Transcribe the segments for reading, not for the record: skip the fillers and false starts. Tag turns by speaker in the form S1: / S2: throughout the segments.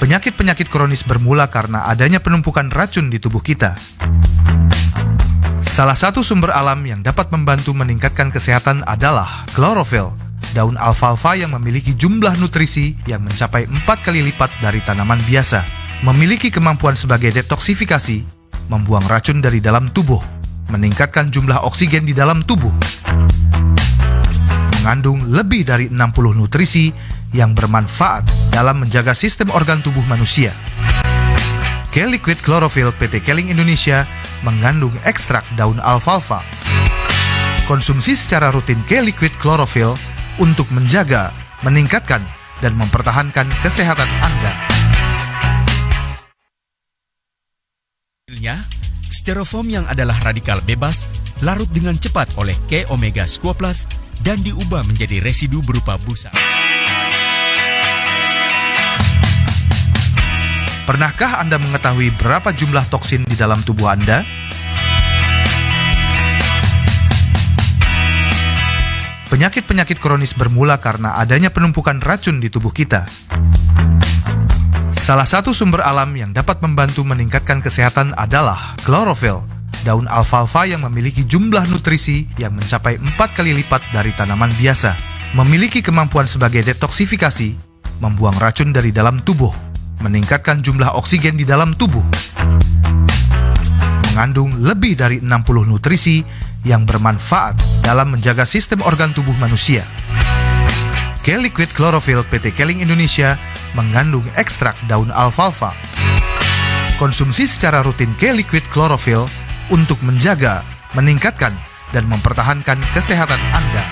S1: Penyakit-penyakit kronis bermula karena adanya penumpukan racun di tubuh kita. Salah satu sumber alam yang dapat membantu meningkatkan kesehatan adalah klorofil, daun alfalfa yang memiliki jumlah nutrisi yang mencapai 4 kali lipat dari tanaman biasa. Memiliki kemampuan sebagai detoksifikasi, membuang racun dari dalam tubuh, meningkatkan jumlah oksigen di dalam tubuh. Mengandung lebih dari 60 nutrisi yang bermanfaat dalam menjaga sistem organ tubuh manusia. K-Liquid Chlorophyll PT Keling Indonesia mengandung ekstrak daun alfalfa. Konsumsi secara rutin K-Liquid Chlorophyll untuk menjaga, meningkatkan, dan mempertahankan kesehatan Anda.
S2: Styrofoam yang adalah radikal bebas larut dengan cepat oleh K-Omega Squalplus dan diubah menjadi residu berupa busa.
S1: Pernahkah Anda mengetahui berapa jumlah toksin di dalam tubuh Anda? Penyakit-penyakit kronis bermula karena adanya penumpukan racun di tubuh kita. Salah satu sumber alam yang dapat membantu meningkatkan kesehatan adalah klorofil, daun alfalfa yang memiliki jumlah nutrisi yang mencapai 4 kali lipat dari tanaman biasa. Memiliki kemampuan sebagai detoksifikasi, membuang racun dari dalam tubuh, meningkatkan jumlah oksigen di dalam tubuh. Mengandung lebih dari 60 nutrisi yang bermanfaat dalam menjaga sistem organ tubuh manusia. K-Liquid Chlorophyll PT Keling Indonesia mengandung ekstrak daun alfalfa. Konsumsi secara rutin K-Liquid Chlorophyll untuk menjaga, meningkatkan, dan mempertahankan kesehatan Anda.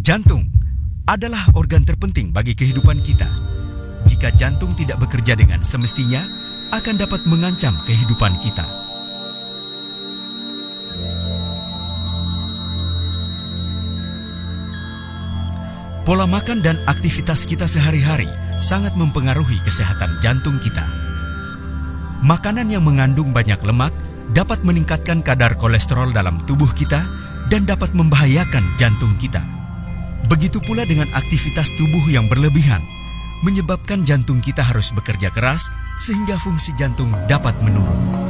S2: Jantung adalah organ terpenting bagi kehidupan kita. Jika jantung tidak bekerja dengan semestinya, akan dapat mengancam kehidupan kita. Pola makan dan aktivitas kita sehari-hari sangat mempengaruhi kesehatan jantung kita. Makanan yang mengandung banyak lemak dapat meningkatkan kadar kolesterol dalam tubuh kita dan dapat membahayakan jantung kita. Begitu pula dengan aktivitas tubuh yang berlebihan, menyebabkan jantung kita harus bekerja keras sehingga fungsi jantung dapat menurun.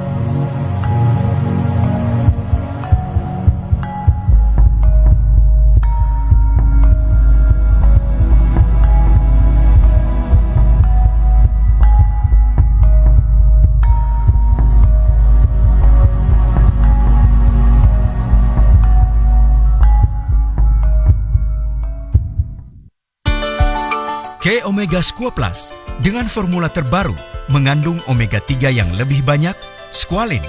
S2: K-Omega Squalplus dengan formula terbaru mengandung omega 3 yang lebih banyak, squalene,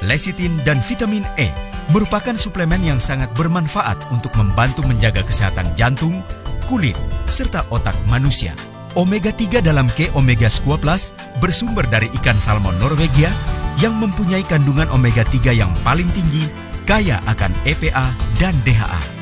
S2: lecithin, dan vitamin E merupakan suplemen yang sangat bermanfaat untuk membantu menjaga kesehatan jantung, kulit, serta otak manusia. Omega 3 dalam K-Omega Squalplus bersumber dari ikan salmon Norwegia yang mempunyai kandungan omega 3 yang paling tinggi, kaya akan EPA dan DHA.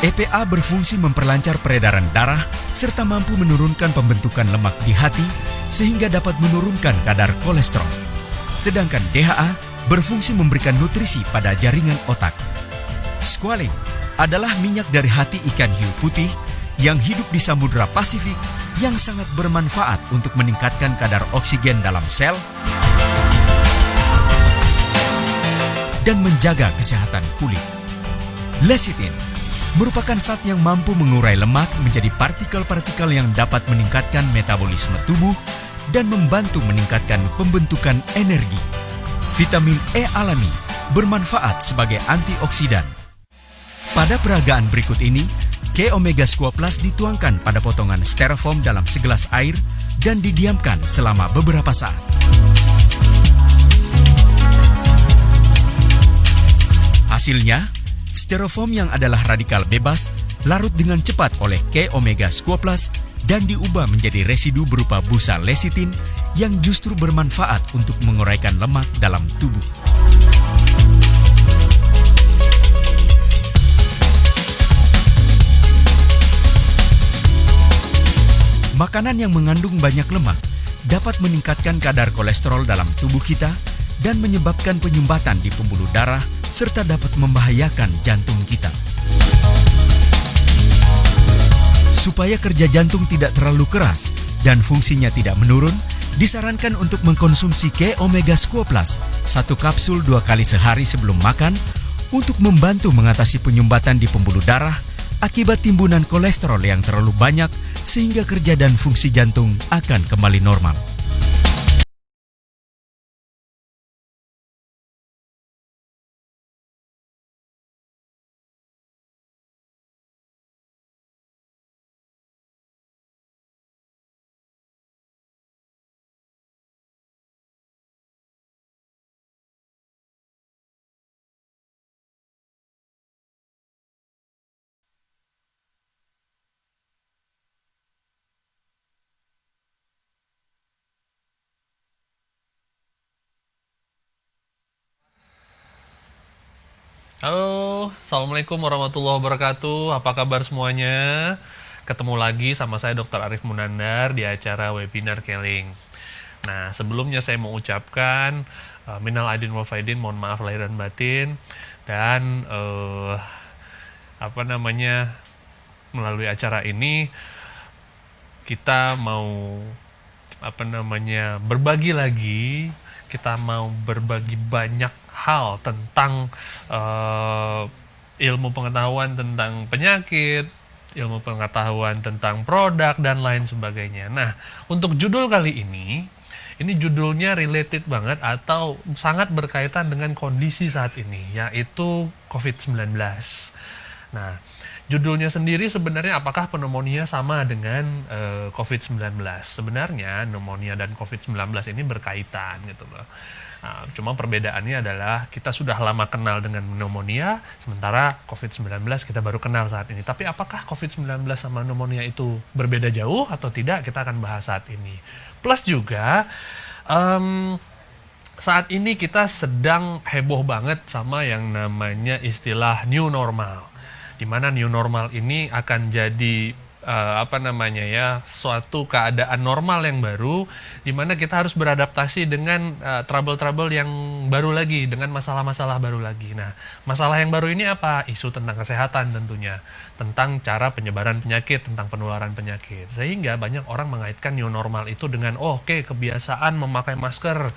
S2: EPA berfungsi memperlancar peredaran darah serta mampu menurunkan pembentukan lemak di hati sehingga dapat menurunkan kadar kolesterol. Sedangkan DHA berfungsi memberikan nutrisi pada jaringan otak. Squalene adalah minyak dari hati ikan hiu putih yang hidup di Samudra Pasifik yang sangat bermanfaat untuk meningkatkan kadar oksigen dalam sel dan menjaga kesehatan kulit. Lecithin merupakan zat yang mampu mengurai lemak menjadi partikel-partikel yang dapat meningkatkan metabolisme tubuh dan membantu meningkatkan pembentukan energi. Vitamin E alami bermanfaat sebagai antioksidan. Pada peragaan berikut ini, K-Omega Squalplus dituangkan pada potongan styrofoam dalam segelas air dan didiamkan selama beberapa saat. Hasilnya, styrofoam yang adalah radikal bebas larut dengan cepat oleh K-Omega Squalplus dan diubah menjadi residu berupa busa lecithin yang justru bermanfaat untuk menguraikan lemak dalam tubuh. Makanan yang mengandung banyak lemak dapat meningkatkan kadar kolesterol dalam tubuh kita dan menyebabkan penyumbatan di pembuluh darah serta dapat membahayakan jantung kita. Supaya kerja jantung tidak terlalu keras dan fungsinya tidak menurun, disarankan untuk mengkonsumsi K Omega Squo Plus 1 kapsul 2 kali sehari sebelum makan untuk membantu mengatasi penyumbatan di pembuluh darah akibat timbunan kolesterol yang terlalu banyak sehingga kerja dan fungsi jantung akan kembali normal.
S3: Halo, Assalamualaikum warahmatullahi wabarakatuh. Apa kabar semuanya? Ketemu lagi sama saya Dr. Arif Munandar di acara webinar Keling. Nah, sebelumnya saya mau ucapkan minal aidin wal faidin, mohon maaf lahir dan batin. Dan melalui acara ini kita mau berbagi lagi. Kita mau berbagi banyak hal tentang ilmu pengetahuan tentang penyakit, ilmu pengetahuan tentang produk, dan lain sebagainya. Nah, untuk judul kali ini judulnya related banget atau sangat berkaitan dengan kondisi saat ini, yaitu COVID-19. Nah, judulnya sendiri sebenarnya apakah pneumonia sama dengan COVID-19? Sebenarnya pneumonia dan COVID-19 ini berkaitan gitu loh. Nah, cuma perbedaannya adalah kita sudah lama kenal dengan pneumonia, sementara COVID-19 kita baru kenal saat ini. Tapi apakah COVID-19 sama pneumonia itu berbeda jauh atau tidak? Kita akan bahas saat ini. Plus juga, saat ini kita sedang heboh banget sama yang namanya istilah new normal. Di mana new normal ini akan jadi suatu keadaan normal yang baru, di mana kita harus beradaptasi dengan trouble-trouble yang baru lagi, dengan masalah-masalah baru lagi. Nah, masalah yang baru ini apa? Isu tentang kesehatan tentunya, tentang cara penyebaran penyakit, tentang penularan penyakit. Sehingga banyak orang mengaitkan new normal itu dengan kebiasaan memakai masker,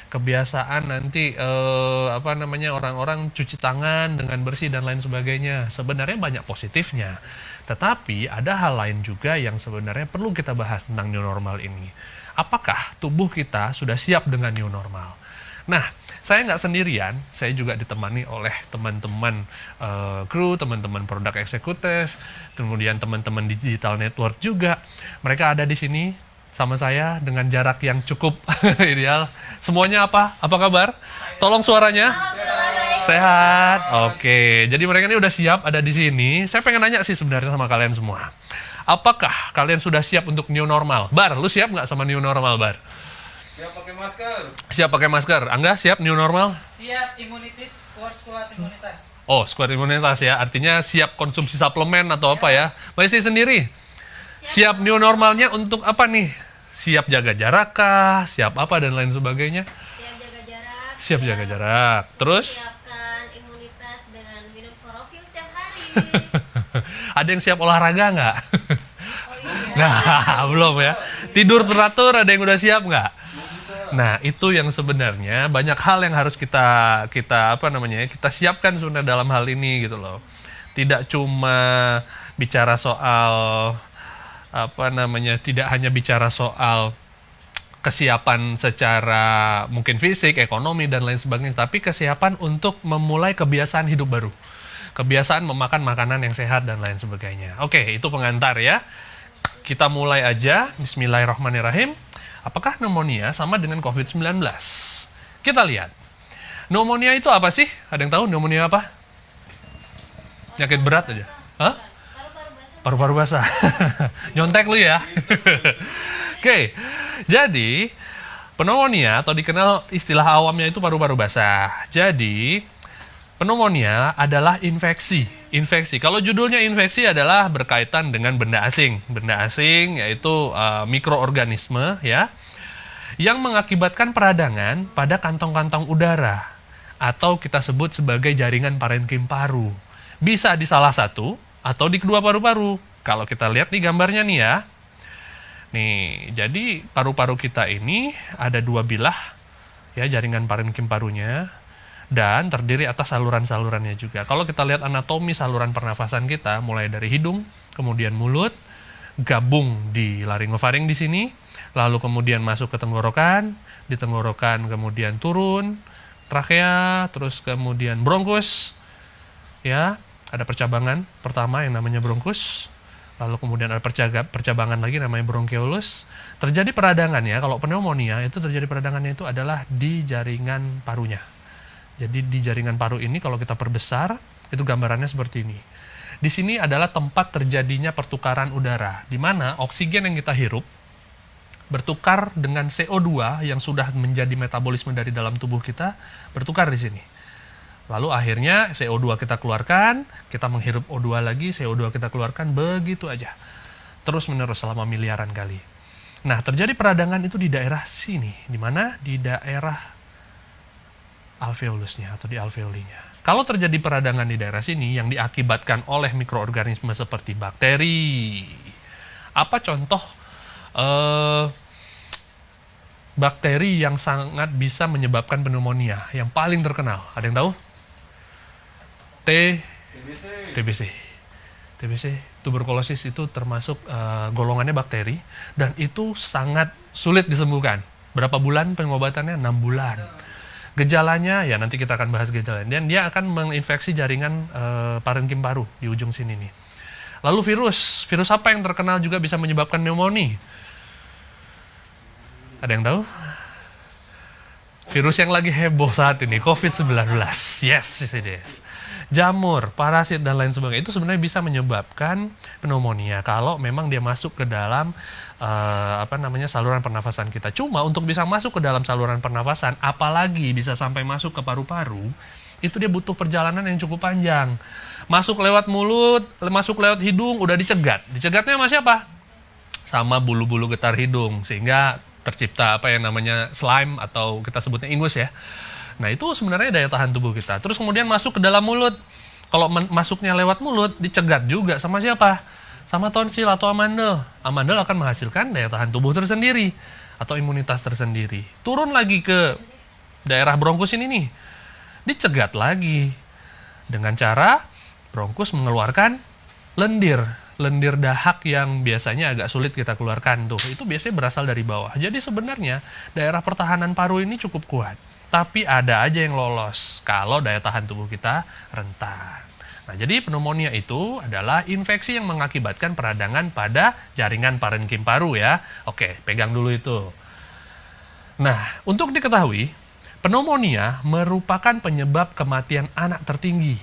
S3: kebiasaan nanti orang-orang cuci tangan dengan bersih dan lain sebagainya. Sebenarnya banyak positifnya, tetapi ada hal lain juga yang sebenarnya perlu kita bahas tentang new normal ini. Apakah tubuh kita sudah siap dengan new normal? Nah, saya nggak sendirian, saya juga ditemani oleh teman-teman kru, teman-teman produk eksekutif, kemudian teman-teman digital network juga. Mereka ada di sini sama saya dengan jarak yang cukup ideal. Semuanya apa? Apa kabar? Tolong suaranya. Sehat. Oke. Jadi mereka ini udah siap ada di sini. Saya pengen nanya sih sebenarnya sama kalian semua. Apakah kalian sudah siap untuk new normal? Bar, lu siap nggak sama new normal, Bar?
S4: Siap pakai masker.
S3: Siap pakai masker. Angga, siap new normal?
S4: Siap imunitas, kuat imunitas.
S3: Oh, squad imunitas ya. Artinya siap konsumsi suplemen atau apa ya? Mbak Isti sendiri? Siap new normalnya untuk apa nih? Siap jaga jarak kah? Siap apa dan lain sebagainya?
S5: Siap jaga jarak.
S3: Siap jaga jarak. Terus?
S5: Siapkan imunitas dengan minum klorofil setiap hari.
S3: Ada yang siap olahraga nggak?
S5: Oh iya.
S3: Nah, belum ya. Tidur teratur ada yang udah siap nggak? Nah, itu yang sebenarnya banyak hal yang harus kita siapkan sebenarnya dalam hal ini gitu loh. Tidak cuma bicara soal tidak hanya bicara soal kesiapan secara mungkin fisik, ekonomi dan lain sebagainya, tapi kesiapan untuk memulai kebiasaan hidup baru. Kebiasaan memakan makanan yang sehat dan lain sebagainya. Oke, itu pengantar ya. Kita mulai aja. Bismillahirrahmanirrahim. Apakah pneumonia sama dengan COVID-19? Kita lihat. Pneumonia itu apa sih? Ada yang tahu pneumonia apa? Penyakit berat aja. Hah? Paru-paru basah. Nyontek lu ya. Oke. Jadi, pneumonia atau dikenal istilah awamnya itu paru-paru basah. Jadi, pneumonia adalah infeksi Infeksi. Kalau judulnya infeksi adalah berkaitan dengan benda asing. Benda asing yaitu mikroorganisme ya yang mengakibatkan peradangan pada kantong-kantong udara atau kita sebut sebagai jaringan parenkim paru. Bisa di salah satu atau di kedua paru-paru. Kalau kita lihat nih gambarnya nih ya. Nih, jadi paru-paru kita ini ada dua bilah ya jaringan parenkim parunya. Dan terdiri atas saluran-salurannya juga. Kalau kita lihat anatomi saluran pernafasan kita, mulai dari hidung, kemudian mulut, gabung di laringofaring di sini, lalu kemudian masuk ke tenggorokan, di tenggorokan kemudian turun, trakea, terus kemudian bronkus, ya, ada percabangan pertama yang namanya bronkus, lalu kemudian ada percabangan lagi namanya bronkeolus. Terjadi peradangan ya, kalau pneumonia itu terjadi peradangannya itu adalah di jaringan parunya. Jadi di jaringan paru ini kalau kita perbesar, itu gambarannya seperti ini. Di sini adalah tempat terjadinya pertukaran udara, di mana oksigen yang kita hirup bertukar dengan CO2 yang sudah menjadi metabolisme dari dalam tubuh kita, bertukar di sini. Lalu akhirnya CO2 kita keluarkan, kita menghirup O2 lagi, CO2 kita keluarkan, begitu aja. Terus menerus selama miliaran kali. Nah, terjadi peradangan itu di daerah sini, di mana? Di daerah alveolusnya atau di alveolinya. Kalau terjadi peradangan di daerah sini yang diakibatkan oleh mikroorganisme seperti bakteri. Apa contoh bakteri yang sangat bisa menyebabkan pneumonia yang paling terkenal? Ada yang tahu? TBC. TBC, tuberkulosis itu termasuk golongannya bakteri dan itu sangat sulit disembuhkan. Berapa bulan pengobatannya? 6 bulan. Gejalanya, ya nanti kita akan bahas gejalanya. Dan dia akan menginfeksi jaringan parenkim paru di ujung sini nih. Lalu virus. Virus apa yang terkenal juga bisa menyebabkan pneumonia? Ada yang tahu? Virus yang lagi heboh saat ini, COVID-19. Yes, it is. Jamur, parasit, dan lain sebagainya. Itu sebenarnya bisa menyebabkan pneumonia kalau memang dia masuk ke dalam saluran pernafasan kita. Cuma untuk bisa masuk ke dalam saluran pernafasan, apalagi bisa sampai masuk ke paru-paru, itu dia butuh perjalanan yang cukup panjang. Masuk lewat mulut, masuk lewat hidung, udah dicegat. Dicegatnya sama siapa? Sama bulu-bulu getah hidung, sehingga tercipta apa yang namanya slime atau kita sebutnya ingus ya. Nah, itu sebenarnya daya tahan tubuh kita. Terus kemudian masuk ke dalam mulut. Kalau masuknya lewat mulut, dicegat juga sama siapa? Sama tonsil atau amandel. Amandel akan menghasilkan daya tahan tubuh tersendiri atau imunitas tersendiri. Turun lagi ke daerah bronkus ini nih. Dicegat lagi dengan cara bronkus mengeluarkan lendir. Lendir dahak yang biasanya agak sulit kita keluarkan tuh. Itu biasanya berasal dari bawah. Jadi sebenarnya daerah pertahanan paru ini cukup kuat. Tapi ada aja yang lolos kalau daya tahan tubuh kita rentan. Nah, jadi pneumonia itu adalah infeksi yang mengakibatkan peradangan pada jaringan parenkim paru ya. Oke, pegang dulu itu. Nah, untuk diketahui, pneumonia merupakan penyebab kematian anak tertinggi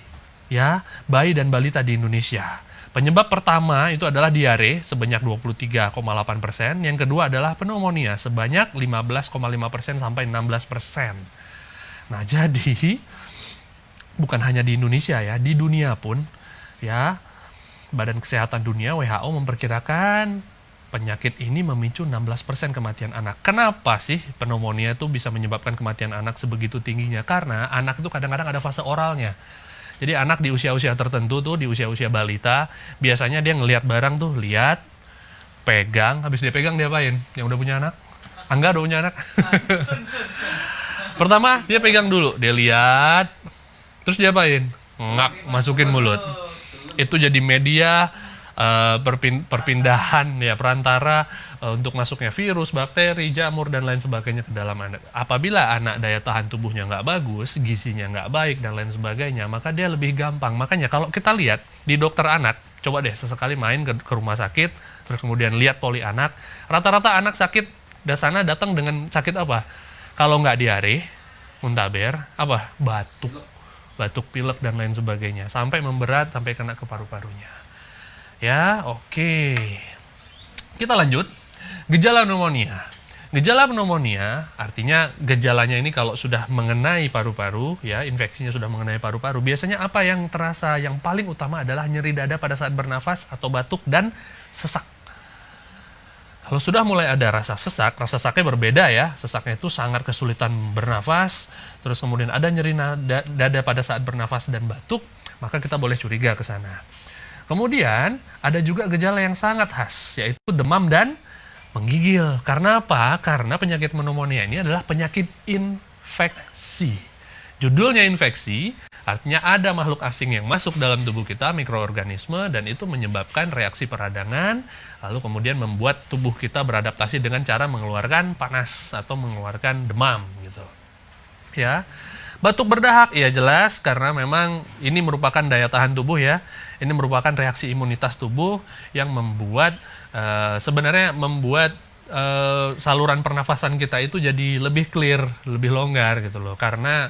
S3: ya, bayi dan balita di Indonesia. Penyebab pertama itu adalah diare sebanyak 23,8%, yang kedua adalah pneumonia sebanyak 15,5% sampai 16%. Nah, jadi bukan hanya di Indonesia ya, di dunia pun ya, Badan Kesehatan Dunia WHO memperkirakan penyakit ini memicu 16% kematian anak. Kenapa sih pneumonia itu bisa menyebabkan kematian anak sebegitu tingginya? Karena anak itu kadang-kadang ada fase oralnya. Jadi anak di usia-usia tertentu tuh, di usia-usia balita, biasanya dia ngelihat barang tuh, lihat, pegang, habis dia pegang dia apain? Yang udah punya anak? Angga udah punya anak? Pertama, dia pegang dulu, dia lihat, terus dia apain? Ngak, masukin mulut. Itu jadi media perpindahan ya, perantara untuk masuknya virus, bakteri, jamur, dan lain sebagainya ke dalam anak. Apabila anak daya tahan tubuhnya nggak bagus, gizinya nggak baik, dan lain sebagainya, maka dia lebih gampang. Makanya kalau kita lihat di dokter anak, coba deh sesekali main ke rumah sakit, terus kemudian lihat poli anak, rata-rata anak sakit dasarnya datang dengan sakit apa? Kalau nggak diare, muntaber, apa? Batuk, pilek, dan lain sebagainya. Sampai memberat, sampai kena ke paru-parunya. Ya, oke. Kita lanjut. Gejala pneumonia. Gejala pneumonia artinya gejalanya ini kalau sudah mengenai paru-paru, ya infeksinya sudah mengenai paru-paru, biasanya apa yang terasa yang paling utama adalah nyeri dada pada saat bernafas atau batuk dan sesak. Kalau sudah mulai ada rasa saknya berbeda ya. Sesaknya itu sangat kesulitan bernafas, terus kemudian ada nyeri dada pada saat bernafas dan batuk, maka kita boleh curiga ke sana. Kemudian ada juga gejala yang sangat khas, yaitu demam dan menggigil. Karena apa? Karena penyakit pneumonia ini adalah penyakit infeksi. Judulnya infeksi, artinya ada makhluk asing yang masuk dalam tubuh kita, mikroorganisme, dan itu menyebabkan reaksi peradangan, lalu kemudian membuat tubuh kita beradaptasi dengan cara mengeluarkan panas atau mengeluarkan demam gitu. Ya. Batuk berdahak, ya jelas karena memang ini merupakan daya tahan tubuh ya. Ini merupakan reaksi imunitas tubuh yang membuat sebenarnya membuat saluran pernafasan kita itu jadi lebih clear, lebih longgar gitu loh. Karena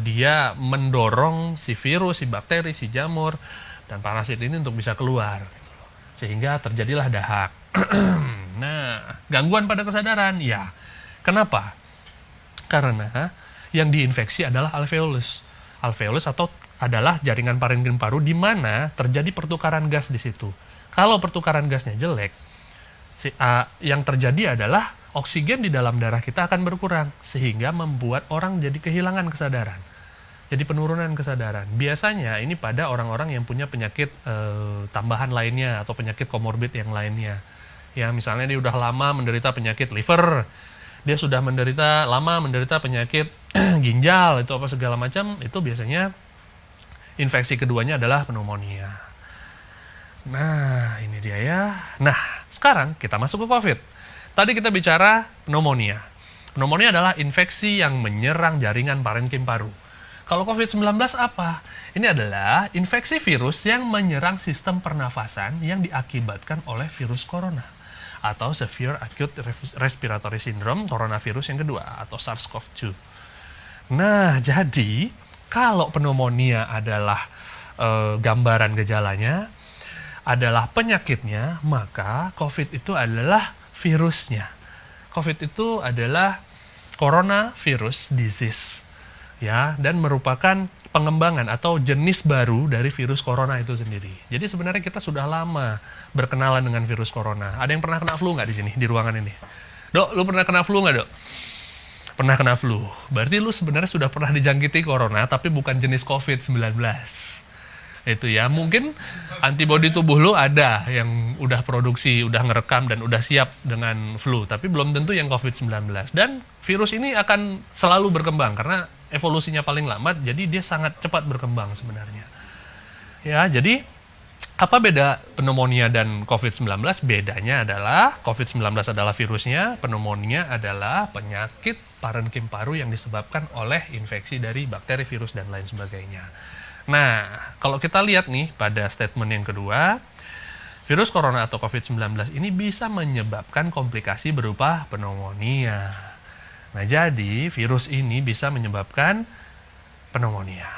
S3: dia mendorong si virus, si bakteri, si jamur, dan parasit ini untuk bisa keluar gitu loh. Sehingga terjadilah dahak. Nah, gangguan pada kesadaran, ya. Kenapa? Karena yang diinfeksi adalah alveolus. Alveolus adalah jaringan parenkim paru di mana terjadi pertukaran gas di situ. Kalau pertukaran gasnya jelek, yang terjadi adalah oksigen di dalam darah kita akan berkurang, sehingga membuat orang jadi kehilangan kesadaran. Jadi penurunan kesadaran. Biasanya ini pada orang-orang yang punya penyakit tambahan lainnya atau penyakit komorbid yang lainnya. Ya, misalnya dia udah lama menderita penyakit liver, dia sudah lama menderita penyakit ginjal, itu apa segala macam, itu biasanya infeksi keduanya adalah pneumonia. Nah, ini dia ya. Nah, sekarang kita masuk ke COVID. Tadi kita bicara pneumonia. Pneumonia adalah infeksi yang menyerang jaringan parenkim paru. Kalau COVID-19 apa? Ini adalah infeksi virus yang menyerang sistem pernafasan yang diakibatkan oleh virus corona atau Severe Acute Respiratory Syndrome, coronavirus yang kedua atau SARS-CoV-2. Nah, jadi kalau pneumonia adalah gambaran gejalanya, adalah penyakitnya, maka COVID itu adalah virusnya. COVID itu adalah coronavirus disease, ya, dan merupakan pengembangan atau jenis baru dari virus corona itu sendiri. Jadi sebenarnya kita sudah lama berkenalan dengan virus corona. Ada yang pernah kena flu nggak di sini, di ruangan ini? Dok, lu pernah kena flu nggak, Dok? Pernah kena flu. Berarti lu sebenarnya sudah pernah dijangkiti corona, tapi bukan jenis COVID-19. Itu ya, mungkin antibodi tubuh lu ada yang udah produksi, udah ngerekam dan udah siap dengan flu, tapi belum tentu yang COVID-19. Dan virus ini akan selalu berkembang karena evolusinya paling lambat, jadi dia sangat cepat berkembang sebenarnya. Ya, jadi apa beda pneumonia dan COVID-19? Bedanya adalah COVID-19 adalah virusnya, pneumonia adalah penyakit parenkim paru yang disebabkan oleh infeksi dari bakteri, virus, dan lain sebagainya. Nah, kalau kita lihat nih pada statement yang kedua, virus corona atau COVID-19 ini bisa menyebabkan komplikasi berupa pneumonia. Nah, jadi virus ini bisa menyebabkan pneumonia.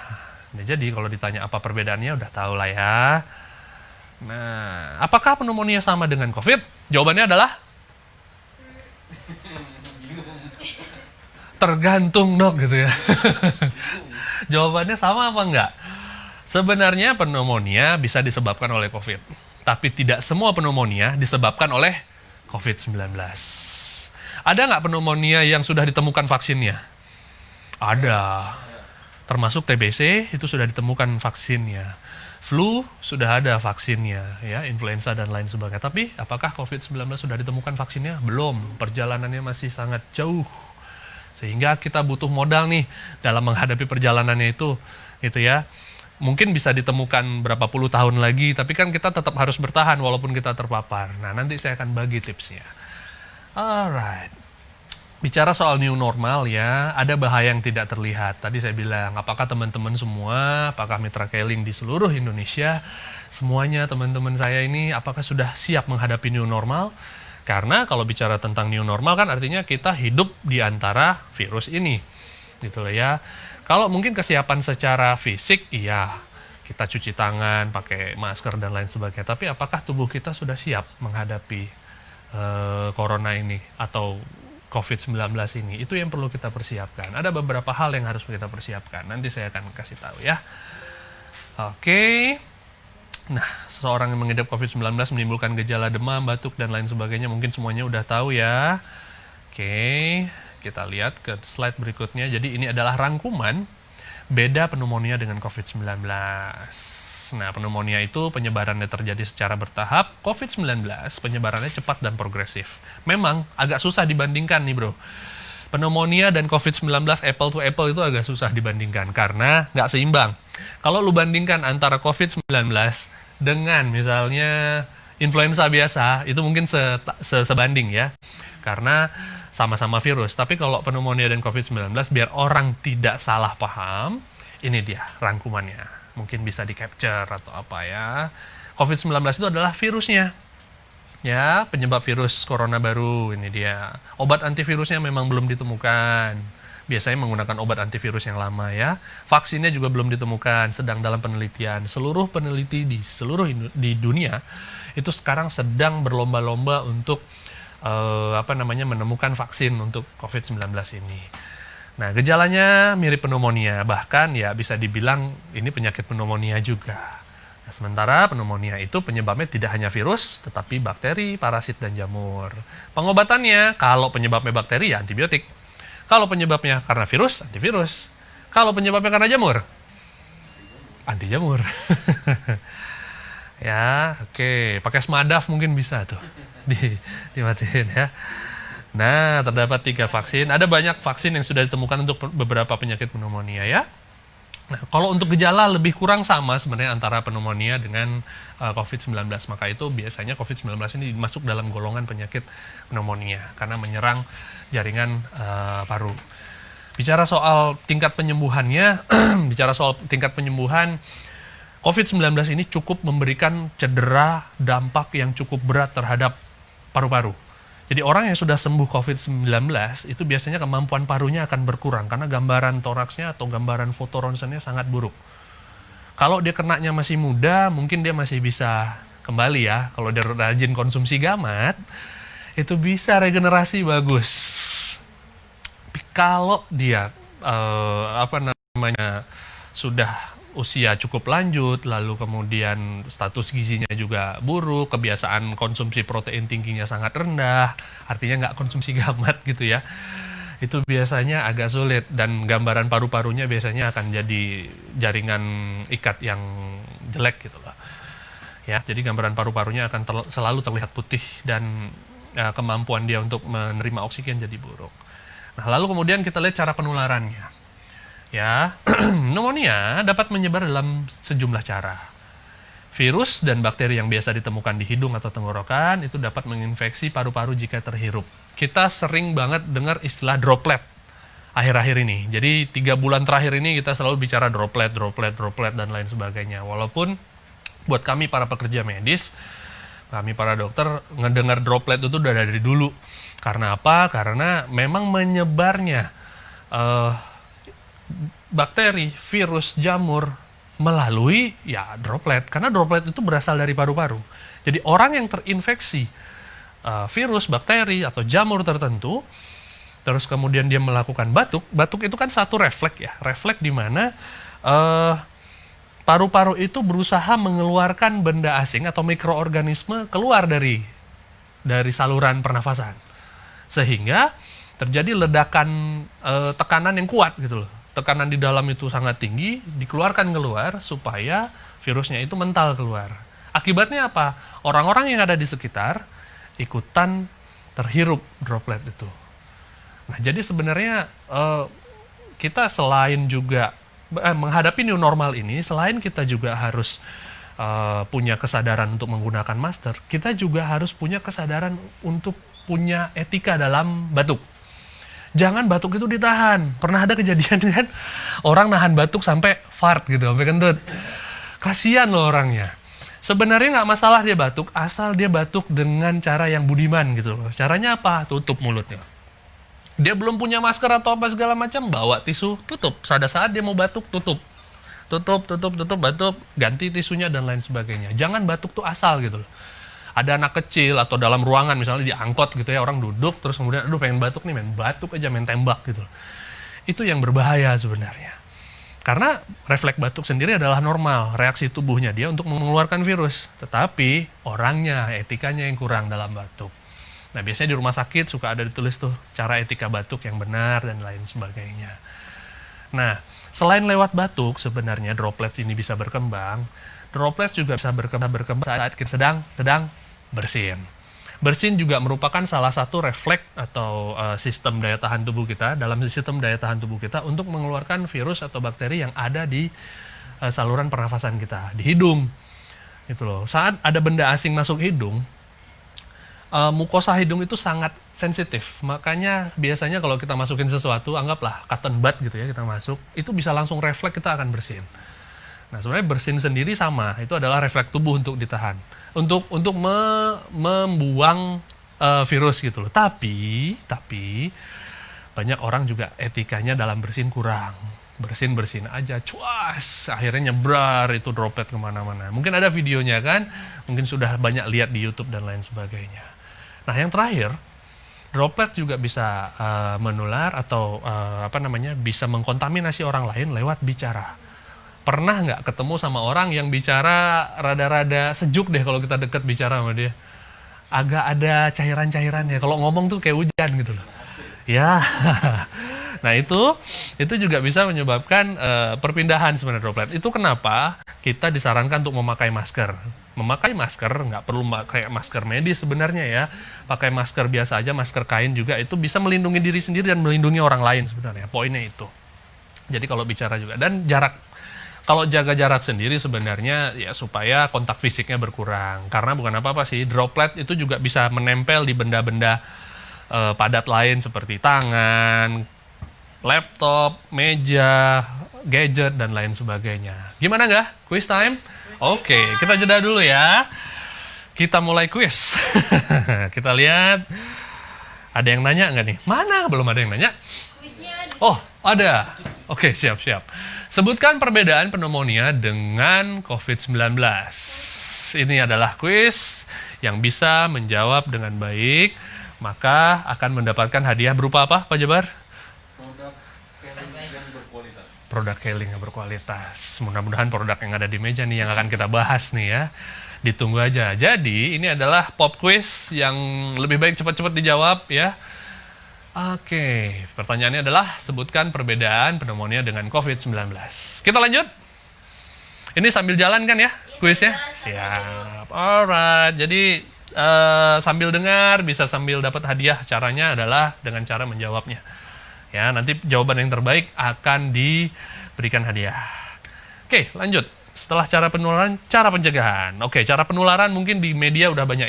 S3: Nah, jadi kalau ditanya apa perbedaannya udah tahu lah ya. Nah, apakah pneumonia sama dengan COVID? Jawabannya adalah tergantung, Dok, gitu ya. Jawabannya sama apa enggak? Sebenarnya pneumonia bisa disebabkan oleh COVID, tapi tidak semua pneumonia disebabkan oleh COVID-19. Ada nggak pneumonia yang sudah ditemukan vaksinnya? Ada. Termasuk TBC, itu sudah ditemukan vaksinnya. Flu, sudah ada vaksinnya, ya, influenza dan lain sebagainya. Tapi, apakah COVID-19 sudah ditemukan vaksinnya? Belum. Perjalanannya masih sangat jauh. Sehingga kita butuh modal nih dalam menghadapi perjalanannya itu ya. Mungkin bisa ditemukan berapa puluh tahun lagi, tapi kan kita tetap harus bertahan walaupun kita terpapar. Nah, nanti saya akan bagi tipsnya. Alright. Bicara soal new normal ya, ada bahaya yang tidak terlihat. Tadi saya bilang, apakah teman-teman semua, apakah mitra Keling di seluruh Indonesia, semuanya teman-teman saya ini apakah sudah siap menghadapi new normal? Karena kalau bicara tentang new normal kan artinya kita hidup di antara virus ini. Gitu loh ya. Kalau mungkin kesiapan secara fisik, iya, kita cuci tangan, pakai masker dan lain sebagainya. Tapi apakah tubuh kita sudah siap menghadapi corona ini? Atau COVID-19 ini. Itu yang perlu kita persiapkan. Ada beberapa hal yang harus kita persiapkan. Nanti saya akan kasih tahu ya. Oke. Nah, seseorang yang mengidap COVID-19 menimbulkan gejala demam, batuk, dan lain sebagainya. Mungkin semuanya udah tahu ya. Oke, kita lihat ke slide berikutnya. Jadi ini adalah rangkuman beda pneumonia dengan COVID-19. Nah, pneumonia itu penyebarannya terjadi secara bertahap. COVID-19 penyebarannya cepat dan progresif. Memang agak susah dibandingkan nih bro. Pneumonia dan COVID-19 apple to apple itu agak susah dibandingkan karena nggak seimbang. Kalau lu bandingkan antara COVID-19 dengan misalnya influenza biasa, itu mungkin sebanding ya. Karena sama-sama virus. Tapi kalau pneumonia dan COVID-19, biar orang tidak salah paham, ini dia rangkumannya. Mungkin bisa di-capture atau apa ya. COVID-19 itu adalah virusnya. Ya, penyebab virus corona baru, ini dia. Obat antivirusnya memang belum ditemukan. Biasanya menggunakan obat antivirus yang lama ya. Vaksinnya juga belum ditemukan, sedang dalam penelitian. Seluruh peneliti di dunia itu sekarang sedang berlomba-lomba untuk menemukan vaksin untuk COVID-19 ini. Nah, gejalanya mirip pneumonia, bahkan ya bisa dibilang ini penyakit pneumonia juga. Nah, sementara pneumonia itu penyebabnya tidak hanya virus, tetapi bakteri, parasit, dan jamur. Pengobatannya, kalau penyebabnya bakteri ya antibiotik. Kalau penyebabnya karena virus, antivirus. Kalau penyebabnya karena jamur, anti jamur. Ya, oke. Pakai Smadaf mungkin bisa tuh. Dimatiin ya. Nah, terdapat 3 vaksin. Ada banyak vaksin yang sudah ditemukan untuk beberapa penyakit pneumonia ya. Nah, kalau untuk gejala lebih kurang sama sebenarnya antara pneumonia dengan COVID-19. Maka itu biasanya COVID-19 ini masuk dalam golongan penyakit pneumonia karena menyerang jaringan paru. Bicara soal tingkat penyembuhannya, COVID-19 ini cukup memberikan cedera dampak yang cukup berat terhadap paru-paru. Jadi orang yang sudah sembuh COVID-19 itu biasanya kemampuan parunya akan berkurang karena gambaran toraksnya atau gambaran foto ronsennya sangat buruk. Kalau dia kenanya masih muda, mungkin dia masih bisa kembali ya. Kalau dia rajin konsumsi gamat, itu bisa regenerasi bagus. Tapi kalau dia sudah usia cukup lanjut, lalu kemudian status gizinya juga buruk, kebiasaan konsumsi protein tingginya sangat rendah, artinya nggak konsumsi gamat gitu ya, itu biasanya agak sulit dan gambaran paru-parunya biasanya akan jadi jaringan ikat yang jelek gitu loh. Ya, jadi gambaran paru-parunya akan selalu terlihat putih dan kemampuan dia untuk menerima oksigen jadi buruk. Nah, lalu kemudian kita lihat cara penularannya. Ya, pneumonia dapat menyebar dalam sejumlah cara. Virus dan bakteri yang biasa ditemukan di hidung atau tenggorokan itu dapat menginfeksi paru-paru jika terhirup. Kita sering banget dengar istilah droplet akhir-akhir ini. Jadi 3 bulan terakhir ini kita selalu bicara droplet dan lain sebagainya. Walaupun buat kami para pekerja medis, kami para dokter ngedengar droplet itu udah dari dulu. Karena apa? Karena memang menyebarnya bakteri, virus, jamur melalui ya droplet. Karena droplet itu berasal dari paru-paru. Jadi orang yang terinfeksi virus, bakteri, atau jamur tertentu, terus kemudian dia melakukan batuk. Batuk itu kan satu refleks ya. Refleks di mana paru-paru itu berusaha mengeluarkan benda asing atau mikroorganisme keluar dari saluran pernafasan. Sehingga terjadi ledakan tekanan yang kuat gitu loh. Tekanan di dalam itu sangat tinggi, dikeluarkan keluar supaya virusnya itu mental keluar. Akibatnya apa? Orang-orang yang ada di sekitar ikutan terhirup droplet itu. Nah, jadi sebenarnya kita selain juga menghadapi new normal ini, selain kita juga harus punya kesadaran untuk menggunakan masker, kita juga harus punya kesadaran untuk punya etika dalam batuk. Jangan batuk itu ditahan. Pernah ada kejadian kan, orang nahan batuk sampai fart gitu, sampai kentut. Kasian loh orangnya. Sebenarnya nggak masalah dia batuk, asal dia batuk dengan cara yang budiman gitu loh. Caranya apa? Tutup mulutnya. Dia belum punya masker atau apa segala macam, bawa tisu, tutup. Pada saat dia mau batuk, tutup. Tutup, batuk, ganti tisunya dan lain sebagainya. Jangan batuk tuh asal gitu loh. ada anak kecil atau dalam ruangan misalnya di angkot gitu ya, orang duduk terus kemudian aduh pengen batuk nih, main batuk aja, main tembak gitu. Itu yang berbahaya sebenarnya. Karena refleks batuk sendiri adalah normal, reaksi tubuhnya dia untuk mengeluarkan virus. Tetapi orangnya, etikanya yang kurang dalam batuk. Nah, biasanya di rumah sakit suka ada ditulis tuh cara etika batuk yang benar dan lain sebagainya. Nah, selain lewat batuk sebenarnya droplets ini bisa berkembang. Droplets juga bisa berkembang saat kita sedang bersin. Bersin juga merupakan salah satu refleks atau sistem daya tahan tubuh kita, dalam sistem daya tahan tubuh kita untuk mengeluarkan virus atau bakteri yang ada di saluran pernafasan kita, di hidung. Gitu loh. Saat ada benda asing masuk hidung, mukosa hidung itu sangat sensitif. Makanya biasanya kalau kita masukin sesuatu, anggaplah cotton bud gitu ya, kita masuk, itu bisa langsung refleks kita akan bersin. Nah, sebenarnya bersin sendiri sama, itu adalah refleks tubuh untuk ditahan. Untuk membuang virus gitu loh. Tapi banyak orang juga etikanya dalam bersin kurang. Bersin aja, cuas, akhirnya nyebrar itu droplet kemana-mana. Mungkin ada videonya kan, mungkin sudah banyak lihat di YouTube dan lain sebagainya. Nah, yang terakhir, droplet juga bisa menular atau bisa mengkontaminasi orang lain lewat bicara. Pernah nggak ketemu sama orang yang bicara rada-rada sejuk deh kalau kita deket bicara sama dia? Agak ada cairan-cairan ya. Kalau ngomong tuh kayak hujan gitu loh. Ya, nah itu juga bisa menyebabkan perpindahan sebenarnya droplet. Itu kenapa kita disarankan untuk memakai masker. Memakai masker, nggak perlu pakai masker medis sebenarnya ya. Pakai masker biasa aja, masker kain juga, itu bisa melindungi diri sendiri dan melindungi orang lain sebenarnya. Poinnya itu. Jadi kalau bicara juga, dan kalau jaga jarak sendiri sebenarnya ya supaya kontak fisiknya berkurang. Karena bukan apa-apa sih, droplet itu juga bisa menempel di benda-benda padat lain seperti tangan, laptop, meja, gadget, dan lain sebagainya. Gimana nggak? Quiz time? Oke, kita jeda dulu ya. Kita mulai quiz. Kita lihat, ada yang nanya nggak nih? Mana? Belum ada yang nanya?
S5: Kuisnya di
S3: Oh, ada. Oke, siap-siap. Sebutkan perbedaan pneumonia dengan COVID-19. Ini adalah kuis yang bisa menjawab dengan baik, maka akan mendapatkan hadiah berupa apa, Pak Jabar? Produk Keling yang berkualitas. Mudah-mudahan produk yang ada di meja nih yang akan kita bahas nih ya. Ditunggu aja. Jadi, ini adalah pop quiz yang lebih baik cepat-cepat dijawab ya. Oke, pertanyaannya adalah sebutkan perbedaan pneumonia dengan COVID-19. Kita lanjut. Ini sambil jalan kan ya kuisnya? Siap. Alright. Jadi sambil dengar bisa sambil dapat hadiah. Caranya adalah dengan cara menjawabnya. Ya, nanti jawaban yang terbaik akan diberikan hadiah. Oke, lanjut. Setelah cara penularan, cara pencegahan. Oke, cara penularan mungkin di media udah banyak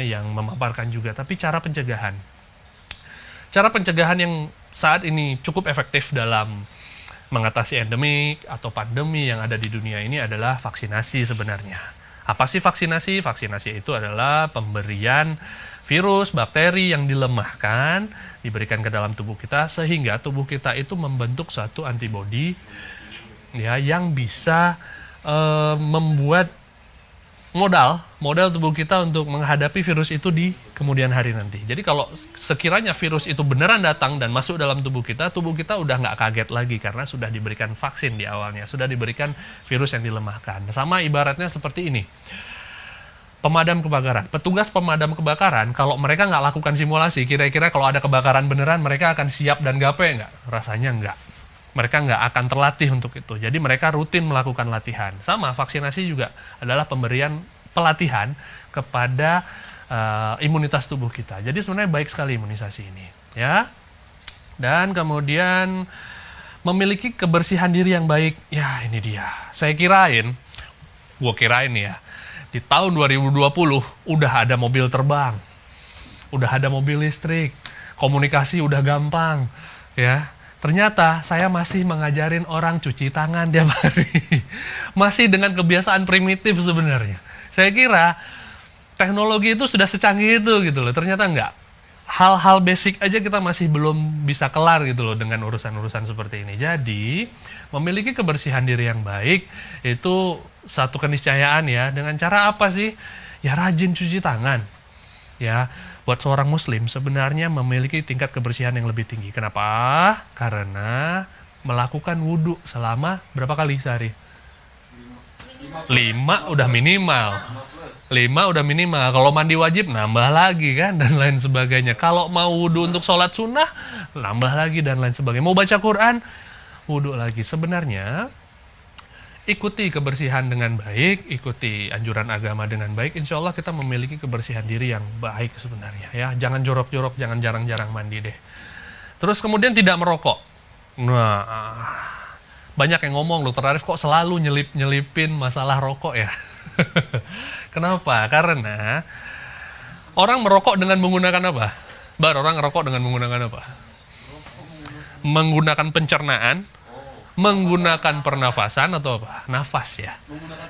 S3: yang memaparkan juga, tapi cara pencegahan. Cara pencegahan yang saat ini cukup efektif dalam mengatasi endemik atau pandemi yang ada di dunia ini adalah vaksinasi sebenarnya. Apa sih vaksinasi? Vaksinasi itu adalah pemberian virus, bakteri yang dilemahkan, diberikan ke dalam tubuh kita sehingga tubuh kita itu membentuk suatu antibodi ya yang bisa membuat modal tubuh kita untuk menghadapi virus itu di kemudian hari nanti. Jadi kalau sekiranya virus itu beneran datang dan masuk dalam tubuh kita udah nggak kaget lagi karena sudah diberikan vaksin di awalnya, sudah diberikan virus yang dilemahkan. Sama ibaratnya seperti ini. Pemadam kebakaran. Petugas pemadam kebakaran, kalau mereka nggak lakukan simulasi, kira-kira kalau ada kebakaran beneran, mereka akan siap dan gape nggak? Rasanya nggak. Mereka nggak akan terlatih untuk itu. Jadi mereka rutin melakukan latihan. Sama, vaksinasi juga adalah pemberian pelatihan kepada imunitas tubuh kita. Jadi sebenarnya baik sekali imunisasi ini. Ya. Dan kemudian memiliki kebersihan diri yang baik. Ya, ini dia. Gua kirain ya, di tahun 2020 udah ada mobil terbang. Udah ada mobil listrik. Komunikasi udah gampang. Ya. Ternyata saya masih mengajarin orang cuci tangan tiap hari. Masih dengan kebiasaan primitif sebenarnya. Saya kira teknologi itu sudah secanggih itu gitu loh. Ternyata enggak. Hal-hal basic aja kita masih belum bisa kelar gitu loh dengan urusan-urusan seperti ini. Jadi, memiliki kebersihan diri yang baik itu satu keniscayaan ya. Dengan cara apa sih? ya rajin cuci tangan. Ya, buat seorang muslim sebenarnya memiliki tingkat kebersihan yang lebih tinggi. Kenapa? Karena melakukan wudhu selama berapa kali sehari? 5 udah minimal. 5 udah minimal. Kalau mandi wajib nambah lagi kan dan lain sebagainya. Kalau mau wudhu untuk sholat sunnah nambah lagi dan lain sebagainya. Mau baca Quran wudhu lagi. Sebenarnya ikuti kebersihan dengan baik, ikuti anjuran agama dengan baik, insya Allah kita memiliki kebersihan diri yang baik sebenarnya ya. Jangan jorok-jorok, jangan jarang-jarang mandi deh. Terus kemudian tidak merokok. Nah, banyak yang ngomong, Dr. Arif kok selalu nyelipin masalah rokok ya. Kenapa? Karena orang merokok dengan menggunakan apa? Orang ngerokok dengan menggunakan apa? Menggunakan pencernaan, menggunakan pernafasan atau apa? Nafas ya.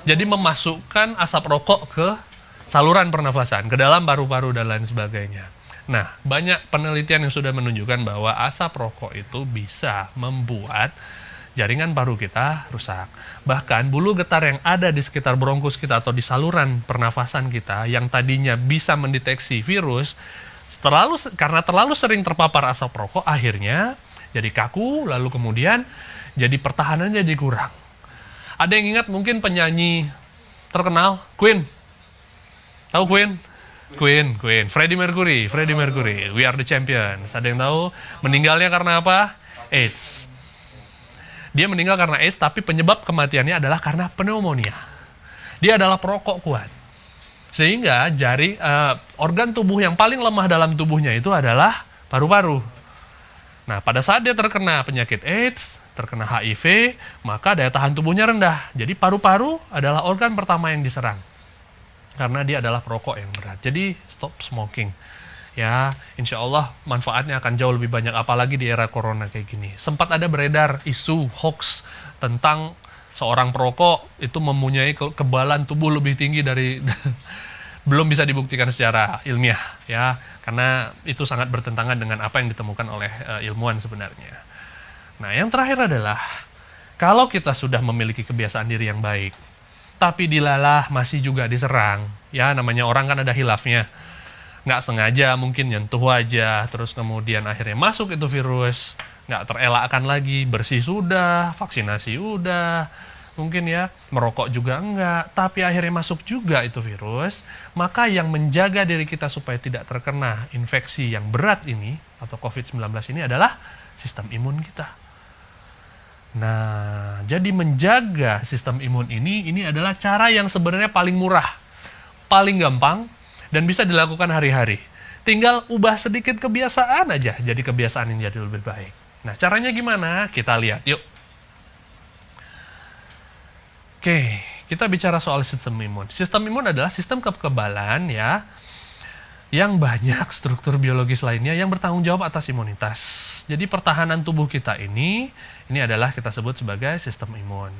S3: Jadi memasukkan asap rokok ke saluran pernafasan, ke dalam paru-paru dan lain sebagainya. Nah, banyak penelitian yang sudah menunjukkan bahwa asap rokok itu bisa membuat jaringan paru kita rusak. Bahkan bulu getar yang ada di sekitar bronkus kita atau di saluran pernafasan kita yang tadinya bisa mendeteksi virus, karena terlalu sering terpapar asap rokok, akhirnya jadi kaku, lalu kemudian jadi pertahanannya jadi kurang. Ada yang ingat mungkin penyanyi terkenal, Queen? Tahu Queen? Queen. Freddie Mercury. We are the champions. Ada yang tahu? Meninggalnya karena apa? AIDS. Dia meninggal karena AIDS, tapi penyebab kematiannya adalah karena pneumonia. Dia adalah perokok kuat. Sehingga organ tubuh yang paling lemah dalam tubuhnya itu adalah paru-paru. Nah, pada saat dia terkena penyakit AIDS, terkena HIV, maka daya tahan tubuhnya rendah. Jadi paru-paru adalah organ pertama yang diserang. Karena dia adalah perokok yang berat. Jadi stop smoking. Ya, insya Allah manfaatnya akan jauh lebih banyak, apalagi di era corona kayak gini. Sempat ada beredar isu hoax tentang seorang perokok itu mempunyai kekebalan tubuh lebih tinggi dari belum bisa dibuktikan secara ilmiah ya, karena itu sangat bertentangan dengan apa yang ditemukan oleh ilmuwan sebenarnya. Nah, yang terakhir adalah kalau kita sudah memiliki kebiasaan diri yang baik, tapi dilalah masih juga diserang, ya namanya orang kan ada hilafnya, nggak sengaja mungkin nyentuh aja, terus kemudian akhirnya masuk itu virus, nggak terelakkan lagi, bersih sudah, vaksinasi udah, mungkin ya, merokok juga enggak, tapi akhirnya masuk juga itu virus, maka yang menjaga diri kita supaya tidak terkena infeksi yang berat ini, atau COVID-19 ini adalah sistem imun kita. Nah, jadi menjaga sistem imun ini adalah cara yang sebenarnya paling murah, paling gampang, dan bisa dilakukan hari-hari. Tinggal ubah sedikit kebiasaan aja, jadi kebiasaan yang jadi lebih baik. Nah, caranya gimana? Kita lihat, yuk. Oke, kita bicara soal sistem imun. Sistem imun adalah sistem kekebalan ya, yang banyak struktur biologis lainnya yang bertanggung jawab atas imunitas. Jadi pertahanan tubuh kita ini adalah kita sebut sebagai sistem imun.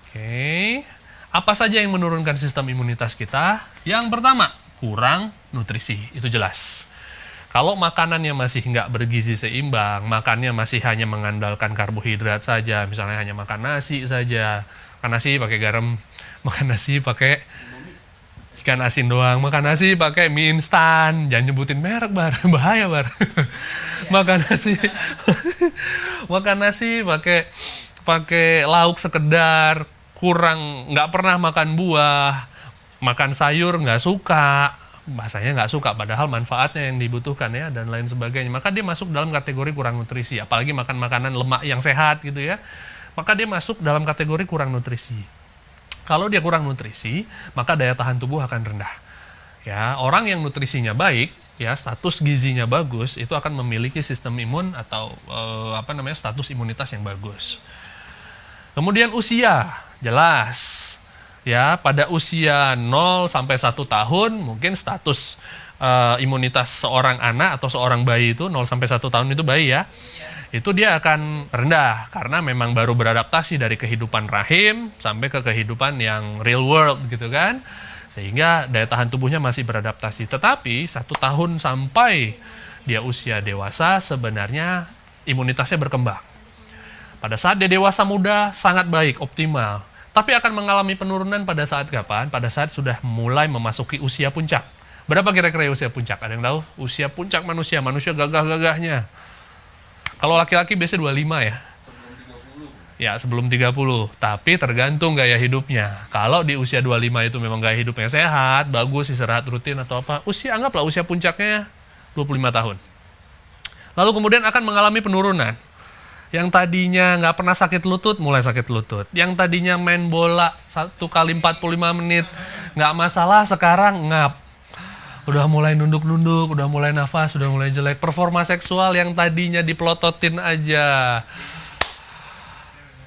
S3: Oke, apa saja yang menurunkan sistem imunitas kita? Yang pertama, kurang nutrisi, itu jelas. Kalau makanannya masih nggak bergizi seimbang, makannya masih hanya mengandalkan karbohidrat saja, misalnya hanya makan nasi saja, makan nasi pakai garam, makan nasi pakai ikan asin doang, makan nasi pakai mie instan, jangan nyebutin merek bar, bahaya bar. Makan nasi pakai lauk sekedar, kurang, nggak pernah makan buah, makan sayur nggak suka. Bahasanya nggak suka, padahal manfaatnya yang dibutuhkan ya, dan lain sebagainya. Maka dia masuk dalam kategori kurang nutrisi, apalagi makan makanan lemak yang sehat gitu ya. Maka dia masuk dalam kategori kurang nutrisi. Kalau dia kurang nutrisi, maka daya tahan tubuh akan rendah. Ya, orang yang nutrisinya baik, ya status gizinya bagus, itu akan memiliki sistem imun atau status imunitas yang bagus. Kemudian usia, jelas. Ya, pada usia 0 sampai 1 tahun, mungkin status imunitas seorang anak atau seorang bayi itu 0 sampai 1 tahun itu bayi ya. Itu dia akan rendah karena memang baru beradaptasi dari kehidupan rahim sampai ke kehidupan yang real world gitu kan. Sehingga daya tahan tubuhnya masih beradaptasi. Tetapi 1 tahun sampai dia usia dewasa sebenarnya imunitasnya berkembang. Pada saat dia dewasa muda sangat baik, optimal. Tapi akan mengalami penurunan pada saat kapan? Pada saat sudah mulai memasuki usia puncak. Berapa kira-kira usia puncak? Ada yang tahu? Usia puncak manusia gagah-gagahnya. Kalau laki-laki biasanya 25 ya. Ya, sebelum 30. Tapi tergantung gaya hidupnya. Kalau di usia 25 itu memang gaya hidupnya sehat, bagus, istirahat rutin atau apa, anggaplah usia puncaknya 25 tahun. Lalu kemudian akan mengalami penurunan. Yang tadinya nggak pernah sakit lutut, mulai sakit lutut. Yang tadinya main bola 1 kali 45 menit, nggak masalah, sekarang ngap. Udah mulai nunduk-nunduk, udah mulai nafas, udah mulai jelek. Performa seksual yang tadinya dipelototin aja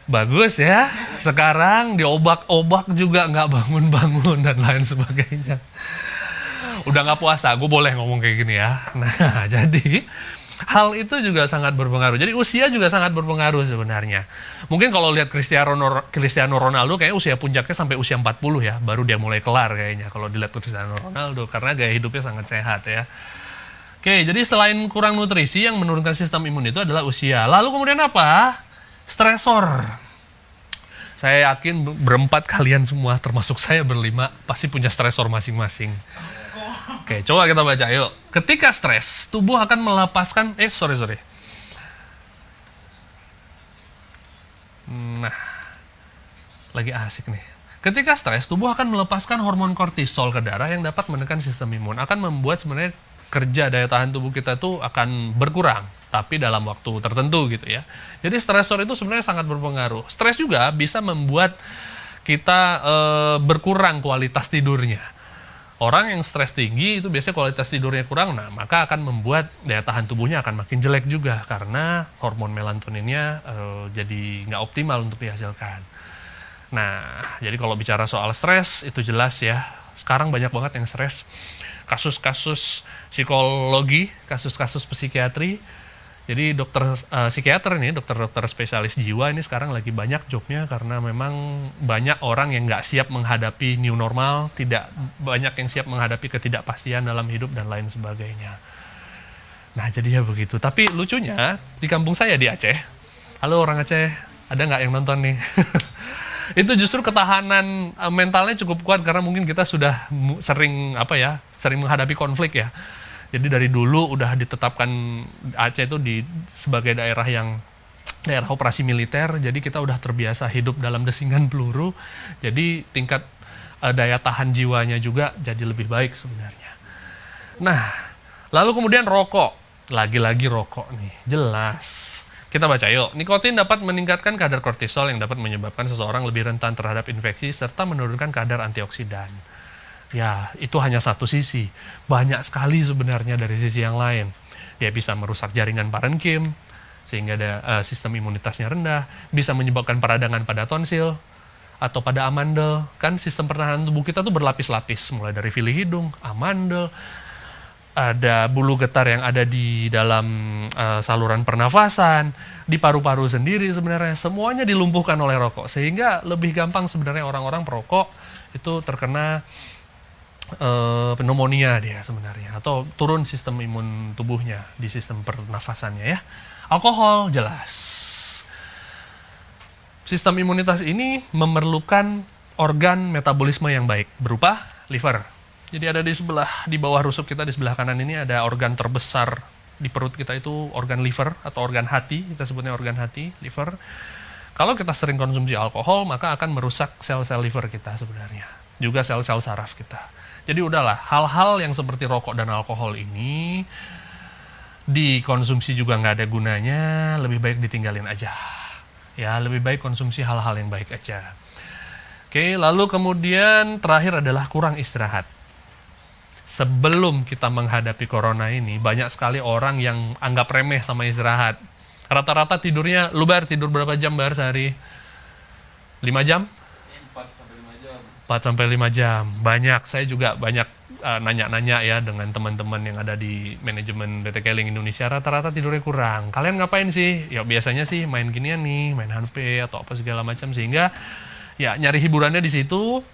S3: bagus ya, sekarang diobak-obak juga nggak bangun-bangun dan lain sebagainya. Udah nggak puasa, gue boleh ngomong kayak gini ya. Nah, jadi hal itu juga sangat berpengaruh. Jadi usia juga sangat berpengaruh sebenarnya. Mungkin kalau lihat Cristiano Ronaldo kayak usia puncaknya sampai usia 40 ya, baru dia mulai kelar kayaknya kalau dilihat Cristiano Ronaldo, karena gaya hidupnya sangat sehat ya. Oke, jadi selain kurang nutrisi, yang menurunkan sistem imun itu adalah usia. Lalu kemudian apa? Stresor. Saya yakin berempat kalian semua, termasuk saya berlima, pasti punya stresor masing-masing. Oke, coba kita baca yuk. Ketika stres, tubuh akan melepaskan, Nah, lagi asik nih. Ketika stres, tubuh akan melepaskan hormon kortisol ke darah yang dapat menekan sistem imun. Akan membuat sebenarnya kerja daya tahan tubuh kita tuh akan berkurang, tapi dalam waktu tertentu gitu ya. Jadi stresor itu sebenarnya sangat berpengaruh. Stres juga bisa membuat kita berkurang kualitas tidurnya. Orang yang stres tinggi itu biasanya kualitas tidurnya kurang, nah maka akan membuat daya tahan tubuhnya akan makin jelek juga, karena hormon melatoninnya jadi nggak optimal untuk dihasilkan. Nah, jadi kalau bicara soal stres, itu jelas ya, sekarang banyak banget yang stres. Kasus-kasus psikologi, kasus-kasus psikiatri. Jadi psikiater ini, dokter-dokter spesialis jiwa ini sekarang lagi banyak jobnya, karena memang banyak orang yang nggak siap menghadapi new normal, tidak banyak yang siap menghadapi ketidakpastian dalam hidup dan lain sebagainya. Nah, jadinya begitu. Tapi lucunya, di kampung saya di Aceh, halo orang Aceh, ada nggak yang nonton nih? Itu justru ketahanan mentalnya cukup kuat, karena mungkin kita sudah sering menghadapi konflik ya. Jadi dari dulu udah ditetapkan Aceh itu sebagai daerah operasi militer, jadi kita udah terbiasa hidup dalam desingan peluru, jadi tingkat daya tahan jiwanya juga jadi lebih baik sebenarnya. Nah, lalu kemudian rokok, lagi-lagi rokok nih, jelas. Kita baca yuk. Nikotin dapat meningkatkan kadar kortisol yang dapat menyebabkan seseorang lebih rentan terhadap infeksi serta menurunkan kadar antioksidan. Ya, itu hanya satu sisi. Banyak sekali sebenarnya dari sisi yang lain. Dia bisa merusak jaringan parenkim, sehingga sistem imunitasnya rendah, bisa menyebabkan peradangan pada tonsil, atau pada amandel. Kan sistem pertahanan tubuh kita tuh berlapis-lapis, mulai dari fili hidung, amandel, ada bulu getar yang ada di dalam saluran pernafasan, di paru-paru sendiri sebenarnya, semuanya dilumpuhkan oleh rokok. Sehingga lebih gampang sebenarnya orang-orang perokok itu terkena pneumonia dia sebenarnya, atau turun sistem imun tubuhnya di sistem pernafasannya ya. Alkohol jelas. Sistem imunitas ini memerlukan organ metabolisme yang baik berupa liver. Jadi ada di bawah rusuk kita di sebelah kanan ini ada organ terbesar di perut kita, itu organ liver atau organ hati, kita sebutnya organ hati, liver. Kalau kita sering konsumsi alkohol, maka akan merusak sel-sel liver kita sebenarnya, juga sel-sel saraf kita. Jadi udahlah, hal-hal yang seperti rokok dan alkohol ini dikonsumsi juga nggak ada gunanya, lebih baik ditinggalin aja. Ya, lebih baik konsumsi hal-hal yang baik aja. Oke, lalu kemudian terakhir adalah kurang istirahat. Sebelum kita menghadapi corona ini, banyak sekali orang yang anggap remeh sama istirahat. Rata-rata tidurnya, lu tidur berapa jam sehari? 5 jam? 4-5 jam. Banyak, saya juga banyak nanya-nanya ya dengan teman-teman yang ada di manajemen PT Keling Indonesia, rata-rata tidurnya kurang. Kalian ngapain sih? Ya biasanya sih main ginian nih, main HP atau apa segala macam, sehingga ya nyari hiburannya di situ.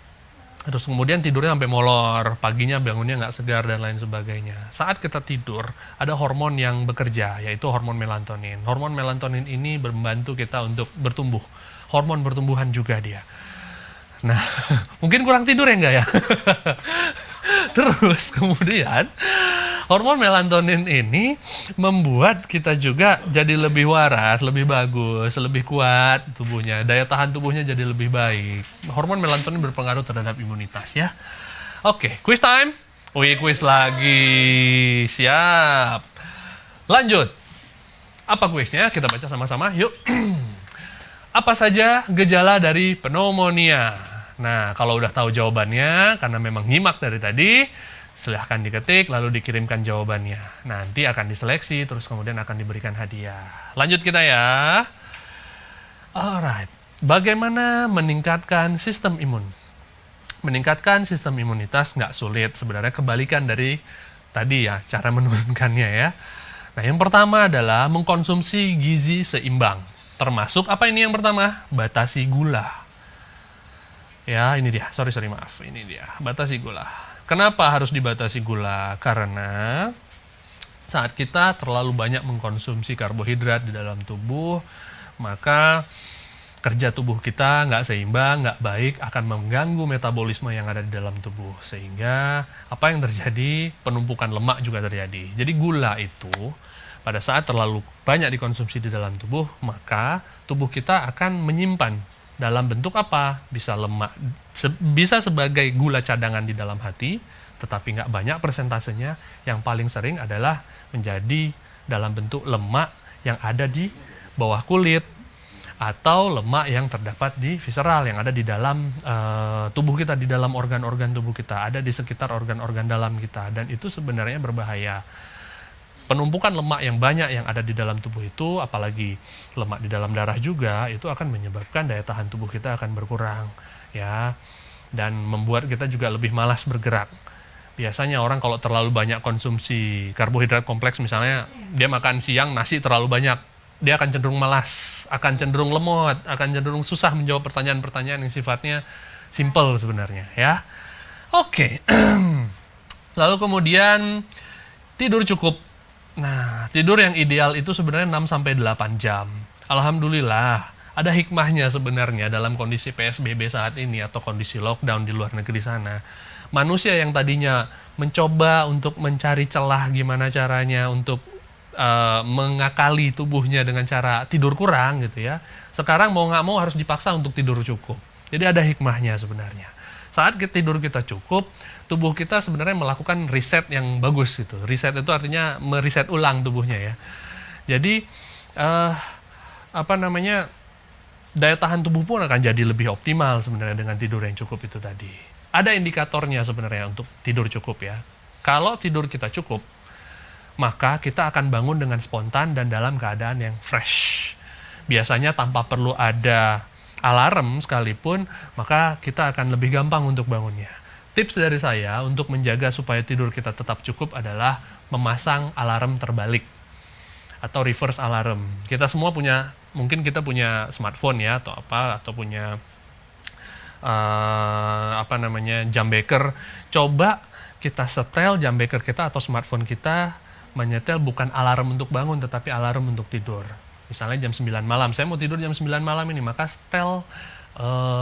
S3: Terus kemudian tidurnya sampai molor, paginya bangunnya nggak segar dan lain sebagainya. Saat kita tidur, ada hormon yang bekerja, yaitu hormon melatonin. Hormon melatonin ini membantu kita untuk bertumbuh. Hormon pertumbuhan juga dia. Nah, mungkin kurang tidur ya enggak ya? Terus kemudian hormon melatonin ini membuat kita juga jadi lebih waras, lebih bagus, lebih kuat tubuhnya. Daya tahan tubuhnya jadi lebih baik. Hormon melatonin berpengaruh terhadap imunitas ya. Oke, quiz time. Wih, quiz lagi. Siap. Lanjut. Apa kuisnya? Kita baca sama-sama. Yuk. Apa saja gejala dari pneumonia? Nah, kalau udah tahu jawabannya, karena memang nyimak dari tadi, silahkan diketik, lalu dikirimkan jawabannya. Nanti akan diseleksi, terus kemudian akan diberikan hadiah. Lanjut kita ya. Alright. Bagaimana meningkatkan sistem imun? Meningkatkan sistem imunitas nggak sulit. Sebenarnya kebalikan dari tadi ya, cara menurunkannya ya. Nah, yang pertama adalah mengkonsumsi gizi seimbang. Termasuk apa ini yang pertama? Batasi gula. Ya, ini dia. Sorry, maaf. Ini dia. Batasi gula. Kenapa harus dibatasi gula? Karena saat kita terlalu banyak mengkonsumsi karbohidrat di dalam tubuh, maka kerja tubuh kita nggak seimbang, nggak baik, akan mengganggu metabolisme yang ada di dalam tubuh. Sehingga apa yang terjadi? Penumpukan lemak juga terjadi. Jadi gula itu pada saat terlalu banyak dikonsumsi di dalam tubuh, maka tubuh kita akan menyimpan dalam bentuk apa? Bisa lemak, bisa sebagai gula cadangan di dalam hati, tetapi nggak banyak persentasenya. Yang paling sering adalah menjadi dalam bentuk lemak yang ada di bawah kulit, atau lemak yang terdapat di visceral, yang ada di dalam tubuh kita, di dalam organ-organ tubuh kita, ada di sekitar organ-organ dalam kita, dan itu sebenarnya berbahaya. Penumpukan lemak yang banyak yang ada di dalam tubuh itu, apalagi lemak di dalam darah juga, itu akan menyebabkan daya tahan tubuh kita akan berkurang, ya, dan membuat kita juga lebih malas bergerak. Biasanya orang kalau terlalu banyak konsumsi karbohidrat kompleks, misalnya dia makan siang nasi terlalu banyak, dia akan cenderung malas, akan cenderung lemot, akan cenderung susah menjawab pertanyaan-pertanyaan yang sifatnya simple sebenarnya, ya. Oke. Lalu kemudian tidur cukup. Nah, tidur yang ideal itu sebenarnya 6-8 jam. Alhamdulillah, ada hikmahnya sebenarnya dalam kondisi PSBB saat ini atau kondisi lockdown di luar negeri sana. Manusia yang tadinya mencoba untuk mencari celah gimana caranya untuk mengakali tubuhnya dengan cara tidur kurang gitu ya. Sekarang mau nggak mau harus dipaksa untuk tidur cukup. Jadi ada hikmahnya sebenarnya. Saat tidur kita cukup, tubuh kita sebenarnya melakukan riset yang bagus gitu. Riset itu artinya meriset ulang tubuhnya ya. Jadi daya tahan tubuh pun akan jadi lebih optimal sebenarnya dengan tidur yang cukup itu tadi. Ada indikatornya sebenarnya untuk tidur cukup ya. Kalau tidur kita cukup, maka kita akan bangun dengan spontan dan dalam keadaan yang fresh. Biasanya tanpa perlu ada alarm sekalipun, maka kita akan lebih gampang untuk bangunnya. Tips dari saya untuk menjaga supaya tidur kita tetap cukup adalah memasang alarm terbalik atau reverse alarm. Kita semua punya, mungkin kita punya smartphone ya atau punya jam beker. Coba kita setel jam beker kita atau smartphone kita menyetel bukan alarm untuk bangun tetapi alarm untuk tidur. Misalnya jam 9 malam, saya mau tidur jam 9 malam ini, maka setel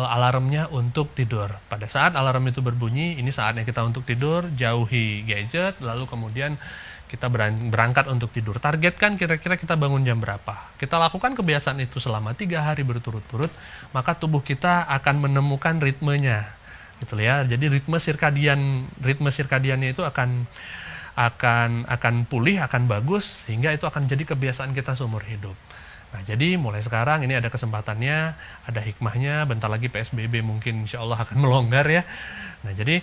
S3: alarmnya untuk tidur. Pada saat alarm itu berbunyi, ini saatnya kita untuk tidur, jauhi gadget, lalu kemudian kita berangkat untuk tidur. Targetkan kira-kira kita bangun jam berapa. Kita lakukan kebiasaan itu selama 3 hari berturut-turut, maka tubuh kita akan menemukan ritmenya. Gitu ya. Jadi ritme sirkadiannya itu akan pulih, akan bagus, sehingga itu akan jadi kebiasaan kita seumur hidup. Nah, jadi mulai sekarang ini ada kesempatannya, ada hikmahnya, bentar lagi PSBB mungkin insya Allah akan melonggar ya. Nah, jadi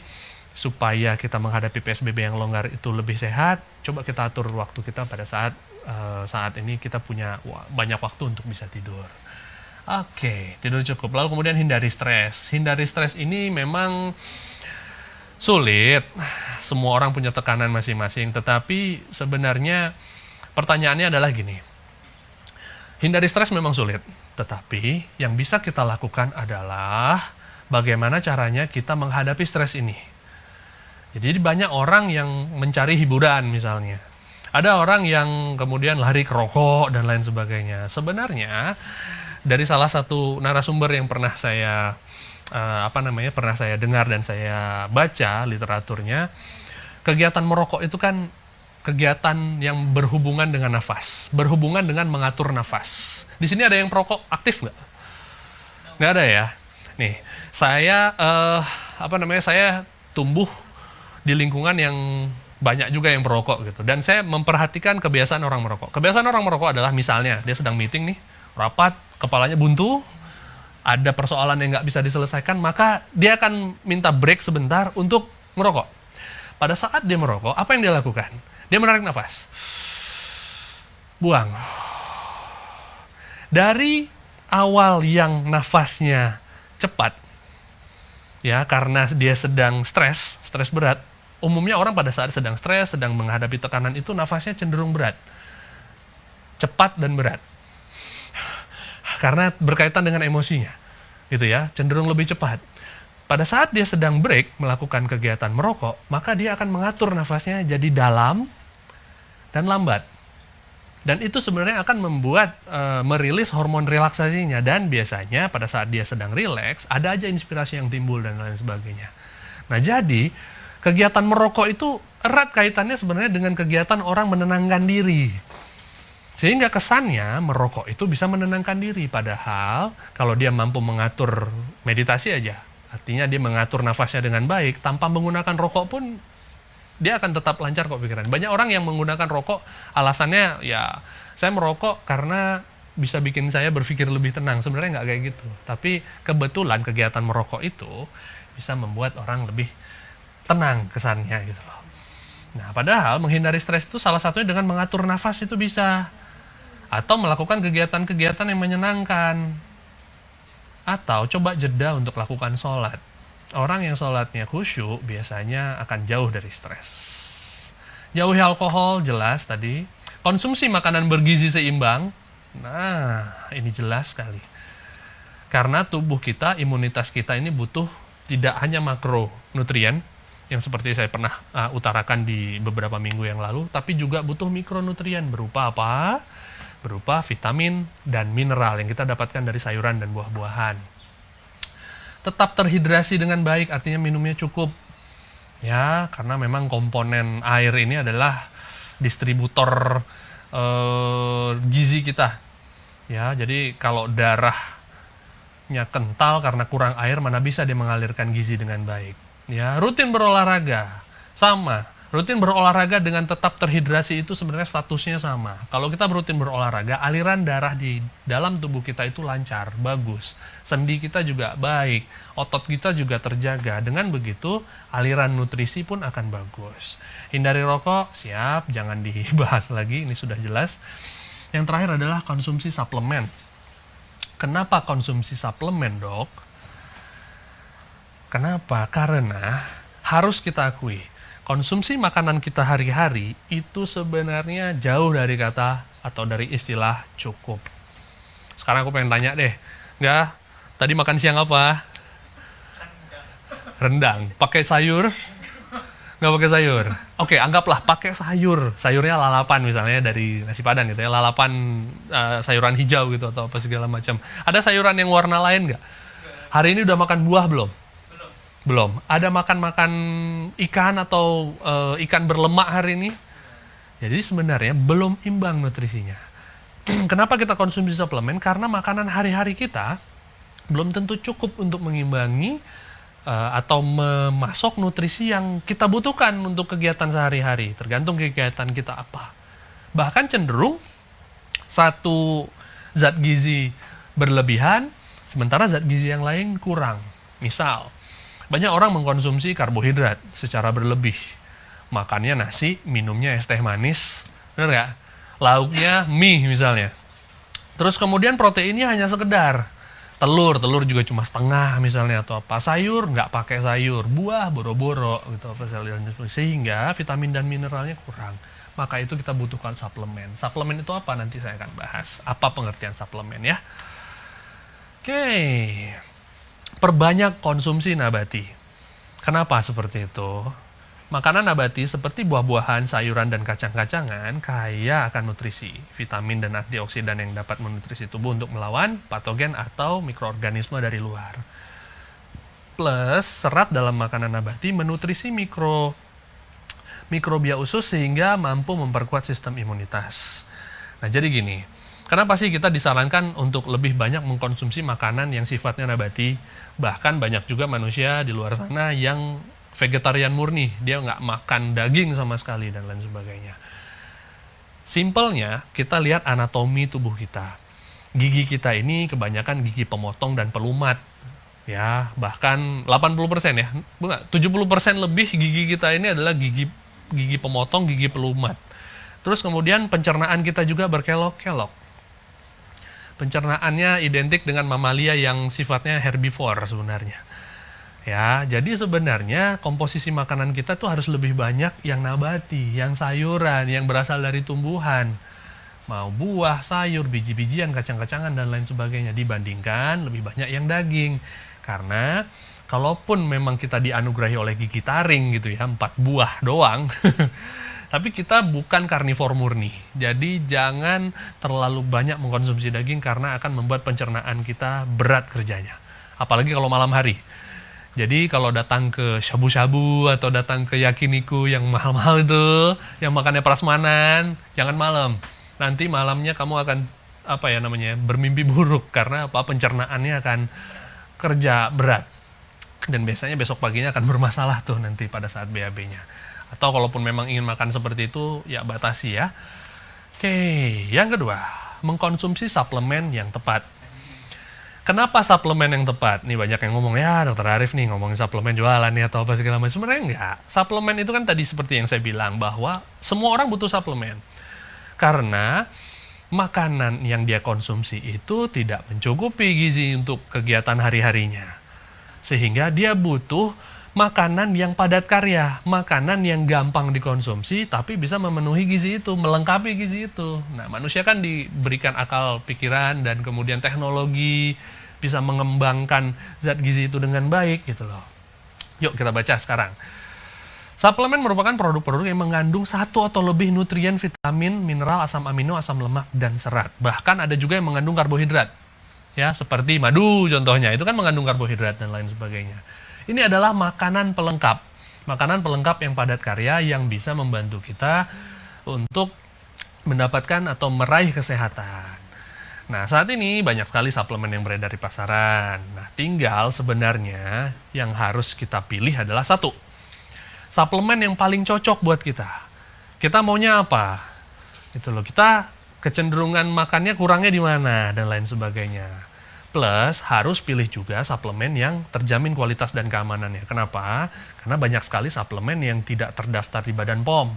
S3: supaya kita menghadapi PSBB yang longgar itu lebih sehat, coba kita atur waktu kita pada saat ini kita punya banyak waktu untuk bisa tidur. Oke, tidur cukup. Lalu kemudian hindari stres. Hindari stres ini memang sulit. Semua orang punya tekanan masing-masing, tetapi sebenarnya pertanyaannya adalah gini. Hindari stres memang sulit, tetapi yang bisa kita lakukan adalah bagaimana caranya kita menghadapi stres ini. Jadi banyak orang yang mencari hiburan misalnya. Ada orang yang kemudian lari ke rokok dan lain sebagainya. Sebenarnya dari salah satu narasumber yang pernah saya pernah saya dengar dan saya baca literaturnya, kegiatan merokok itu kan kegiatan yang berhubungan dengan nafas, berhubungan dengan mengatur nafas. Di sini ada yang perokok aktif nggak? Nggak ada ya. Nih, saya saya tumbuh di lingkungan yang banyak juga yang perokok gitu, dan saya memperhatikan kebiasaan orang merokok. Kebiasaan orang merokok adalah misalnya dia sedang meeting nih, rapat, kepalanya buntu, ada persoalan yang nggak bisa diselesaikan, maka dia akan minta break sebentar untuk merokok. Pada saat dia merokok, apa yang dia lakukan? Dia menarik nafas. Buang. Dari awal yang nafasnya cepat, ya karena dia sedang stres berat, umumnya orang pada saat sedang stres, sedang menghadapi tekanan itu nafasnya cenderung berat. Cepat dan berat. Karena berkaitan dengan emosinya. Gitu ya, cenderung lebih cepat. Pada saat dia sedang break melakukan kegiatan merokok, maka dia akan mengatur nafasnya jadi dalam dan lambat. Dan itu sebenarnya akan membuat merilis hormon relaksasinya, dan biasanya pada saat dia sedang rileks ada aja inspirasi yang timbul dan lain sebagainya. Nah, jadi kegiatan merokok itu erat kaitannya sebenarnya dengan kegiatan orang menenangkan diri. Sehingga kesannya merokok itu bisa menenangkan diri, padahal kalau dia mampu mengatur meditasi aja, artinya dia mengatur nafasnya dengan baik tanpa menggunakan rokok pun dia akan tetap lancar kok pikiran. Banyak orang yang menggunakan rokok alasannya ya saya merokok karena bisa bikin saya berpikir lebih tenang. Sebenarnya nggak kayak gitu. Tapi kebetulan kegiatan merokok itu bisa membuat orang lebih tenang kesannya gitu loh. Nah, padahal menghindari stres itu salah satunya dengan mengatur nafas itu bisa. Atau melakukan kegiatan-kegiatan yang menyenangkan. Atau coba jeda untuk lakukan sholat. Orang yang sholatnya khusyuk biasanya akan jauh dari stres. Jauhi alkohol, jelas tadi. Konsumsi makanan bergizi seimbang. Nah, ini jelas sekali. Karena tubuh kita, imunitas kita ini butuh tidak hanya makronutrien, yang seperti saya pernah utarakan di beberapa minggu yang lalu, tapi juga butuh mikronutrien berupa apa? Berupa vitamin dan mineral yang kita dapatkan dari sayuran dan buah-buahan. Tetap terhidrasi dengan baik, artinya minumnya cukup. Ya, karena memang komponen air ini adalah distributor gizi kita. Ya, jadi kalau darahnya kental karena kurang air, mana bisa dia mengalirkan gizi dengan baik. Ya, rutin berolahraga. Sama. Rutin berolahraga dengan tetap terhidrasi itu sebenarnya statusnya sama. Kalau kita rutin berolahraga, aliran darah di dalam tubuh kita itu lancar, bagus. Sendi kita juga baik, otot kita juga terjaga. Dengan begitu, aliran nutrisi pun akan bagus. Hindari rokok, siap, jangan dibahas lagi, ini sudah jelas. Yang terakhir adalah konsumsi suplemen. Kenapa konsumsi suplemen, dok? Kenapa? Karena harus kita akui, konsumsi makanan kita hari-hari itu sebenarnya jauh dari kata atau dari istilah cukup. Sekarang aku pengen tanya deh, nggak? Tadi makan siang apa? Rendang. Pakai sayur? Nggak pakai sayur? Oke, anggaplah pakai sayur. Sayurnya lalapan misalnya dari nasi padang gitu ya, lalapan sayuran hijau gitu atau apa segala macam. Ada sayuran yang warna lain nggak? Hari ini udah makan buah belum? Belum. Ada makan-makan ikan atau ikan berlemak hari ini? Jadi sebenarnya belum imbang nutrisinya. Kenapa kita konsumsi suplemen? Karena makanan hari-hari kita belum tentu cukup untuk mengimbangi atau memasok nutrisi yang kita butuhkan untuk kegiatan sehari-hari. Tergantung kegiatan kita apa. Bahkan cenderung satu zat gizi berlebihan, sementara zat gizi yang lain kurang. Misal, banyak orang mengkonsumsi karbohidrat secara berlebih. Makannya nasi, minumnya es teh manis, benar nggak? Lauknya mie misalnya. Terus kemudian proteinnya hanya sekedar. Telur juga cuma setengah misalnya atau apa. Sayur nggak pakai sayur, buah boro-boro gitu apa sehingga vitamin dan mineralnya kurang. Maka itu kita butuhkan suplemen. Suplemen itu apa? Nanti saya akan bahas. Apa pengertian suplemen ya? Oke. Perbanyak konsumsi nabati. Kenapa seperti itu? Makanan nabati seperti buah-buahan, sayuran, dan kacang-kacangan kaya akan nutrisi, vitamin dan antioksidan yang dapat menutrisi tubuh untuk melawan patogen atau mikroorganisme dari luar. plus serat dalam makanan nabati menutrisi mikrobia usus sehingga mampu memperkuat sistem imunitas. Nah, jadi gini, kenapa sih kita disarankan untuk lebih banyak mengkonsumsi makanan yang sifatnya nabati? Bahkan banyak juga manusia di luar sana yang vegetarian murni, dia nggak makan daging sama sekali dan lain sebagainya. Simpelnya, kita lihat anatomi tubuh kita. Gigi kita ini kebanyakan gigi pemotong dan pelumat. Ya, bahkan 80% ya, 70% lebih gigi kita ini adalah gigi pemotong, gigi pelumat. Terus kemudian pencernaan kita juga berkelok-kelok. Pencernaannya identik dengan mamalia yang sifatnya herbivore sebenarnya. Ya, jadi sebenarnya komposisi makanan kita tuh harus lebih banyak yang nabati, yang sayuran, yang berasal dari tumbuhan. Mau buah, sayur, biji-bijian, kacang-kacangan, dan lain sebagainya dibandingkan lebih banyak yang daging. Karena kalaupun memang kita dianugerahi oleh gigi taring gitu ya, 4 buah doang, tapi kita bukan karnivor murni. Jadi jangan terlalu banyak mengkonsumsi daging karena akan membuat pencernaan kita berat kerjanya. Apalagi kalau malam hari. Jadi kalau datang ke shabu-shabu atau datang ke yakiniku yang mahal-mahal itu, yang makannya prasmanan, jangan malam. Nanti malamnya kamu akan bermimpi buruk karena pencernaannya akan kerja berat. Dan biasanya besok paginya akan bermasalah tuh nanti pada saat BAB-nya. Atau kalaupun memang ingin makan seperti itu, ya batasi ya. Oke, yang kedua, mengkonsumsi suplemen yang tepat. Kenapa suplemen yang tepat? Nih banyak yang ngomong, ya Dokter Arif nih ngomongin suplemen jualan nih atau apa segala macam. Sebenarnya enggak. Suplemen itu kan tadi seperti yang saya bilang bahwa semua orang butuh suplemen. Karena makanan yang dia konsumsi itu tidak mencukupi gizi untuk kegiatan hari-harinya. Sehingga dia butuh makanan yang padat karya, makanan yang gampang dikonsumsi tapi bisa memenuhi gizi itu, melengkapi gizi itu. Nah, manusia kan diberikan akal pikiran dan kemudian teknologi bisa mengembangkan zat gizi itu dengan baik gitu loh. Yuk kita baca sekarang. Suplemen merupakan produk-produk yang mengandung satu atau lebih nutrien, vitamin, mineral, asam amino, asam lemak, dan serat. Bahkan ada juga yang mengandung karbohidrat. Ya, seperti madu contohnya, itu kan mengandung karbohidrat dan lain sebagainya. Ini adalah makanan pelengkap. Makanan pelengkap yang padat karya yang bisa membantu kita untuk mendapatkan atau meraih kesehatan. Nah, saat ini banyak sekali suplemen yang beredar di pasaran. Nah, tinggal sebenarnya yang harus kita pilih adalah satu. Suplemen yang paling cocok buat kita. Kita maunya apa? Itu loh, kita kecenderungan makannya kurangnya di mana dan lain sebagainya. Plus harus pilih juga suplemen yang terjamin kualitas dan keamanannya. Kenapa? Karena banyak sekali suplemen yang tidak terdaftar di Badan POM.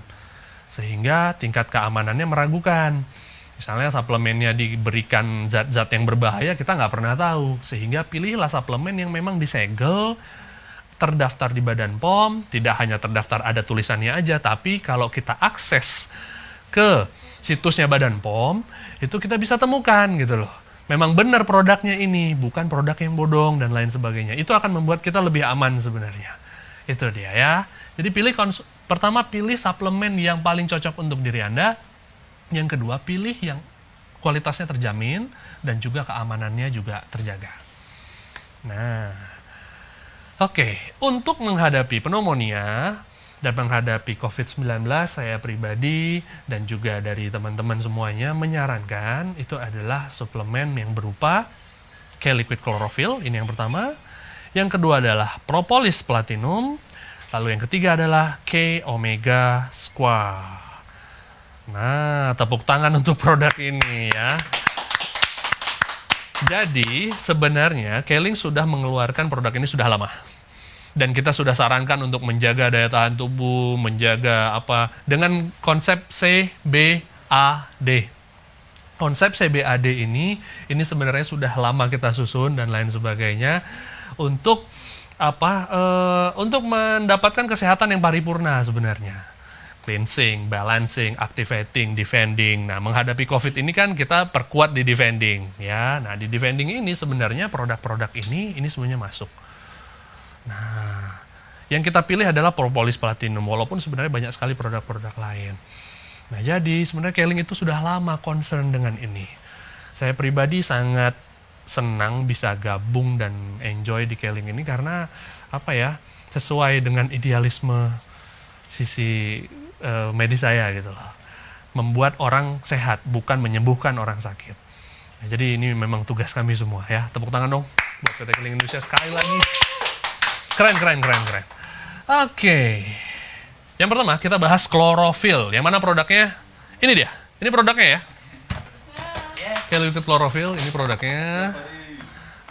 S3: Sehingga tingkat keamanannya meragukan. Misalnya suplemennya diberikan zat-zat yang berbahaya, kita nggak pernah tahu. Sehingga pilihlah suplemen yang memang disegel, terdaftar di Badan POM, tidak hanya terdaftar ada tulisannya aja, tapi kalau kita akses ke situsnya Badan POM, itu kita bisa temukan gitu loh. Memang benar produknya ini, bukan produk yang bodong dan lain sebagainya. Itu akan membuat kita lebih aman sebenarnya. Itu dia ya. Jadi pertama pilih suplemen yang paling cocok untuk diri Anda. Yang kedua, pilih yang kualitasnya terjamin dan juga keamanannya juga terjaga. Nah, oke, untuk menghadapi pneumonia dan menghadapi COVID-19, saya pribadi dan juga dari teman-teman semuanya menyarankan itu adalah suplemen yang berupa K-Liquid Chlorophyll, ini yang pertama. Yang kedua adalah Propolis Platinum. Lalu yang ketiga adalah K-Omega Squat. Nah, tepuk tangan untuk produk ini ya. Jadi, sebenarnya Keling sudah mengeluarkan produk ini sudah lama. Dan kita sudah sarankan untuk menjaga daya tahan tubuh, menjaga dengan konsep CBAD. Konsep CBAD ini sebenarnya sudah lama kita susun dan lain sebagainya untuk untuk mendapatkan kesehatan yang paripurna sebenarnya. Cleansing, balancing, activating, defending. Nah, menghadapi COVID ini kan kita perkuat di defending, ya. Nah, di defending ini sebenarnya produk-produk ini semuanya masuk. Nah, yang kita pilih adalah Propolis Platinum, walaupun sebenarnya banyak sekali produk-produk lain. Nah, jadi sebenarnya Keling itu sudah lama concern dengan ini. Saya pribadi sangat senang bisa gabung dan enjoy di Keling ini karena apa ya, sesuai dengan idealisme sisi medis saya gitu loh. Membuat orang sehat, bukan menyembuhkan orang sakit. Nah, jadi ini memang tugas kami semua ya. Tepuk tangan dong buat PT Keling Indonesia sekali lagi. Keren. Oke. Yang pertama kita bahas klorofil. Yang mana produknya? Ini dia. Ini produknya ya. Liquid klorofil, ini produknya.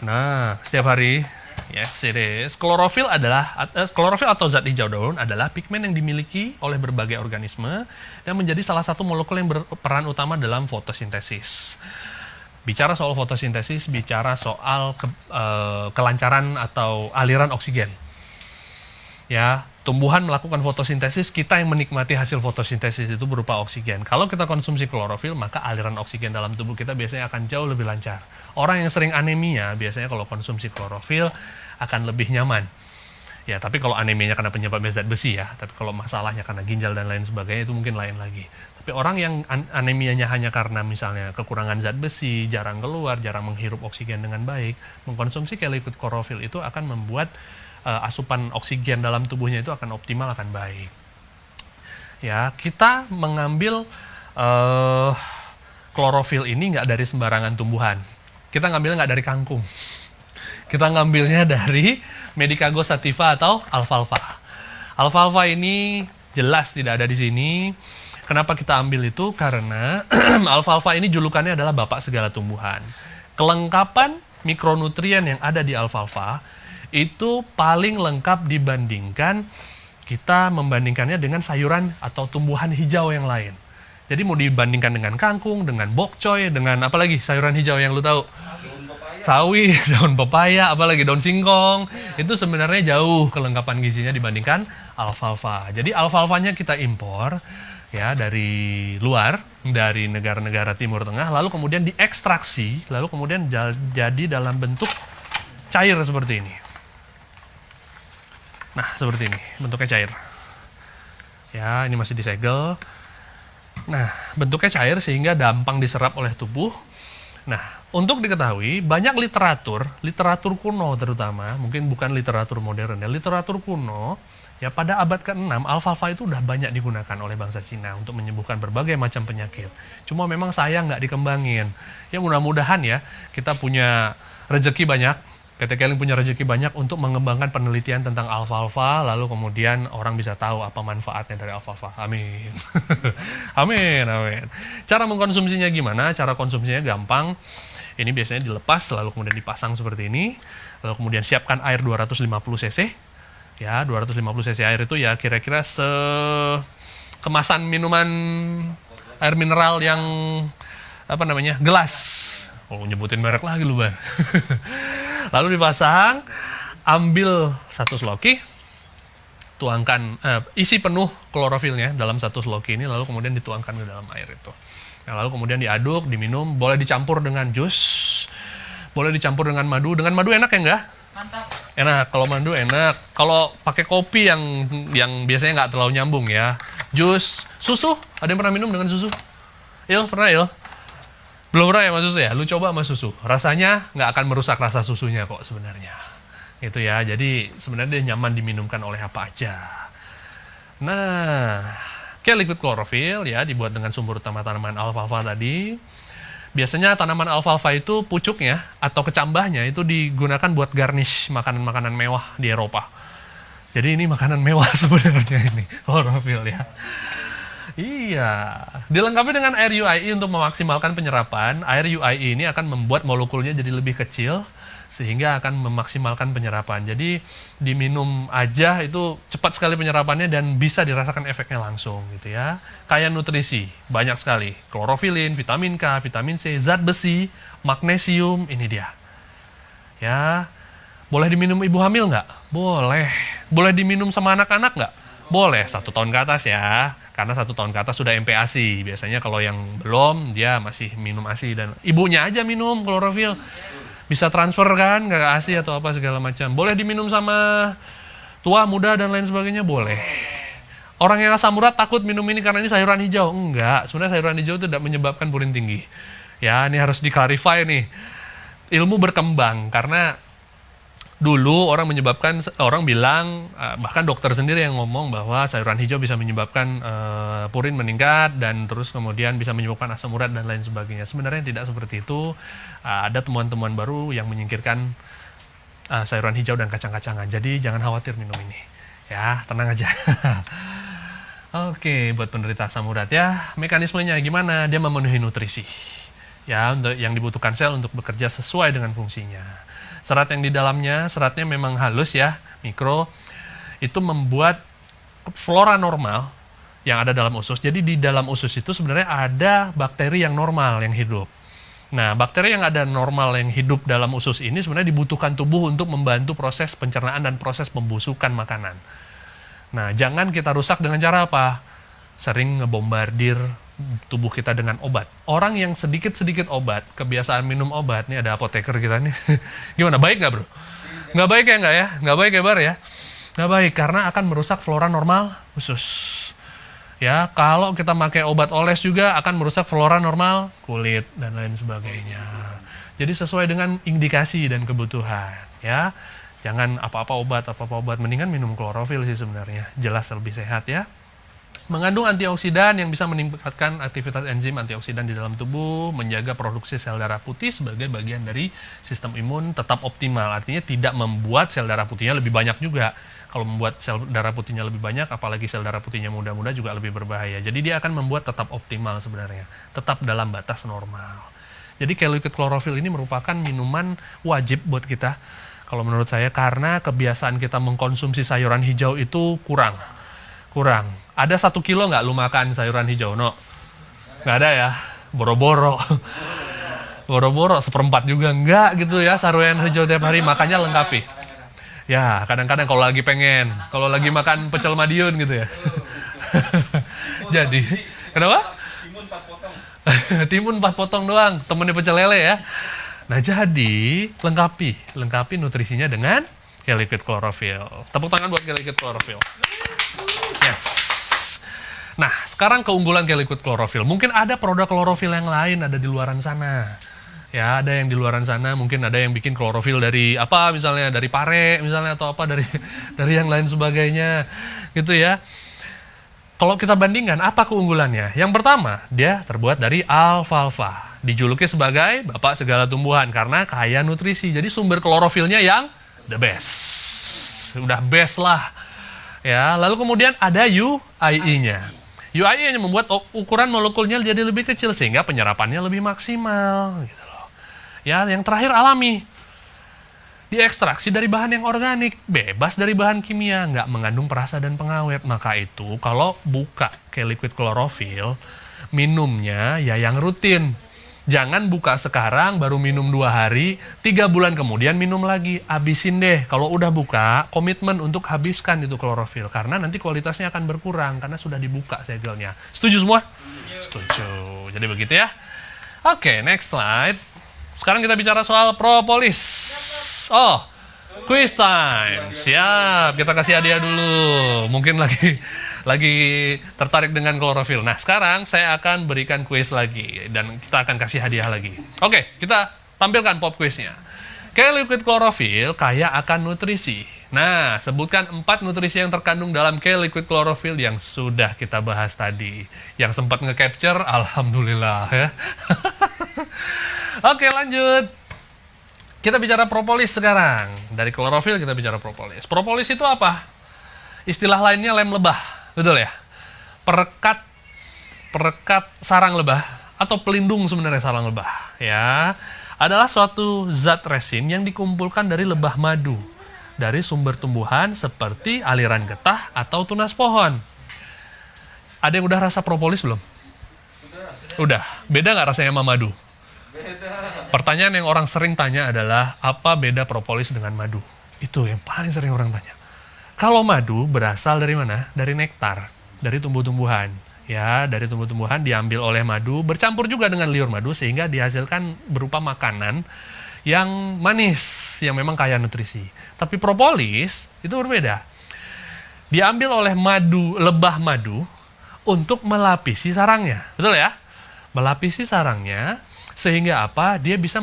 S3: Nah, setiap hari. Yes, it is. Klorofil atau zat hijau daun adalah pigmen yang dimiliki oleh berbagai organisme dan menjadi salah satu molekul yang berperan utama dalam fotosintesis. Bicara soal fotosintesis, bicara soal kelancaran atau aliran oksigen. Ya, tumbuhan melakukan fotosintesis, kita yang menikmati hasil fotosintesis itu berupa oksigen. Kalau kita konsumsi klorofil, maka aliran oksigen dalam tubuh kita biasanya akan jauh lebih lancar. Orang yang sering anemia, biasanya kalau konsumsi klorofil akan lebih nyaman. Ya, tapi kalau anemianya karena penyebabnya zat besi ya, tapi kalau masalahnya karena ginjal dan lain sebagainya itu mungkin lain lagi. Tapi orang yang anemianya hanya karena misalnya kekurangan zat besi, jarang keluar, jarang menghirup oksigen dengan baik, mengkonsumsi liquid klorofil itu akan membuat asupan oksigen dalam tubuhnya itu akan optimal, akan baik. Ya, kita mengambil klorofil ini nggak dari sembarangan tumbuhan. Kita ngambilnya nggak dari kangkung. Kita ngambilnya dari Medicago sativa atau alfalfa. Alfalfa ini jelas tidak ada di sini. Kenapa kita ambil itu? Karena alfalfa ini julukannya adalah bapak segala tumbuhan. Kelengkapan mikronutrien yang ada di alfalfa itu paling lengkap dibandingkan kita membandingkannya dengan sayuran atau tumbuhan hijau yang lain. Jadi mau dibandingkan dengan kangkung, dengan bokcoy, dengan apa lagi sayuran hijau yang lu tahu? Sawi, daun pepaya, apalagi daun singkong. Itu sebenarnya jauh kelengkapan gizinya dibandingkan alfalfa. Jadi alfalfanya kita impor ya dari luar, dari negara-negara Timur Tengah, lalu kemudian diekstraksi, lalu kemudian jadi dalam bentuk cair seperti ini. Nah, seperti ini, bentuknya cair. Ya, ini masih disegel. Nah, bentuknya cair sehingga gampang diserap oleh tubuh. Nah, untuk diketahui, banyak literatur kuno terutama, mungkin bukan literatur modern ya, literatur kuno, ya pada abad ke-6, alfalfa itu udah banyak digunakan oleh bangsa Cina untuk menyembuhkan berbagai macam penyakit. Cuma memang sayang nggak dikembangin. Ya mudah-mudahan ya, kita punya rezeki banyak, PT Keling punya rezeki banyak untuk mengembangkan penelitian tentang alfalfa, lalu kemudian orang bisa tahu apa manfaatnya dari alfalfa. Amin. Amin. Cara mengkonsumsinya gimana? Cara konsumsinya gampang. Ini biasanya dilepas, lalu kemudian dipasang seperti ini. Lalu kemudian siapkan air 250 cc. Ya, 250 cc air itu ya kira-kira kemasan minuman air mineral yang apa namanya? Gelas. Oh, nyebutin merek lagi lu, Bar. Lalu dipasang, ambil satu sloki, tuangkan, isi penuh klorofilnya dalam satu sloki ini, lalu kemudian dituangkan ke dalam air itu. Nah, lalu kemudian diaduk, diminum, boleh dicampur dengan jus, boleh dicampur dengan madu. Dengan madu enak ya enggak?
S4: Mantap.
S3: Enak, kalau madu enak. Kalau pakai kopi yang biasanya nggak terlalu nyambung ya. Jus, susu, ada yang pernah minum dengan susu? Il, pernah Il? Belum pernah ya sama susu ya? Lu coba sama susu. Rasanya nggak akan merusak rasa susunya kok sebenarnya. Itu ya, jadi sebenarnya dia nyaman diminumkan oleh apa aja. Nah, kayak liquid klorofil ya, dibuat dengan sumber utama tanaman alfalfa tadi. Biasanya tanaman alfalfa itu pucuknya atau kecambahnya itu digunakan buat garnish makanan-makanan mewah di Eropa. Jadi ini makanan mewah sebenarnya ini, klorofil ya. Iya, dilengkapi dengan air UIE untuk memaksimalkan penyerapan. Air UIE ini akan membuat molekulnya jadi lebih kecil sehingga akan memaksimalkan penyerapan. Jadi diminum aja itu cepat sekali penyerapannya dan bisa dirasakan efeknya langsung gitu ya. Kaya nutrisi, banyak sekali. Klorofilin, vitamin K, vitamin C, zat besi, magnesium, ini dia. Ya, boleh diminum ibu hamil nggak? Boleh. Boleh diminum sama anak-anak nggak? Boleh, 1 tahun ke atas ya. Karena 1 tahun ke atas sudah MPASI. Biasanya kalau yang belum, dia masih minum ASI. Dan ibunya aja minum klorofil. Bisa transfer kan ke ASI atau apa segala macam. Boleh diminum sama tua, muda, dan lain sebagainya? Boleh. Orang yang asam urat takut minum ini karena ini sayuran hijau. Enggak, sebenarnya sayuran hijau itu tidak menyebabkan purin tinggi. Ya, ini harus di-clarify nih. ilmu berkembang karena dulu orang bilang bahkan dokter sendiri yang ngomong bahwa sayuran hijau bisa menyebabkan purin meningkat dan terus kemudian bisa menyebabkan asam urat dan lain sebagainya. Sebenarnya tidak seperti itu. Ada temuan-temuan baru yang menyingkirkan sayuran hijau dan kacang-kacangan. Jadi jangan khawatir minum ini. Ya, tenang aja. Oke, buat penderita asam urat ya, mekanismenya gimana? Dia memenuhi nutrisi. Ya, untuk yang dibutuhkan sel untuk bekerja sesuai dengan fungsinya. Serat yang di dalamnya, seratnya memang halus ya, mikro. Itu membuat flora normal yang ada dalam usus. Jadi di dalam usus itu sebenarnya ada bakteri yang normal yang hidup. Nah, bakteri yang ada normal yang hidup dalam usus ini sebenarnya dibutuhkan tubuh untuk membantu proses pencernaan dan proses pembusukan makanan. Nah, jangan kita rusak dengan cara apa? Sering ngebombardir tubuh kita dengan obat. Orang yang sedikit-sedikit obat, kebiasaan minum obat, nih ada apoteker kita nih. Gimana, baik nggak bro? Nggak baik ya nggak ya? Nggak baik ya Bar ya? Nggak baik, karena akan merusak flora normal usus. Ya, kalau kita pakai obat oles juga akan merusak flora normal kulit dan lain sebagainya. Jadi sesuai dengan indikasi dan kebutuhan. Ya, jangan apa-apa obat, mendingan minum klorofil sih sebenarnya. Jelas lebih sehat ya. Mengandung antioksidan yang bisa meningkatkan aktivitas enzim antioksidan di dalam tubuh, menjaga produksi sel darah putih sebagai bagian dari sistem imun tetap optimal. Artinya tidak membuat sel darah putihnya lebih banyak juga. Kalau membuat sel darah putihnya lebih banyak, apalagi sel darah putihnya muda-muda juga lebih berbahaya. Jadi dia akan membuat tetap optimal sebenarnya, tetap dalam batas normal. Jadi K-Liquid Chlorophyll ini merupakan minuman wajib buat kita, kalau menurut saya, karena kebiasaan kita mengkonsumsi sayuran hijau itu kurang. Ada 1 kilo nggak lu makan sayuran hijau, no? Nggak ada ya? Boro-boro. Boro-boro, 1/4 juga nggak gitu ya sayuran hijau tiap hari, makanya lengkapi. Ya, kadang-kadang kalau lagi pengen, kalau lagi makan pecel Madiun gitu ya. Jadi, kenapa?
S4: Timun 4 potong.
S3: Timun 4 potong doang, temennya pecel lele ya. Nah, jadi lengkapi nutrisinya dengan K-Liquid Chlorophyll. Tepuk tangan buat K-Liquid Chlorophyll. Yes. Nah, sekarang keunggulan K-Liquid Chlorophyll. Mungkin ada produk klorofil yang lain ada di luaran sana. Ya, ada yang di luaran sana, mungkin ada yang bikin klorofil dari apa misalnya, dari pare misalnya, atau apa dari yang lain sebagainya. Gitu ya. Kalau kita bandingkan, apa keunggulannya? Yang pertama, dia terbuat dari alfalfa. Dijuluki sebagai bapak segala tumbuhan karena kaya nutrisi. Jadi sumber klorofilnya yang the best. Udah best lah. Ya, lalu kemudian ada UIE-nya. UIE-nya membuat ukuran molekulnya jadi lebih kecil sehingga penyerapannya lebih maksimal gitu loh. Ya, yang terakhir alami. Diekstraksi dari bahan yang organik, bebas dari bahan kimia, nggak mengandung perasa dan pengawet. Maka itu kalau buka K-Liquid Chlorophyll, minumnya ya yang rutin. Jangan buka sekarang, baru minum 2 hari, 3 bulan kemudian minum lagi. Habisin deh. Kalau udah buka, komitmen untuk habiskan itu klorofil. Karena nanti kualitasnya akan berkurang, karena sudah dibuka segelnya. Setuju semua? Setuju. Jadi begitu ya. Oke, next slide. Sekarang kita bicara soal propolis. Oh, quiz time. Siap, kita kasih hadiah dulu. Mungkin lagi tertarik dengan klorofil. Nah, sekarang saya akan berikan kuis lagi dan kita akan kasih hadiah lagi. Oke, kita tampilkan pop kuisnya. K-Liquid Chlorophyll kaya akan nutrisi. Nah, sebutkan 4 nutrisi yang terkandung dalam K-Liquid Chlorophyll yang sudah kita bahas tadi. Yang sempat nge-capture, alhamdulillah ya. Oke, lanjut. Kita bicara propolis sekarang. Dari klorofil kita bicara propolis. Propolis itu apa? Istilah lainnya lem lebah. Betul ya? Perekat sarang lebah atau pelindung sebenarnya sarang lebah ya, adalah suatu zat resin yang dikumpulkan dari lebah madu dari sumber tumbuhan seperti aliran getah atau tunas pohon. Ada yang udah rasa propolis belum? Udah. Beda nggak rasanya sama madu? Beda. Pertanyaan yang orang sering tanya adalah apa beda propolis dengan madu? Itu yang paling sering orang tanya. Kalau madu berasal dari mana? Dari nektar, dari tumbuh-tumbuhan. Ya, dari tumbuh-tumbuhan diambil oleh madu, bercampur juga dengan liur madu sehingga dihasilkan berupa makanan yang manis, yang memang kaya nutrisi. Tapi propolis itu berbeda. Diambil oleh lebah madu untuk melapisi sarangnya. Betul ya? Melapisi sarangnya Sehingga apa? Dia bisa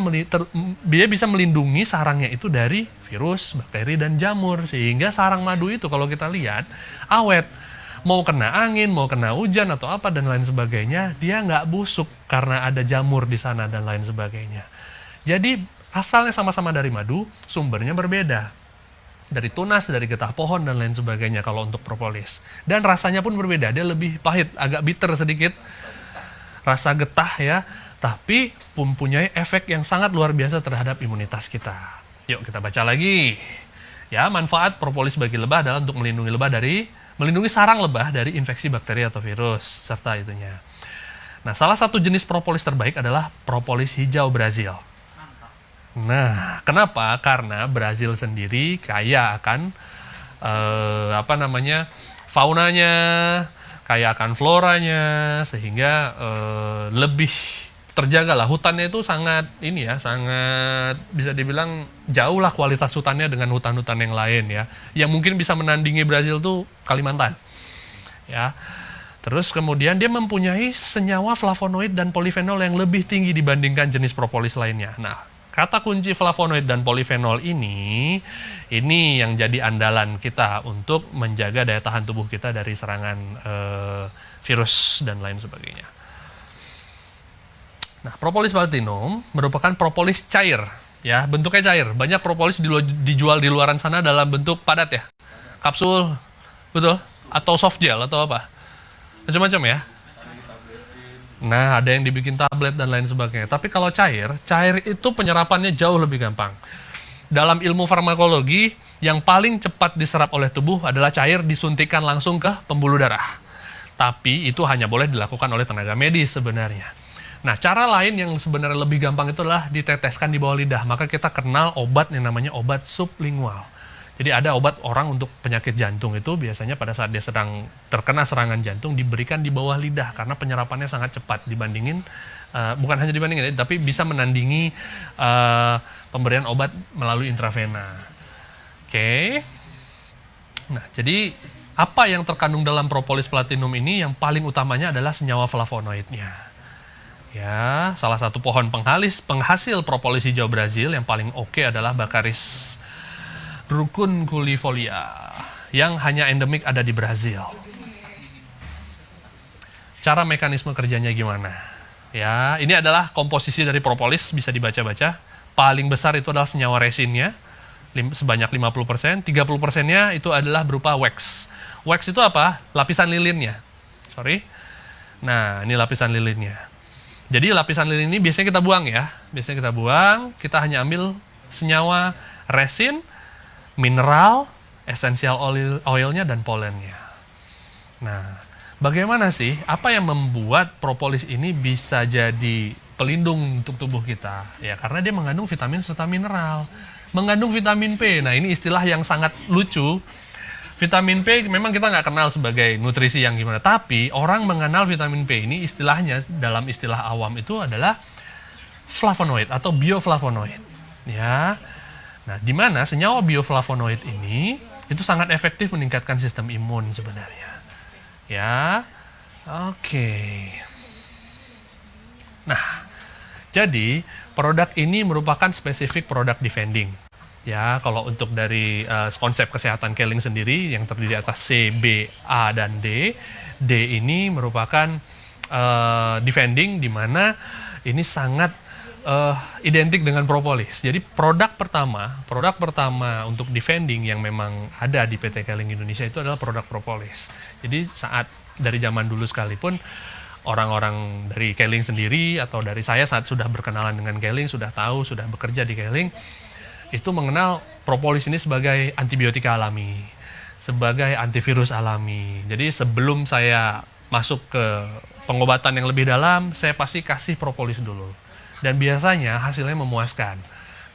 S3: melindungi sarangnya itu dari virus, bakteri, dan jamur. Sehingga sarang madu itu kalau kita lihat awet. Mau kena angin, mau kena hujan atau apa dan lain sebagainya, dia nggak busuk karena ada jamur di sana dan lain sebagainya. Jadi asalnya sama-sama dari madu, sumbernya berbeda. Dari tunas, dari getah pohon dan lain sebagainya kalau untuk propolis. Dan rasanya pun berbeda, dia lebih pahit, agak bitter sedikit. Rasa getah ya, tapi mempunyai efek yang sangat luar biasa terhadap imunitas kita. Yuk kita baca lagi. Ya, manfaat propolis bagi lebah adalah untuk melindungi sarang lebah dari infeksi bakteri atau virus serta itunya. Nah, salah satu jenis propolis terbaik adalah propolis hijau Brazil. Nah, kenapa? Karena Brazil sendiri kaya akan faunanya, kaya akan floranya, sehingga lebih terjaga lah. Hutannya itu sangat bisa dibilang jauh lah kualitas hutannya dengan hutan-hutan yang lain ya. Yang mungkin bisa menandingi Brazil tuh Kalimantan. Ya. Terus kemudian dia mempunyai senyawa flavonoid dan polifenol yang lebih tinggi dibandingkan jenis propolis lainnya. Nah, kata kunci flavonoid dan polifenol ini yang jadi andalan kita untuk menjaga daya tahan tubuh kita dari serangan virus dan lain sebagainya. Nah, propolis platinum merupakan propolis cair, ya, bentuknya cair. Banyak propolis dijual di luaran sana dalam bentuk padat ya, kapsul, betul, atau soft gel atau apa, macam-macam ya. Nah, ada yang dibikin tablet dan lain sebagainya. Tapi kalau cair itu penyerapannya jauh lebih gampang. Dalam ilmu farmakologi, yang paling cepat diserap oleh tubuh adalah cair disuntikan langsung ke pembuluh darah. Tapi itu hanya boleh dilakukan oleh tenaga medis sebenarnya. Nah, cara lain yang sebenarnya lebih gampang itu adalah diteteskan di bawah lidah. Maka kita kenal obat yang namanya obat sublingual. Jadi ada obat orang untuk penyakit jantung itu biasanya pada saat dia sedang terkena serangan jantung diberikan di bawah lidah karena penyerapannya sangat cepat dibandingin, bukan hanya dibandingin, tapi bisa menandingi pemberian obat melalui intravena. Oke. Nah, jadi apa yang terkandung dalam propolis platinum ini yang paling utamanya adalah senyawa flavonoidnya. Ya, salah satu pohon penghasil propolis hijau Brazil yang paling oke adalah Baccharis drunculifolia yang hanya endemik ada di Brazil. Cara mekanisme kerjanya gimana? Ya, ini adalah komposisi dari propolis, bisa dibaca-baca. Paling besar itu adalah senyawa resinnya, sebanyak 50%, 30%-nya itu adalah berupa wax. Wax itu apa? Lapisan lilinnya. Nah, ini lapisan lilinnya. Jadi lapisan lilin ini biasanya kita buang ya. Biasanya kita buang, kita hanya ambil senyawa resin, mineral, essential oilnya, dan polennya. Nah, bagaimana sih? Apa yang membuat propolis ini bisa jadi pelindung untuk tubuh kita? Ya, karena dia mengandung vitamin serta mineral. Mengandung vitamin P. Nah, ini istilah yang sangat lucu. Vitamin P memang kita nggak kenal sebagai nutrisi yang gimana. Tapi orang mengenal vitamin P ini istilahnya dalam istilah awam itu adalah flavonoid atau bioflavonoid. Ya. Nah, di mana senyawa bioflavonoid ini itu sangat efektif meningkatkan sistem imun sebenarnya. Ya. Oke. Nah, jadi produk ini merupakan spesifik produk defending. Ya, kalau untuk dari konsep kesehatan Keling sendiri yang terdiri atas C, B, A, dan D. D ini merupakan defending di mana ini sangat identik dengan propolis. Jadi produk pertama untuk defending yang memang ada di PT Keling Indonesia itu adalah produk propolis. Jadi saat dari zaman dulu sekalipun orang-orang dari Keling sendiri atau dari saya saat sudah berkenalan dengan Keling, sudah tahu, sudah bekerja di Keling, itu mengenal propolis ini sebagai antibiotika alami, sebagai antivirus alami. Jadi sebelum saya masuk ke pengobatan yang lebih dalam, saya pasti kasih propolis dulu. Dan biasanya hasilnya memuaskan.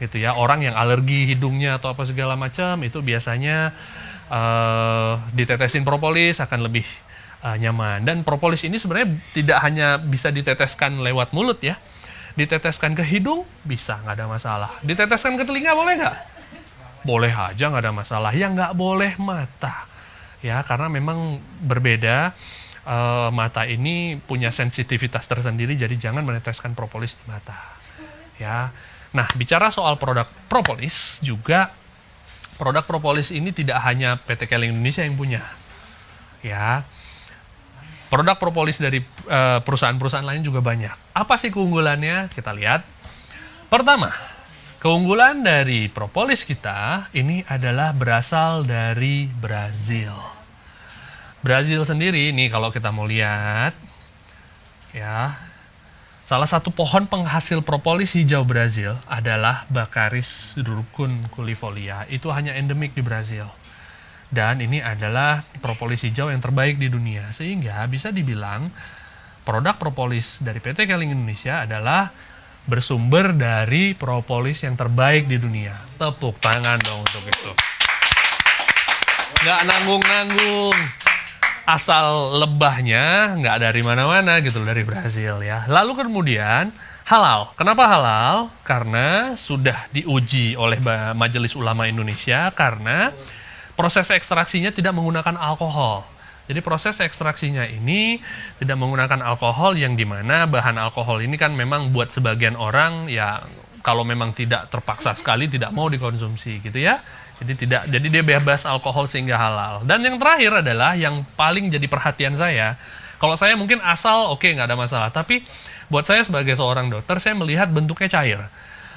S3: Gitu ya, orang yang alergi hidungnya atau apa segala macam itu biasanya ditetesin propolis akan lebih nyaman. Dan propolis ini sebenarnya tidak hanya bisa diteteskan lewat mulut ya. Diteteskan ke hidung bisa, nggak ada masalah. Diteteskan ke telinga boleh nggak? Boleh aja, nggak ada masalah. Yang nggak boleh mata, ya, karena memang berbeda mata ini punya sensitivitas tersendiri, jadi jangan meneteskan propolis di mata. Ya. Nah, bicara soal produk propolis juga, produk propolis ini tidak hanya PT Keling Indonesia yang punya. Ya. Produk propolis dari perusahaan-perusahaan lain juga banyak. Apa sih keunggulannya? Kita lihat. Pertama, keunggulan dari propolis kita ini adalah berasal dari Brazil. Brazil sendiri nih kalau kita mau lihat, ya, salah satu pohon penghasil propolis hijau Brazil adalah Baccharis drunculifolia. Itu hanya endemik di Brazil. Dan ini adalah propolis hijau yang terbaik di dunia. Sehingga bisa dibilang produk propolis dari PT Keling Indonesia adalah bersumber dari propolis yang terbaik di dunia. Tepuk tangan dong untuk itu. Nggak nanggung-nanggung. Asal lebahnya nggak dari mana-mana gitu, dari Brazil ya. Lalu kemudian halal. Kenapa halal? Karena sudah diuji oleh Majelis Ulama Indonesia karena proses ekstraksinya tidak menggunakan alkohol. Jadi proses ekstraksinya ini tidak menggunakan alkohol, yang dimana bahan alkohol ini kan memang buat sebagian orang ya kalau memang tidak terpaksa sekali tidak mau dikonsumsi gitu ya. Jadi dia bebas alkohol sehingga halal. Dan yang terakhir adalah yang paling jadi perhatian saya. Kalau saya mungkin asal oke, nggak ada masalah, tapi buat saya sebagai seorang dokter saya melihat bentuknya cair.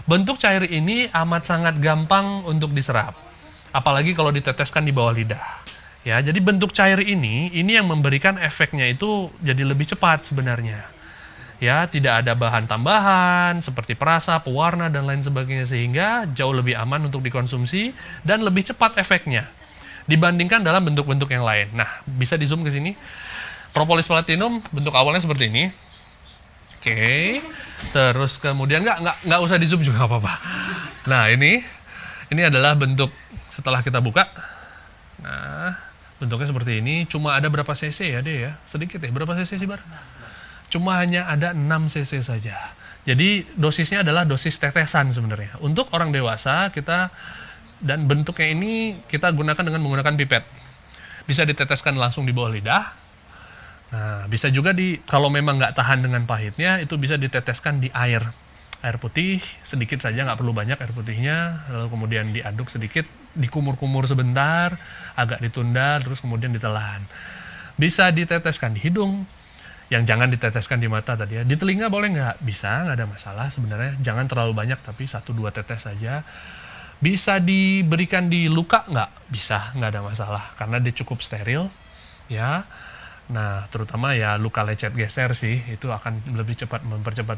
S3: Bentuk cair ini amat sangat gampang untuk diserap. Apalagi kalau diteteskan di bawah lidah. Ya, jadi bentuk cair ini yang memberikan efeknya itu jadi lebih cepat sebenarnya. Ya, tidak ada bahan tambahan seperti perasa, pewarna dan lain sebagainya, sehingga jauh lebih aman untuk dikonsumsi dan lebih cepat efeknya dibandingkan dalam bentuk-bentuk yang lain. Nah, bisa di zoom ke sini. Propolis platinum bentuk awalnya seperti ini. Oke. Terus kemudian nggak usah di zoom juga nggak apa-apa. Nah, ini adalah bentuk setelah kita buka. Nah, bentuknya seperti ini. Cuma ada berapa cc ya deh ya? Sedikit ya. Berapa cc sih, Bar? Cuma hanya ada 6 cc saja. Jadi dosisnya adalah dosis tetesan sebenarnya. Untuk orang dewasa kita, dan bentuknya ini kita gunakan dengan menggunakan pipet. Bisa diteteskan langsung di bawah lidah. Nah, bisa juga kalau memang nggak tahan dengan pahitnya, itu bisa diteteskan di air putih sedikit saja, nggak perlu banyak air putihnya, lalu kemudian diaduk sedikit, dikumur-kumur sebentar, agak ditunda, terus kemudian ditelan. Bisa diteteskan di hidung, yang jangan diteteskan di mata tadi ya. Di telinga boleh nggak? Bisa, nggak ada masalah sebenarnya, jangan terlalu banyak, tapi 1-2 tetes saja. Bisa diberikan di luka nggak? Bisa, nggak ada masalah, karena dia cukup steril, ya. Nah, terutama ya luka lecet geser sih, itu akan lebih cepat mempercepat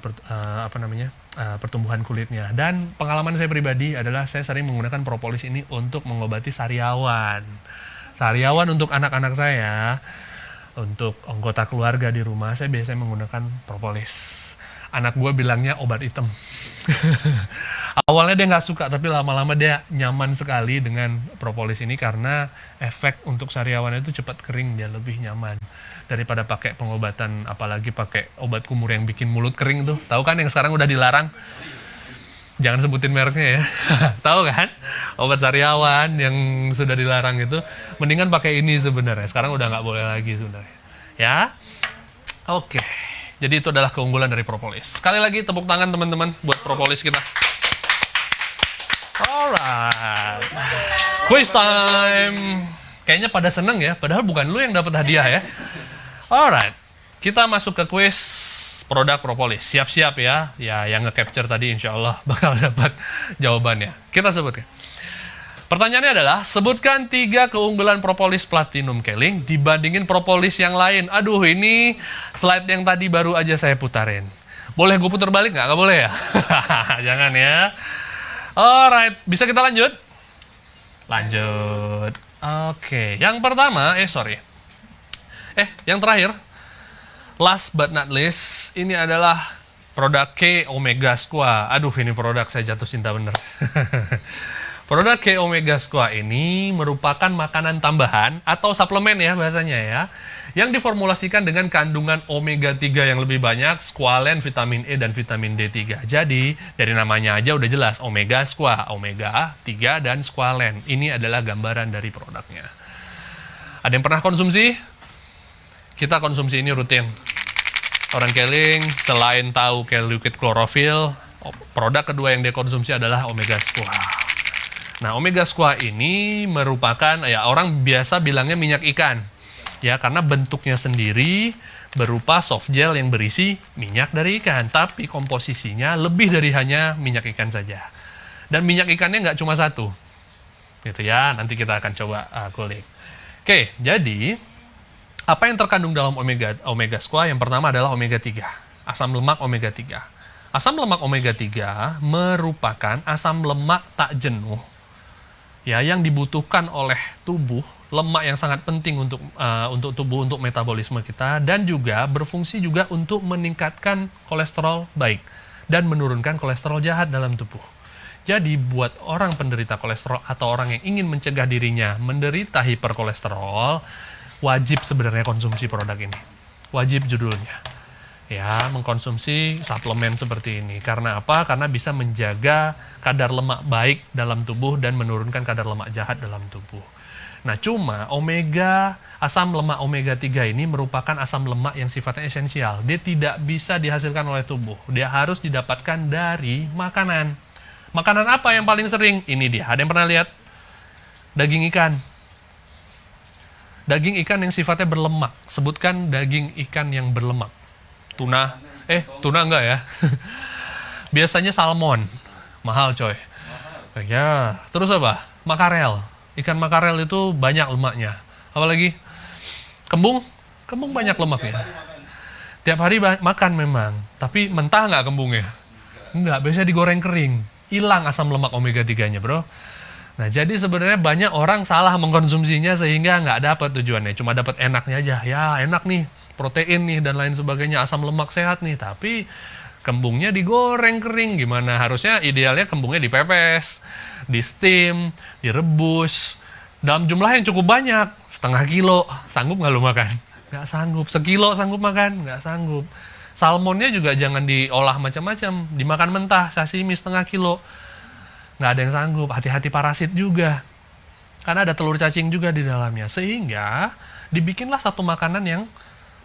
S3: pertumbuhan kulitnya. Dan pengalaman saya pribadi adalah saya sering menggunakan propolis ini untuk mengobati sariawan. Sariawan untuk anak-anak saya, untuk anggota keluarga di rumah, saya biasanya menggunakan propolis. Anak gue bilangnya obat hitam. Awalnya dia nggak suka, tapi lama-lama dia nyaman sekali dengan propolis ini karena efek untuk sariawan itu cepat kering, dia lebih nyaman daripada pakai pengobatan, apalagi pakai obat kumur yang bikin mulut kering tuh. Tahu kan yang sekarang udah dilarang? Jangan sebutin mereknya ya. Tahu kan? Obat sariawan yang sudah dilarang itu, mendingan pakai ini sebenarnya. Sekarang udah nggak boleh lagi sebenarnya. Ya? Oke. Jadi itu adalah keunggulan dari propolis. Sekali lagi tepuk tangan teman-teman buat propolis kita. Alright. Quiz time. Kayaknya pada seneng ya, padahal bukan lu yang dapat hadiah ya. Alright. Kita masuk ke quiz produk propolis. Siap-siap ya. Ya, yang nge-capture tadi insya Allah bakal dapat jawabannya. Kita sebutkan. Pertanyaannya adalah, sebutkan 3 keunggulan propolis platinum Keling dibandingin propolis yang lain. Aduh, ini slide yang tadi baru aja saya putarin. Boleh gue putar balik nggak? Nggak boleh ya? Jangan ya. Alright, bisa kita lanjut? Lanjut. Oke, yang pertama, yang terakhir. Last but not least, ini adalah produk K Omega Squaa. Aduh, ini produk saya jatuh cinta bener. Produk K Omega Squaa ini merupakan makanan tambahan atau suplemen ya bahasanya ya, yang diformulasikan dengan kandungan omega 3 yang lebih banyak, squalen, vitamin E dan vitamin D3. Jadi dari namanya aja udah jelas Omega Squaa, omega 3 dan squalen. Ini adalah gambaran dari produknya. Ada yang pernah konsumsi? kita konsumsi ini rutin. Orang Keling selain tahu Liquid Chlorophyll, produk kedua yang dia konsumsi adalah Omega Squash. Nah, Omega Squash ini merupakan, ya orang biasa bilangnya minyak ikan. Ya, karena bentuknya sendiri berupa soft gel yang berisi minyak dari ikan. Tapi komposisinya lebih dari hanya minyak ikan saja. Dan minyak ikannya nggak cuma satu. Gitu ya, nanti kita akan coba kulik. Oke, jadi apa yang terkandung dalam Omega Squash? Yang pertama adalah Omega 3. Asam lemak Omega 3. Asam lemak Omega 3 merupakan asam lemak tak jenuh ya yang dibutuhkan oleh tubuh, lemak yang sangat penting untuk tubuh, untuk metabolisme kita, dan juga berfungsi juga untuk meningkatkan kolesterol baik dan menurunkan kolesterol jahat dalam tubuh. Jadi buat orang penderita kolesterol atau orang yang ingin mencegah dirinya menderita hiperkolesterol, wajib sebenarnya konsumsi produk ini. Wajib judulnya. Ya, mengkonsumsi suplemen seperti ini. Karena apa? Karena bisa menjaga kadar lemak baik dalam tubuh dan menurunkan kadar lemak jahat dalam tubuh. Nah, cuma asam lemak omega 3 ini merupakan asam lemak yang sifatnya esensial. Dia tidak bisa dihasilkan oleh tubuh. Dia harus didapatkan dari makanan. Makanan apa yang paling sering? Ini dia. Ada yang pernah lihat? Daging ikan. Daging ikan yang sifatnya berlemak. Sebutkan daging ikan yang berlemak. Tuna enggak ya? Biasanya salmon. Mahal coy. Ya, terus apa? Makarel. Ikan makarel itu banyak lemaknya. Apalagi? Kembung? Kembung banyak lemaknya. Tiap hari makan memang. Tapi mentah nggak kembungnya? Enggak, biasanya digoreng kering. Hilang asam lemak omega 3-nya, bro. Nah, jadi sebenarnya banyak orang salah mengkonsumsinya sehingga nggak dapat tujuannya. Cuma dapat enaknya aja. Ya, enak nih. Protein nih dan lain sebagainya, asam lemak sehat nih, tapi kembungnya digoreng kering. Gimana? Harusnya idealnya kembungnya dipepes, di steam, direbus dalam jumlah yang cukup banyak, 0,5 kilo. Sanggup nggak lu makan? Nggak sanggup. 1 kilo sanggup makan? Nggak sanggup. Salmonnya juga jangan diolah macam-macam, dimakan mentah, sashimi 0,5 kilo. Nggak ada yang sanggup. Hati-hati parasit juga, karena ada telur cacing juga di dalamnya. Sehingga dibikinlah satu makanan yang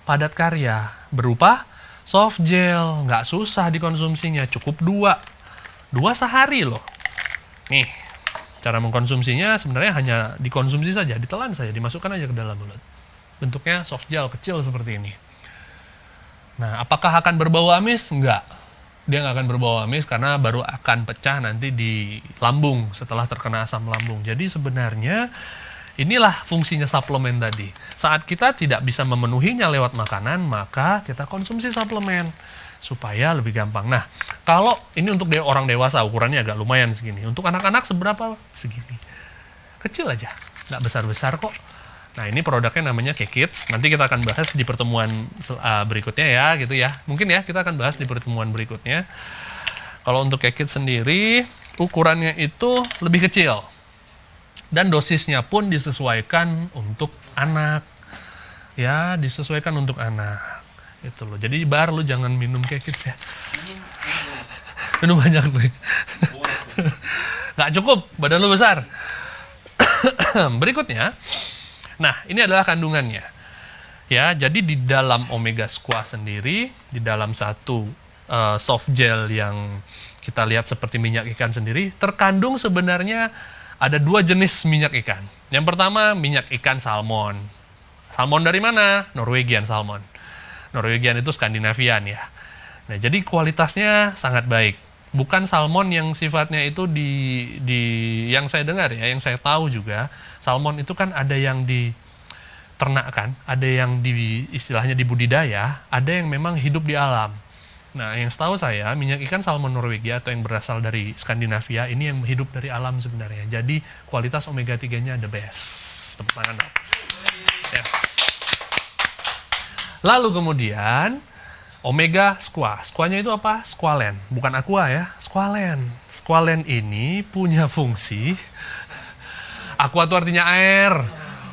S3: padat karya, berupa soft gel. Nggak susah dikonsumsinya, cukup 2 sehari loh. Nih, cara mengkonsumsinya sebenarnya hanya dikonsumsi saja, ditelan saja, dimasukkan aja ke dalam mulut. Bentuknya soft gel kecil seperti ini. Nah, apakah akan berbau amis? Enggak. Dia nggak akan berbau amis karena baru akan pecah nanti di lambung setelah terkena asam lambung. Jadi sebenarnya inilah fungsinya suplemen tadi. Saat kita tidak bisa memenuhinya lewat makanan, maka kita konsumsi suplemen supaya lebih gampang. Nah, kalau ini untuk orang dewasa, ukurannya agak lumayan segini. Untuk anak-anak seberapa? Segini. Kecil aja, nggak besar-besar kok. Nah, ini produknya namanya K-Kids. Nanti kita akan bahas di pertemuan berikutnya ya, gitu ya. Mungkin ya, kita akan bahas di pertemuan berikutnya. Kalau untuk K-Kids sendiri, ukurannya itu lebih kecil. Dan dosisnya pun disesuaikan untuk anak. Ya, disesuaikan untuk anak. Itu loh. Jadi lu jangan minum K-Kids ya. Minum banyak nih. Nggak cukup, badan lu besar. Berikutnya, nah ini adalah kandungannya. Ya, jadi di dalam Omega Squash sendiri, di dalam satu soft gel yang kita lihat seperti minyak ikan sendiri, terkandung sebenarnya ada 2 jenis minyak ikan. Yang pertama, minyak ikan salmon. Salmon dari mana? Norwegian salmon. Norwegian itu Skandinavian ya. Nah, jadi kualitasnya sangat baik. Bukan salmon yang sifatnya itu yang saya dengar ya, yang saya tahu juga, salmon itu kan ada yang diternakkan, ada yang istilahnya dibudidaya, ada yang memang hidup di alam. Nah, yang setahu saya, minyak ikan salmon Norwegia atau yang berasal dari Skandinavia, ini yang hidup dari alam sebenarnya. Jadi, kualitas omega 3-nya the best. Tepuk tangan dong. Yes. Lalu kemudian, Omega Squash. Squashnya itu apa? Squalen. Bukan aqua ya, squalen. Squalen ini punya fungsi, aqua itu artinya air,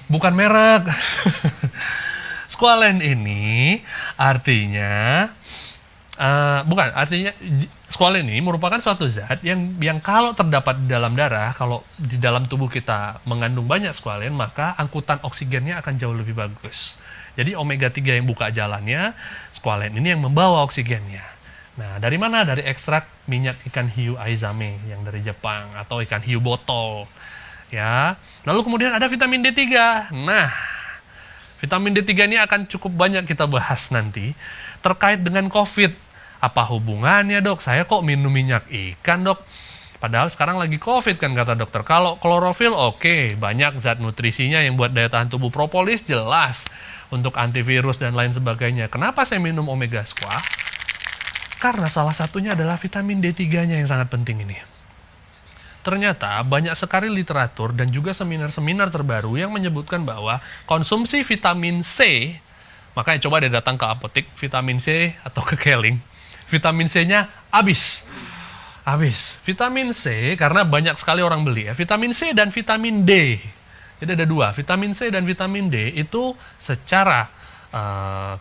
S3: bukan merek. Squalen ini artinya, artinya squalen ini merupakan suatu zat yang kalau terdapat di dalam darah, kalau di dalam tubuh kita mengandung banyak squalen, maka angkutan oksigennya akan jauh lebih bagus. Jadi omega 3 yang buka jalannya, squalene ini yang membawa oksigennya. Nah, dari mana? Dari ekstrak minyak ikan hiu aizame yang dari Jepang atau ikan hiu botol. Ya. Lalu kemudian ada vitamin D3. Nah, vitamin D3 ini akan cukup banyak kita bahas nanti terkait dengan COVID. Apa hubungannya, Dok? Saya kok minum minyak ikan, Dok? Padahal sekarang lagi COVID kan kata dokter. Kalau klorofil oke, banyak zat nutrisinya yang buat daya tahan tubuh. Propolis jelas untuk antivirus dan lain sebagainya. Kenapa saya minum omega squash? Karena salah satunya adalah vitamin D3-nya yang sangat penting ini. Ternyata banyak sekali literatur dan juga seminar-seminar terbaru yang menyebutkan bahwa konsumsi vitamin C, makanya coba deh datang ke apotek vitamin C atau ke Keling, vitamin C-nya habis. Vitamin C, karena banyak sekali orang beli ya, vitamin C dan vitamin D. Jadi ada dua, vitamin C dan vitamin D itu secara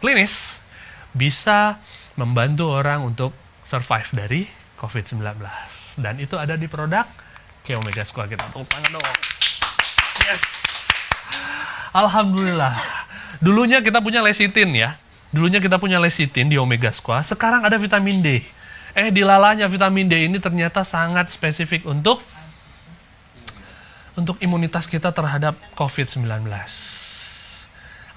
S3: klinis bisa membantu orang untuk survive dari COVID-19. Dan itu ada di produk Omega Squash kita. Tepuk tangan dong. Yes. Alhamdulillah. Dulunya kita punya lecithin ya. Dulunya kita punya lecithin di Omega Squash. Sekarang ada vitamin D. Dilalanya vitamin D ini ternyata sangat spesifik untuk imunitas kita terhadap COVID-19.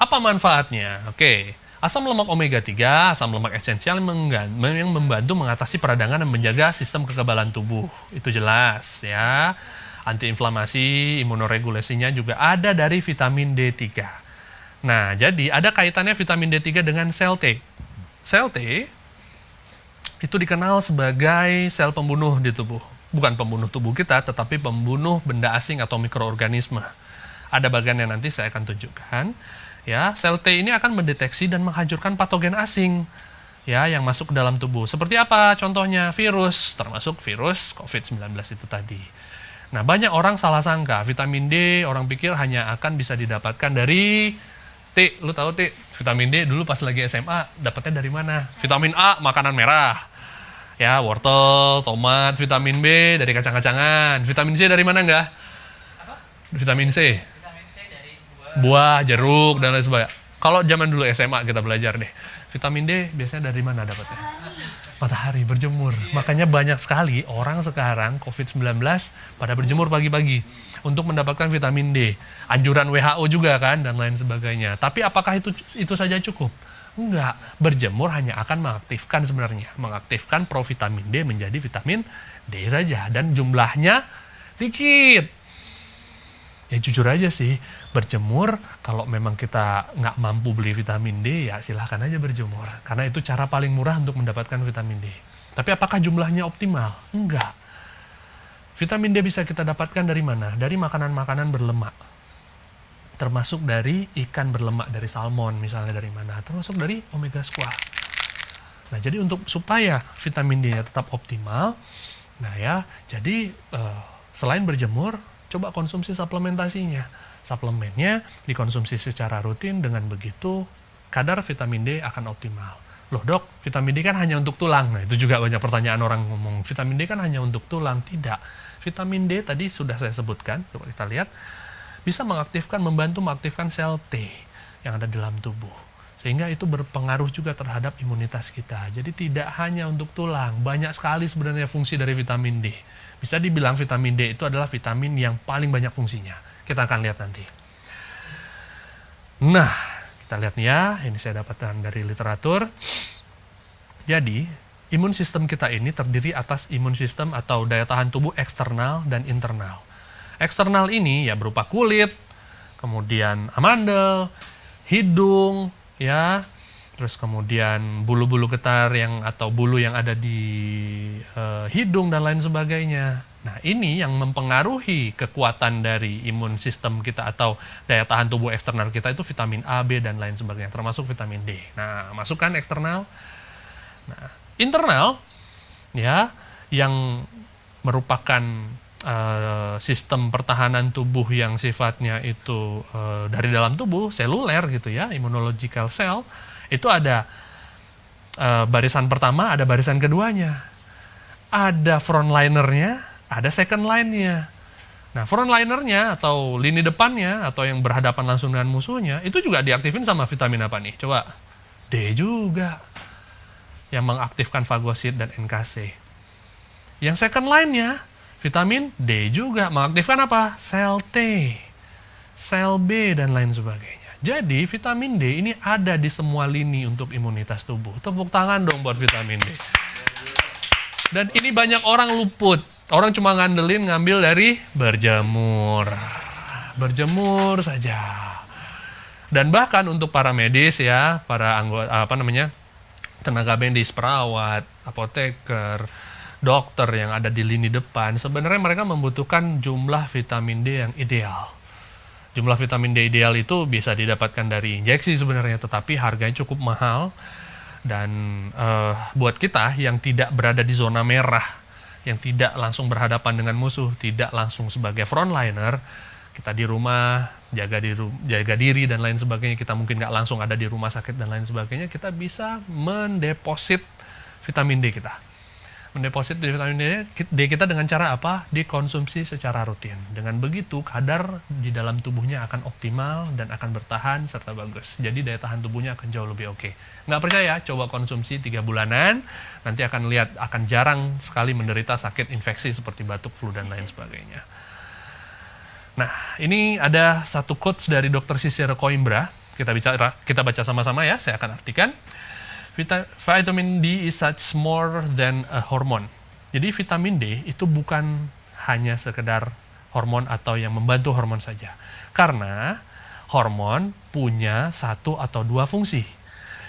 S3: Apa manfaatnya? Oke. Asam lemak omega 3, asam lemak esensial yang membantu mengatasi peradangan dan menjaga sistem kekebalan tubuh. Itu jelas ya. Antiinflamasi, imunoregulasinya juga ada dari vitamin D3. Nah, jadi ada kaitannya vitamin D3 dengan sel T. Sel T itu dikenal sebagai sel pembunuh di tubuh. Bukan pembunuh tubuh kita, tetapi pembunuh benda asing atau mikroorganisme. Ada bagian yang nanti saya akan tunjukkan. Ya, sel T ini akan mendeteksi dan menghancurkan patogen asing ya yang masuk ke dalam tubuh. Seperti apa? Contohnya virus, termasuk virus COVID-19 itu tadi. Nah, banyak orang salah sangka vitamin D orang pikir hanya akan bisa didapatkan dari T. Lu tahu T? Vitamin D dulu pas lagi SMA dapatnya dari mana? Vitamin A, makanan merah. Ya, wortel, tomat, vitamin B dari kacang-kacangan. Vitamin C dari mana enggak? Vitamin C. Buah, jeruk, dan lain sebagainya. Kalau zaman dulu SMA kita belajar deh. Vitamin D biasanya dari mana dapatnya? Matahari, berjemur. Makanya banyak sekali orang sekarang COVID-19 pada berjemur pagi-pagi untuk mendapatkan vitamin D. Anjuran WHO juga kan, dan lain sebagainya. Tapi apakah itu saja cukup? Enggak. Berjemur hanya akan mengaktifkan provitamin D menjadi vitamin D saja. Dan jumlahnya dikit. Ya jujur aja sih, berjemur kalau memang kita nggak mampu beli vitamin D, ya silahkan aja berjemur. Karena itu cara paling murah untuk mendapatkan vitamin D. Tapi apakah jumlahnya optimal? Enggak. Vitamin D bisa kita dapatkan dari mana? Dari makanan-makanan berlemak. Termasuk dari ikan berlemak, dari salmon misalnya dari mana? Termasuk dari omega squash. Nah, jadi supaya vitamin D tetap optimal, nah ya, jadi selain berjemur, coba konsumsi suplementasinya. Suplemennya dikonsumsi secara rutin, dengan begitu kadar vitamin D akan optimal. Loh dok, vitamin D kan hanya untuk tulang. Nah itu juga banyak pertanyaan orang ngomong, vitamin D kan hanya untuk tulang. Tidak. Vitamin D tadi sudah saya sebutkan, coba kita lihat, bisa membantu mengaktifkan sel T yang ada dalam tubuh. Sehingga itu berpengaruh juga terhadap imunitas kita. Jadi tidak hanya untuk tulang, banyak sekali sebenarnya fungsi dari vitamin D. Bisa dibilang vitamin D itu adalah vitamin yang paling banyak fungsinya. Kita akan lihat nanti. Nah, kita lihat nih ya, ini saya dapatkan dari literatur. Jadi, imun sistem kita ini terdiri atas imun sistem atau daya tahan tubuh eksternal dan internal. Eksternal ini ya berupa kulit, kemudian amandel, hidung, ya, terus kemudian bulu-bulu getar atau bulu yang ada di hidung dan lain sebagainya. Nah, ini yang mempengaruhi kekuatan dari imun sistem kita atau daya tahan tubuh eksternal kita itu vitamin A, B, dan lain sebagainya, termasuk vitamin D. Nah, masukkan eksternal. Nah, internal, ya, yang merupakan sistem pertahanan tubuh yang sifatnya itu dari dalam tubuh, seluler gitu ya, immunological cell, itu ada barisan pertama, ada barisan keduanya. Ada frontlinernya, ada second line-nya. Nah, frontlinernya atau lini depannya atau yang berhadapan langsung dengan musuhnya itu juga diaktifin sama vitamin apa nih? Coba. D juga. Yang mengaktifkan fagosit dan NKC. Yang second line-nya vitamin D juga mengaktifkan apa? Sel T, sel B dan lain sebagainya. Jadi vitamin D ini ada di semua lini untuk imunitas tubuh. Tepuk tangan dong buat vitamin D. Dan ini banyak orang luput. Orang cuma ngambil dari berjemur. Berjemur saja. Dan bahkan untuk para medis ya, para anggota tenaga medis, perawat, apoteker, dokter yang ada di lini depan, sebenarnya mereka membutuhkan jumlah vitamin D yang ideal. Jumlah vitamin D ideal itu bisa didapatkan dari injeksi sebenarnya, tetapi harganya cukup mahal. Dan buat kita yang tidak berada di zona merah, yang tidak langsung berhadapan dengan musuh, tidak langsung sebagai frontliner, kita di rumah, jaga diri dan lain sebagainya, kita mungkin nggak langsung ada di rumah sakit dan lain sebagainya, kita bisa mendeposit vitamin D kita. Mendeposit vitamin D kita dengan cara apa? Dikonsumsi secara rutin. Dengan begitu, kadar di dalam tubuhnya akan optimal dan akan bertahan serta bagus. Jadi daya tahan tubuhnya akan jauh lebih oke. Nggak percaya? Coba konsumsi 3 bulanan, nanti akan lihat akan jarang sekali menderita sakit infeksi seperti batuk, flu, dan lain sebagainya. Nah, ini ada satu quotes dari Dr. Cicero Coimbra. Kita baca sama-sama ya, saya akan artikan. Vitamin D is such more than a hormone. Jadi vitamin D itu bukan hanya sekedar hormon atau yang membantu hormon saja. Karena hormon punya 1 atau 2 fungsi.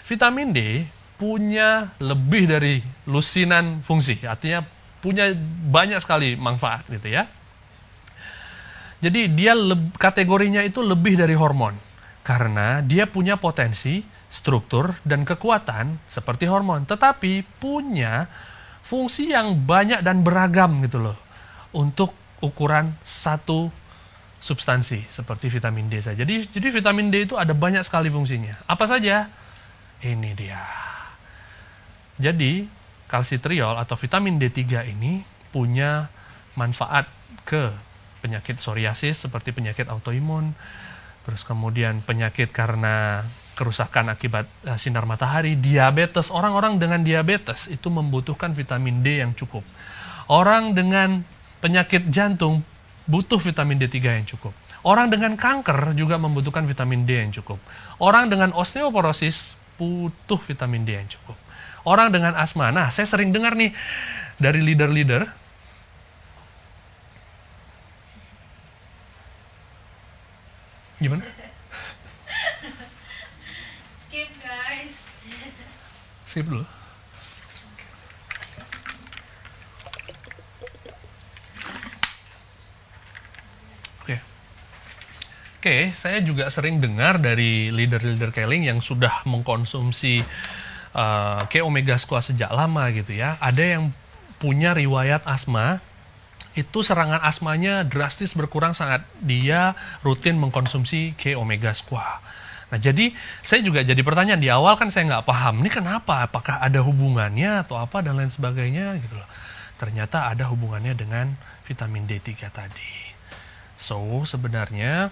S3: Vitamin D punya lebih dari lusinan fungsi. Artinya punya banyak sekali manfaat gitu ya. Jadi dia kategorinya itu lebih dari hormon. Karena dia punya potensi, struktur, dan kekuatan seperti hormon, tetapi punya fungsi yang banyak dan beragam gitu loh untuk ukuran satu substansi seperti vitamin D saja. Jadi vitamin D itu ada banyak sekali fungsinya. Apa saja? Ini dia. Jadi kalsitriol atau vitamin D3 ini punya manfaat ke penyakit psoriasis seperti penyakit autoimun, terus kemudian penyakit karena kerusakan akibat sinar matahari, diabetes. Orang-orang dengan diabetes itu membutuhkan vitamin D yang cukup. Orang dengan penyakit jantung butuh vitamin D3 yang cukup. Orang dengan kanker juga membutuhkan vitamin D yang cukup. Orang dengan osteoporosis butuh vitamin D yang cukup. Orang dengan asma, nah saya sering dengar nih dari leader-leader, gimana?
S5: Skip guys.
S3: Skip dulu. Oke, saya juga sering dengar dari leader-leader Keling yang sudah mengkonsumsi K-Omega Squat sejak lama gitu ya. Ada yang punya riwayat asma, itu serangan asmanya drastis berkurang saat dia rutin mengkonsumsi K-Omega Squat. Nah, jadi saya juga jadi pertanyaan di awal kan saya nggak paham, ini kenapa? Apakah ada hubungannya atau apa dan lain sebagainya gitu loh. Ternyata ada hubungannya dengan vitamin D3 tadi. So, sebenarnya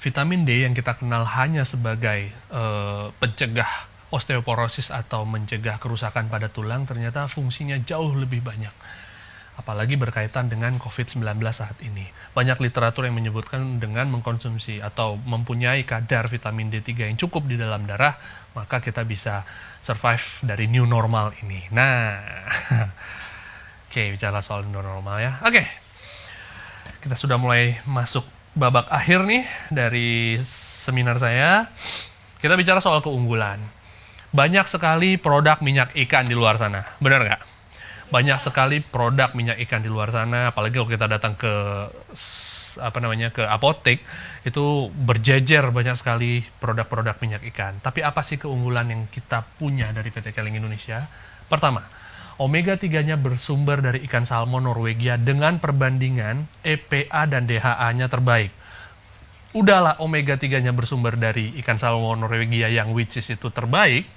S3: vitamin D yang kita kenal hanya sebagai pencegah osteoporosis atau mencegah kerusakan pada tulang, ternyata fungsinya jauh lebih banyak. Apalagi berkaitan dengan COVID-19 saat ini. Banyak literatur yang menyebutkan dengan mengkonsumsi atau mempunyai kadar vitamin D3 yang cukup di dalam darah, maka kita bisa survive dari new normal ini. Nah, oke, bicara soal new normal ya. Oke, kita sudah mulai masuk babak akhir nih dari seminar saya. Kita bicara soal keunggulan. Banyak sekali produk minyak ikan di luar sana, benar nggak? Banyak sekali produk minyak ikan di luar sana, apalagi kalau kita datang ke ke apotek, itu berjejer banyak sekali produk-produk minyak ikan. Tapi apa sih keunggulan yang kita punya dari PT Keling Indonesia? Pertama, Omega 3-nya bersumber dari ikan salmon Norwegia dengan perbandingan EPA dan DHA-nya terbaik. Udahlah Omega 3-nya bersumber dari ikan salmon Norwegia yang which is itu terbaik,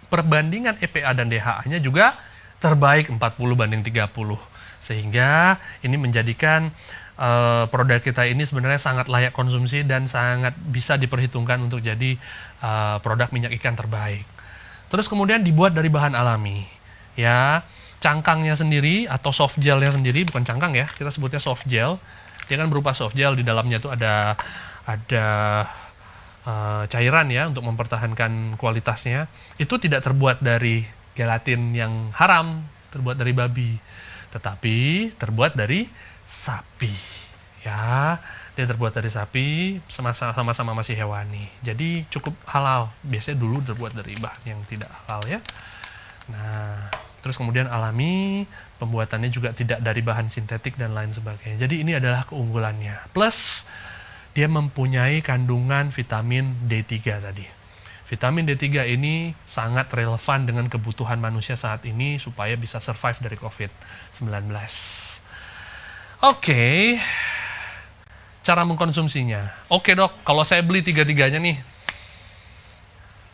S3: perbandingan EPA dan DHA-nya juga terbaik 40 banding 30. Sehingga ini menjadikan produk kita ini sebenarnya sangat layak konsumsi dan sangat bisa diperhitungkan untuk jadi produk minyak ikan terbaik. Terus kemudian dibuat dari bahan alami. Ya, cangkangnya sendiri atau soft gelnya sendiri, bukan cangkang ya, kita sebutnya soft gel. Dia kan berupa soft gel, di dalamnya itu ada cairan ya untuk mempertahankan kualitasnya. Itu tidak terbuat dari gelatin yang haram, terbuat dari babi, tetapi terbuat dari sapi. Ya, dia terbuat dari sapi, sama-sama masih hewani. Jadi cukup halal. Biasanya dulu terbuat dari bahan yang tidak halal ya. Nah, terus kemudian alami, pembuatannya juga tidak dari bahan sintetik dan lain sebagainya. Jadi ini adalah keunggulannya. Plus dia mempunyai kandungan vitamin D3 tadi. Vitamin D3 ini sangat relevan dengan kebutuhan manusia saat ini supaya bisa survive dari COVID-19. Oke. Cara mengkonsumsinya. Oke dok, kalau saya beli tiga-tiganya nih.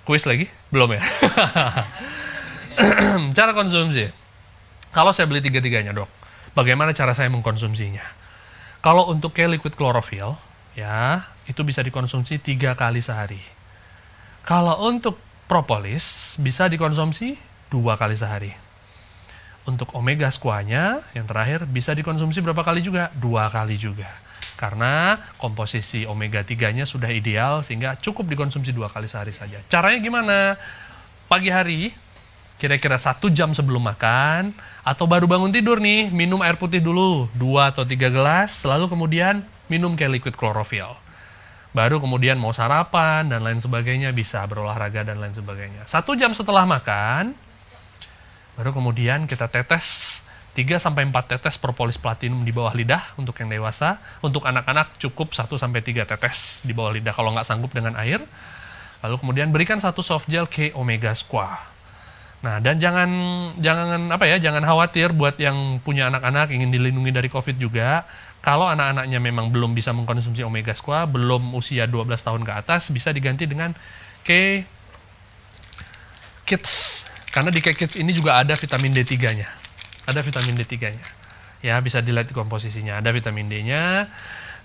S3: Kuis lagi? Belum ya? Cara konsumsi. Kalau saya beli tiga-tiganya dok, bagaimana cara saya mengkonsumsinya? Kalau untuk liquid chlorophyll, ya, itu bisa dikonsumsi 3 kali sehari. Kalau untuk propolis, bisa dikonsumsi 2 kali sehari. Untuk omega squanya, yang terakhir, bisa dikonsumsi berapa kali juga? 2 kali juga. Karena komposisi omega 3-nya sudah ideal, sehingga cukup dikonsumsi 2 kali sehari saja. Caranya gimana? Pagi hari, kira-kira 1 jam sebelum makan, atau baru bangun tidur nih, minum air putih dulu, 2 atau 3 gelas, lalu kemudian minum liquid chlorophyll. Baru kemudian mau sarapan dan lain sebagainya, bisa berolahraga dan lain sebagainya. 1 jam setelah makan, baru kemudian kita tetes 3-4 tetes propolis platinum di bawah lidah untuk yang dewasa. Untuk anak-anak cukup 1-3 tetes di bawah lidah kalau nggak sanggup dengan air. Lalu kemudian berikan 1 soft gel K Omega Squaa. Nah, dan jangan khawatir buat yang punya anak-anak ingin dilindungi dari COVID juga. Kalau anak-anaknya memang belum bisa mengkonsumsi Omega Squaa, belum usia 12 tahun ke atas, bisa diganti dengan K Kids. Karena di K Kids ini juga ada vitamin D3-nya. Ada vitamin D3-nya. Ya, bisa dilihat di komposisinya. Ada vitamin D-nya.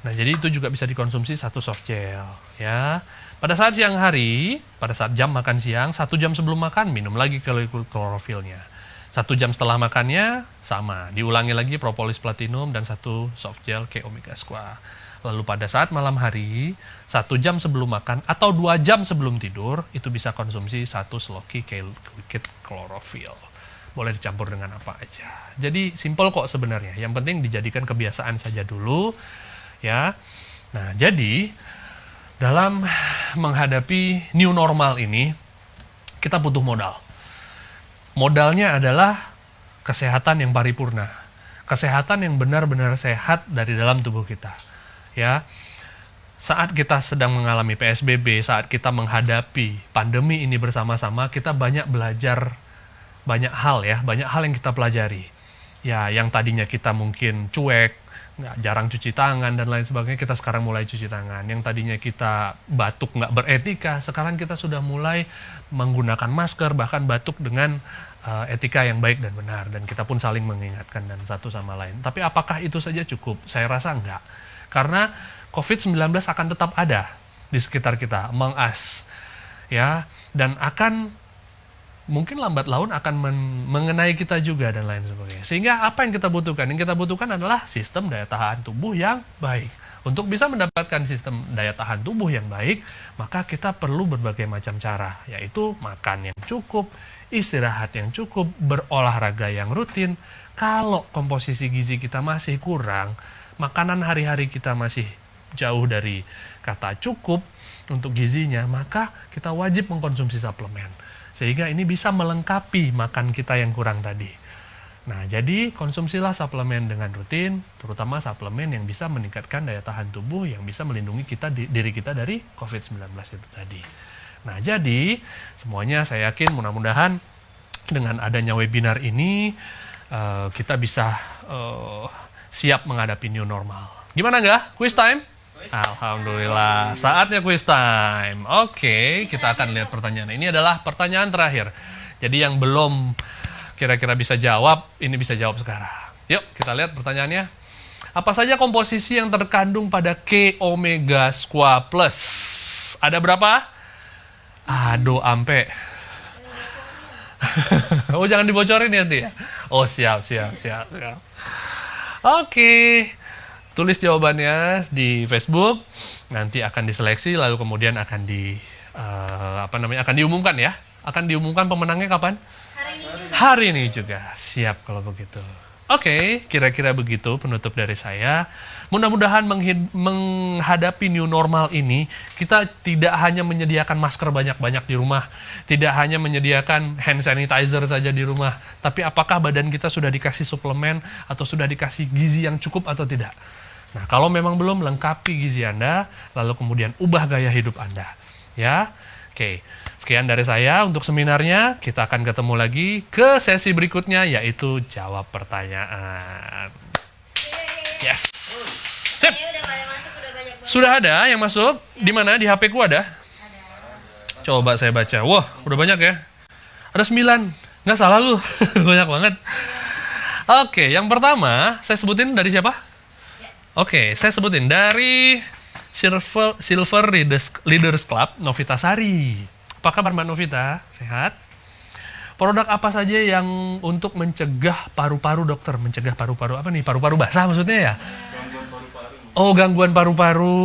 S3: Nah, jadi itu juga bisa dikonsumsi 1 soft gel. Ya. Pada saat siang hari, pada saat jam makan siang, 1 jam sebelum makan, minum lagi liquid chlorophyll-nya. 1 jam setelah makannya, sama. Diulangi lagi propolis platinum dan 1 soft gel K Omega Squaa. Lalu pada saat malam hari, 1 jam sebelum makan atau 2 jam sebelum tidur, itu bisa konsumsi 1 sloki K liquid chlorophyll. Boleh dicampur dengan apa aja. Jadi simple kok sebenarnya. Yang penting dijadikan kebiasaan saja dulu. Ya. Nah, jadi dalam menghadapi new normal ini, kita butuh modal. Modalnya adalah kesehatan yang paripurna. Kesehatan yang benar-benar sehat dari dalam tubuh kita. Ya. Saat kita sedang mengalami PSBB, saat kita menghadapi pandemi ini bersama-sama, kita banyak belajar banyak hal yang kita pelajari. Ya, yang tadinya kita mungkin cuek, jarang cuci tangan dan lain sebagainya, kita sekarang mulai cuci tangan. Yang tadinya kita batuk nggak beretika, sekarang kita sudah mulai menggunakan masker, bahkan batuk dengan etika yang baik dan benar. Dan kita pun saling mengingatkan dan satu sama lain. Tapi apakah itu saja cukup? Saya rasa enggak. Karena COVID-19 akan tetap ada di sekitar kita, among us. Ya, dan akan mungkin lambat laun akan mengenai kita juga dan lain sebagainya. Sehingga apa yang kita butuhkan? Yang kita butuhkan adalah sistem daya tahan tubuh yang baik. Untuk bisa mendapatkan sistem daya tahan tubuh yang baik, maka kita perlu berbagai macam cara, yaitu makan yang cukup, istirahat yang cukup, berolahraga yang rutin. Kalau komposisi gizi kita masih kurang, makanan hari-hari kita masih jauh dari kata cukup untuk gizinya, maka kita wajib mengkonsumsi suplemen. Sehingga ini bisa melengkapi makan kita yang kurang tadi. Nah, jadi konsumsilah suplemen dengan rutin, terutama suplemen yang bisa meningkatkan daya tahan tubuh, yang bisa melindungi diri kita dari COVID-19 itu tadi. Nah, jadi semuanya saya yakin mudah-mudahan dengan adanya webinar ini, kita bisa siap menghadapi new normal. Gimana nggak? Quiz time? Alhamdulillah, saatnya quiz time. Oke, kita akan lihat pertanyaan. Ini adalah pertanyaan terakhir. Jadi yang belum kira-kira bisa jawab, ini bisa jawab sekarang. Yuk, kita lihat pertanyaannya. Apa saja komposisi yang terkandung pada K omega square plus? Ada berapa? Aduh, ampe. Oh, jangan dibocorin ya nanti ya. Oh, siap. Oke. Tulis jawabannya di Facebook. Nanti akan diseleksi lalu kemudian akan akan diumumkan ya. Akan diumumkan pemenangnya kapan? Hari ini juga. Siap kalau begitu. Oke, kira-kira begitu penutup dari saya. Mudah-mudahan menghadapi new normal ini, kita tidak hanya menyediakan masker banyak-banyak di rumah, tidak hanya menyediakan hand sanitizer saja di rumah, tapi apakah badan kita sudah dikasih suplemen atau sudah dikasih gizi yang cukup atau tidak? Nah, kalau memang belum, lengkapi gizi Anda, lalu kemudian ubah gaya hidup Anda. Ya, oke. Sekian dari saya untuk seminarnya. Kita akan ketemu lagi ke sesi berikutnya, yaitu jawab pertanyaan. Yes. Sip.
S5: Udah pada masuk, udah banyak banget.
S3: Sudah ada yang masuk? Di mana? Di HP ku ada? Coba saya baca. Wah, udah banyak ya. Ada 9. Nggak salah lu. Banyak banget. Oke, yang pertama, saya sebutin dari siapa? Oke, saya sebutin dari Silver Leaders Club, Novita Sari. Apa kabar Mbak Novita? Sehat? Produk apa saja yang untuk mencegah paru-paru, dokter? Mencegah paru-paru apa nih? Paru-paru basah maksudnya ya?
S4: Gangguan paru-paru.
S3: Oh, gangguan paru-paru.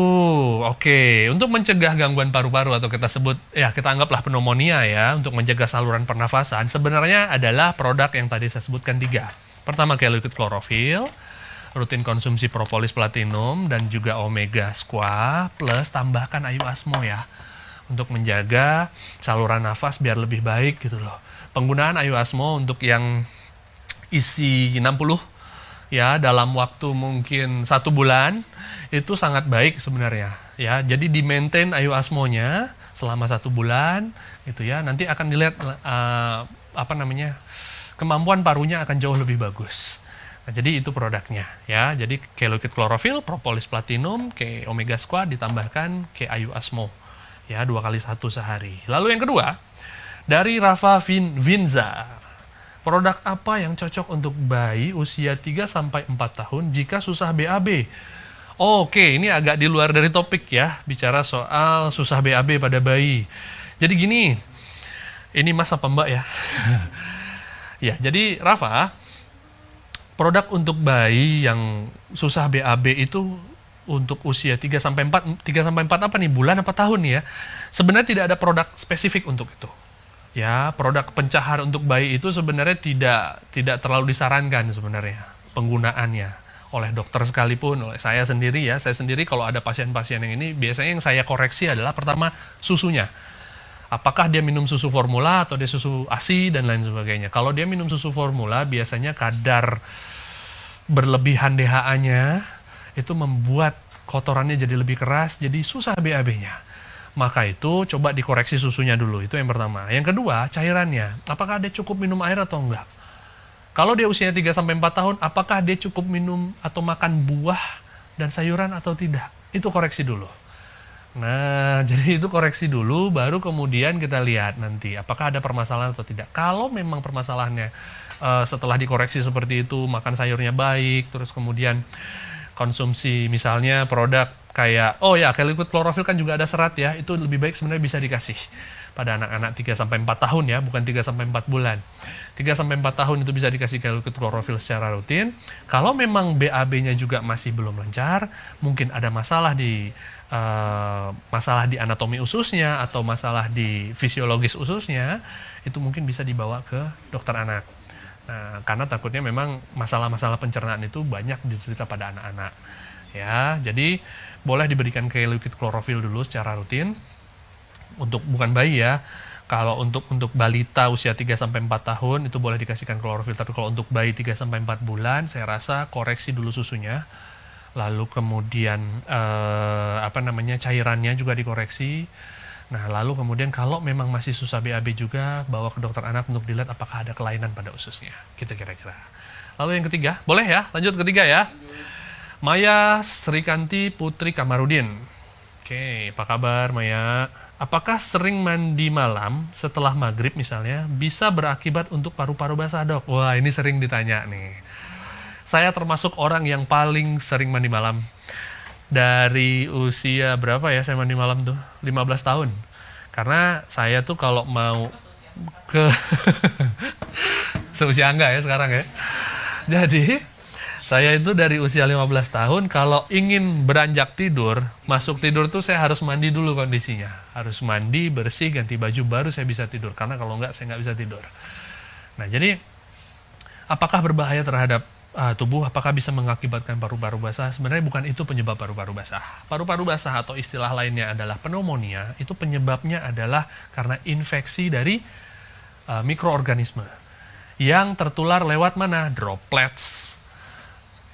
S3: Oke, untuk mencegah gangguan paru-paru atau kita sebut, ya kita anggaplah pneumonia ya, untuk mencegah saluran pernafasan, sebenarnya adalah produk yang tadi saya sebutkan 3. Pertama, K-Liquid Chlorophyll, rutin konsumsi propolis platinum, dan juga omega square, plus tambahkan ayu asmo ya, untuk menjaga saluran nafas biar lebih baik gitu loh. Penggunaan ayu asmo untuk yang isi 60 ya dalam waktu mungkin 1 bulan itu sangat baik sebenarnya ya. Jadi di maintain ayu asmonya selama 1 bulan gitu ya. Nanti akan dilihat kemampuan parunya akan jauh lebih bagus. Nah, jadi itu produknya ya. Jadi K-Liquid Chlorophyll, propolis platinum, K omega square ditambahkan K ayu asmo. Ya, 2 kali 1 sehari. Lalu yang kedua, dari Rafa Vinza. Produk apa yang cocok untuk bayi usia 3-4 tahun jika susah BAB? Oke, ini agak di luar dari topik ya, bicara soal susah BAB pada bayi. Jadi gini, ini Mas apa Mbak ya? Ya, jadi Rafa, produk untuk bayi yang susah BAB itu untuk usia 3-4 apa nih, bulan apa tahun nih ya. Sebenarnya tidak ada produk spesifik untuk itu. Ya, produk pencahar untuk bayi itu sebenarnya tidak terlalu disarankan sebenarnya penggunaannya oleh dokter sekalipun, oleh saya sendiri ya. Saya sendiri kalau ada pasien-pasien yang ini, biasanya yang saya koreksi adalah pertama susunya. Apakah dia minum susu formula atau dia susu ASI dan lain sebagainya. Kalau dia minum susu formula, biasanya kadar berlebihan DHA-nya itu membuat kotorannya jadi lebih keras, jadi susah BAB-nya. Maka itu coba dikoreksi susunya dulu, itu yang pertama. Yang kedua, cairannya. Apakah dia cukup minum air atau enggak? Kalau dia usianya 3-4 tahun, apakah dia cukup minum atau makan buah dan sayuran atau tidak? Itu koreksi dulu. Nah, jadi itu koreksi dulu, baru kemudian kita lihat nanti apakah ada permasalahan atau tidak. Kalau memang permasalahannya setelah dikoreksi seperti itu, makan sayurnya baik, terus kemudian konsumsi misalnya produk kayak, K-Liquid Chlorophyll kan juga ada serat ya, itu lebih baik sebenarnya bisa dikasih pada anak-anak 3-4 tahun ya, bukan 3-4 bulan. 3-4 tahun itu bisa dikasih K-Liquid Chlorophyll secara rutin. Kalau memang BAB-nya juga masih belum lancar, mungkin ada masalah di anatomi ususnya atau masalah di fisiologis ususnya, itu mungkin bisa dibawa ke dokter anak. Nah, karena takutnya memang masalah-masalah pencernaan itu banyak diderita pada anak-anak. Ya, jadi boleh diberikan K-Liquid Chlorophyll dulu secara rutin. Untuk bukan bayi ya. Kalau untuk balita usia 3-4 tahun itu boleh dikasihkan klorofil, tapi kalau untuk bayi 3-4 bulan saya rasa koreksi dulu susunya. Lalu kemudian cairannya juga dikoreksi. Nah, lalu kemudian kalau memang masih susah BAB juga, bawa ke dokter anak untuk dilihat apakah ada kelainan pada ususnya. Gitu kira-kira. Lalu yang ketiga, boleh ya? Lanjut ketiga ya. Maya Srikanti Putri Kamarudin. Oke, apa kabar Maya? Apakah sering mandi malam setelah maghrib misalnya bisa berakibat untuk paru-paru basah, Dok? Wah, ini sering ditanya nih. saya termasuk orang yang paling sering mandi malam. Dari usia berapa ya saya mandi malam tuh? 15 tahun. Karena saya tuh kalau mau ke seusia Angga ya sekarang ya. Jadi saya itu dari usia 15 tahun kalau ingin beranjak tidur, masuk tidur tuh saya harus mandi dulu kondisinya. Harus mandi, bersih, ganti baju baru saya bisa tidur. Karena kalau enggak saya nggak bisa tidur. Nah jadi apakah berbahaya terhadap tubuh, apakah bisa mengakibatkan paru-paru basah? Sebenarnya bukan itu penyebab paru-paru basah. Paru-paru basah atau istilah lainnya adalah pneumonia, itu penyebabnya adalah karena infeksi dari mikroorganisme yang tertular lewat mana? Droplets.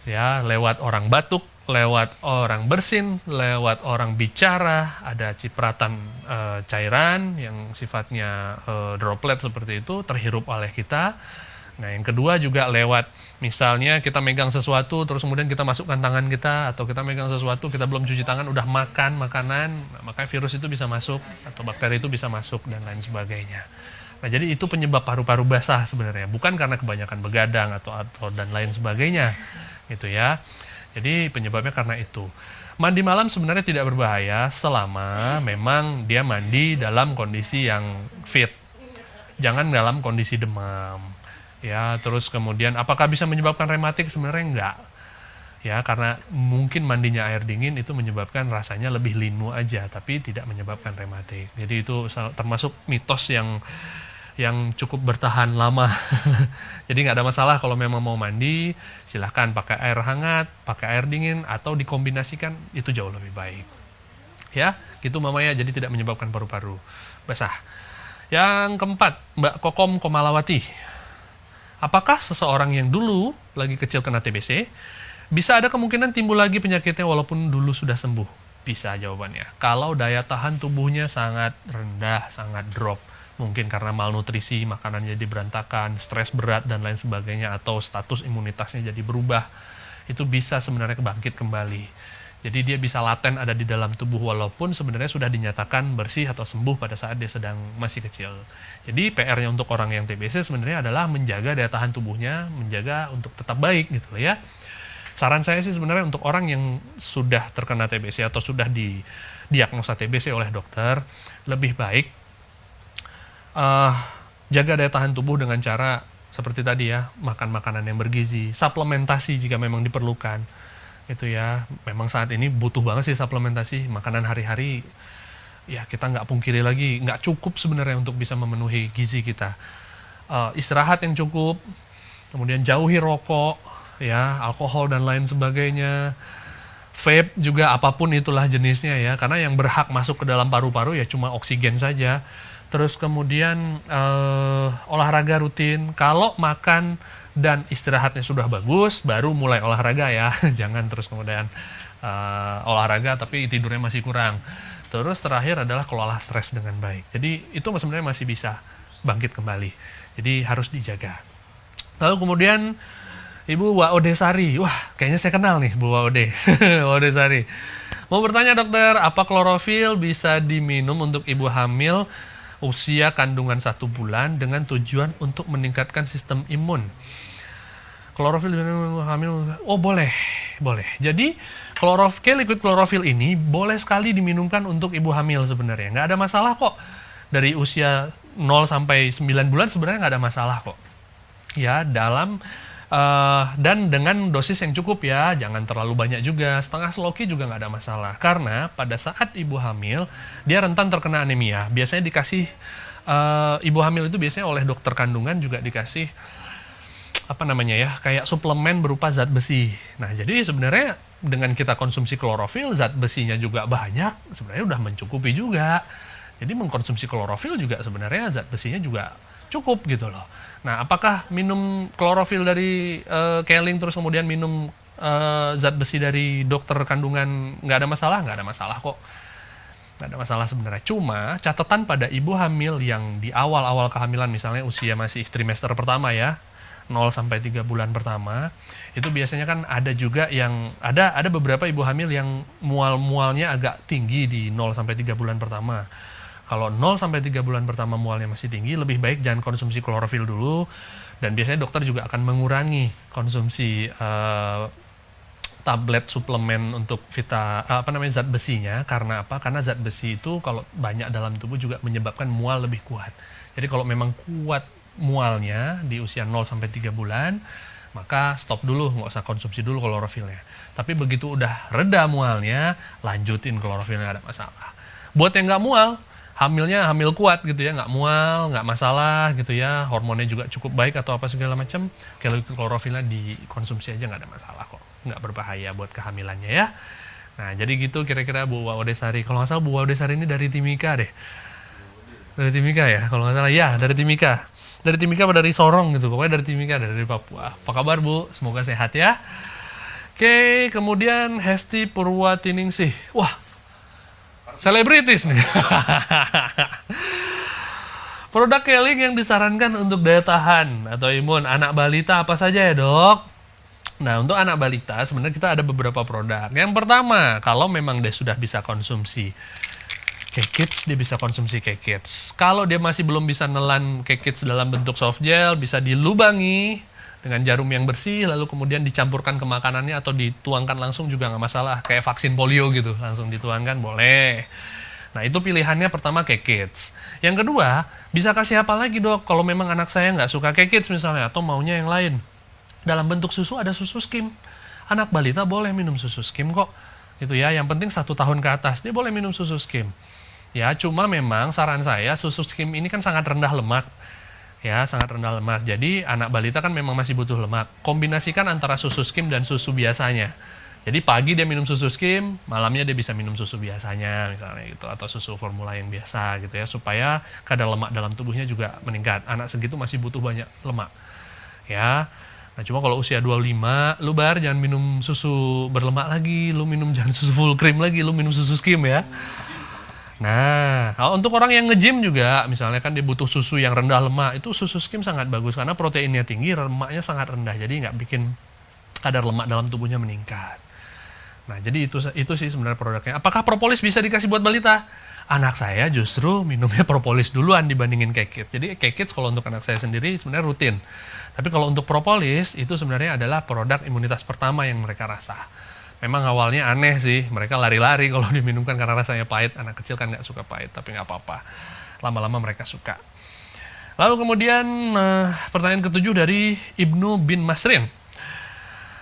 S3: Ya, lewat orang batuk, lewat orang bersin, lewat orang bicara, ada cipratan cairan yang sifatnya droplet seperti itu terhirup oleh kita. Nah, yang kedua juga lewat misalnya kita megang sesuatu terus kemudian kita masukkan tangan kita, atau kita megang sesuatu kita belum cuci tangan udah makan makanan, makanya virus itu bisa masuk atau bakteri itu bisa masuk dan lain sebagainya. Nah, jadi itu penyebab paru-paru basah sebenarnya, bukan karena kebanyakan begadang atau dan lain sebagainya. Gitu ya. Jadi penyebabnya karena itu. Mandi malam sebenarnya tidak berbahaya selama memang dia mandi dalam kondisi yang fit. Jangan dalam kondisi demam. Ya, terus kemudian apakah bisa menyebabkan rematik? Sebenarnya enggak. Ya, karena mungkin mandinya air dingin itu menyebabkan rasanya lebih linu aja, tapi tidak menyebabkan rematik. Jadi itu termasuk mitos yang cukup bertahan lama. Jadi nggak ada masalah kalau memang mau mandi, silahkan pakai air hangat, pakai air dingin, atau dikombinasikan, itu jauh lebih baik. Ya, gitu Mama ya, jadi tidak menyebabkan paru-paru basah. Yang keempat, Mbak Kokom Komalawati. Apakah seseorang yang dulu lagi kecil kena TBC, bisa ada kemungkinan timbul lagi penyakitnya walaupun dulu sudah sembuh? Bisa jawabannya. Kalau daya tahan tubuhnya sangat rendah, sangat drop. Mungkin karena malnutrisi, makanannya jadi berantakan, stres berat, dan lain sebagainya, atau status imunitasnya jadi berubah. Itu bisa sebenarnya bangkit kembali. Jadi dia bisa laten ada di dalam tubuh walaupun sebenarnya sudah dinyatakan bersih atau sembuh pada saat dia sedang masih kecil. Jadi PR-nya untuk orang yang TBC sebenarnya adalah menjaga daya tahan tubuhnya, menjaga untuk tetap baik gitu ya. Saran saya sih sebenarnya untuk orang yang sudah terkena TBC atau sudah didiagnosa TBC oleh dokter, lebih baik jaga daya tahan tubuh dengan cara seperti tadi ya, makan makanan yang bergizi, suplementasi jika memang diperlukan. Itu ya, memang saat ini butuh banget sih suplementasi, makanan hari-hari ya kita nggak pungkiri lagi, nggak cukup sebenarnya untuk bisa memenuhi gizi kita. Istirahat yang cukup, kemudian jauhi rokok, ya, alkohol dan lain sebagainya. Vape juga apapun itulah jenisnya ya, karena yang berhak masuk ke dalam paru-paru ya cuma oksigen saja. Terus kemudian olahraga rutin, kalau makan dan istirahatnya sudah bagus, baru mulai olahraga ya. Jangan terus kemudian olahraga tapi tidurnya masih kurang. Terus terakhir adalah kelola stres dengan baik. Jadi itu sebenarnya masih bisa bangkit kembali. Jadi harus dijaga. Lalu kemudian Ibu Waode Sari. Wah, kayaknya saya kenal nih Bu Waode. Waode Sari. Mau bertanya dokter, apa klorofil bisa diminum untuk ibu hamil usia kandungan 1 bulan dengan tujuan untuk meningkatkan sistem imun? Klorofil hamil, oh boleh. Jadi liquid klorofil ini boleh sekali diminumkan untuk ibu hamil sebenarnya. Nggak ada masalah kok. Dari usia 0 sampai 9 bulan sebenarnya nggak ada masalah kok. Ya, dan dengan dosis yang cukup ya, jangan terlalu banyak juga. Setengah seloki juga nggak ada masalah. Karena pada saat ibu hamil, dia rentan terkena anemia. Biasanya dikasih, ibu hamil itu biasanya oleh dokter kandungan juga dikasih kayak suplemen berupa zat besi. Nah, jadi sebenarnya dengan kita konsumsi klorofil, zat besinya juga banyak, sebenarnya udah mencukupi juga. Jadi mengkonsumsi klorofil juga sebenarnya zat besinya juga cukup gitu loh. Nah, apakah minum klorofil dari Keling terus kemudian minum zat besi dari dokter kandungan nggak ada masalah? Nggak ada masalah kok. Nggak ada masalah sebenarnya. Cuma catatan pada ibu hamil yang di awal-awal kehamilan, misalnya usia masih trimester pertama ya, 0 sampai 3 bulan pertama, itu biasanya kan ada juga yang ada beberapa ibu hamil yang mual-mualnya agak tinggi di 0 sampai 3 bulan pertama. Kalau 0 sampai 3 bulan pertama mualnya masih tinggi, lebih baik jangan konsumsi klorofil dulu. Dan biasanya dokter juga akan mengurangi konsumsi tablet suplemen untuk zat besinya. Karena apa? Karena zat besi itu kalau banyak dalam tubuh juga menyebabkan mual lebih kuat. Jadi kalau memang kuat mualnya di usia 0 sampai 3 bulan, maka stop dulu, nggak usah konsumsi dulu klorofilnya. Tapi begitu udah reda mualnya, lanjutin klorofilnya, nggak ada masalah. Buat yang nggak mual, hamilnya hamil kuat gitu ya, nggak mual, nggak masalah gitu ya, hormonnya juga cukup baik atau apa segala macam, klorofilnya dikonsumsi aja nggak ada masalah kok, nggak berbahaya buat kehamilannya ya. Nah jadi gitu kira-kira Bu Wadesari. Kalau nggak salah Bu Wadesari ini dari Timika deh. Dari Timika ya, kalau nggak salah ya, dari Timika. Dari Timika apa dari Sorong gitu, pokoknya dari Timika, dari Papua. Apa kabar Bu? Semoga sehat ya. Oke, kemudian Hesti Purwatiningsih. Wah, selebritis nih. Produk Keling yang disarankan untuk daya tahan atau imun anak balita apa saja ya dok? Nah untuk anak balita sebenarnya kita ada beberapa produk. Yang pertama, kalau memang dia sudah bisa konsumsi K-Kids, dia bisa konsumsi K-Kids. Kalau dia masih belum bisa nelan K-Kids dalam bentuk soft gel, bisa dilubangi dengan jarum yang bersih, lalu kemudian dicampurkan ke makanannya atau dituangkan langsung juga nggak masalah. Kayak vaksin polio gitu, langsung dituangkan boleh. Nah itu pilihannya pertama K-Kids. Yang kedua, bisa kasih apa lagi dok? Kalau memang anak saya nggak suka K-Kids misalnya, atau maunya yang lain. Dalam bentuk susu ada susu skim. Anak balita boleh minum susu skim kok. Gitu ya, yang penting 1 tahun ke atas, dia boleh minum susu skim. Ya, cuma memang saran saya susu skim ini kan sangat rendah lemak. Ya, sangat rendah lemak. Jadi anak balita kan memang masih butuh lemak. Kombinasikan antara susu skim dan susu biasanya. Jadi pagi dia minum susu skim, malamnya dia bisa minum susu biasanya misalnya gitu, atau susu formula yang biasa gitu ya, supaya kadar lemak dalam tubuhnya juga meningkat. Anak segitu masih butuh banyak lemak. Ya. Nah, cuma kalau usia 25, lu jangan minum susu berlemak lagi, lu minum jangan susu full cream lagi, lu minum susu skim ya. Nah, kalau untuk orang yang nge-gym juga, misalnya kan dia butuh susu yang rendah lemak, itu susu skim sangat bagus karena proteinnya tinggi, lemaknya sangat rendah, jadi nggak bikin kadar lemak dalam tubuhnya meningkat. Nah, jadi itu sih sebenarnya produknya. Apakah propolis bisa dikasih buat balita? Anak saya justru minumnya propolis duluan dibandingin K-Kids. Jadi K-Kids kalau untuk anak saya sendiri sebenarnya rutin. Tapi kalau untuk propolis itu sebenarnya adalah produk imunitas pertama yang mereka rasa. Memang awalnya aneh sih, mereka lari-lari kalau diminumkan karena rasanya pahit. Anak kecil kan nggak suka pahit, tapi nggak apa-apa. Lama-lama mereka suka. Lalu kemudian pertanyaan ketujuh dari Ibnu bin Masrin.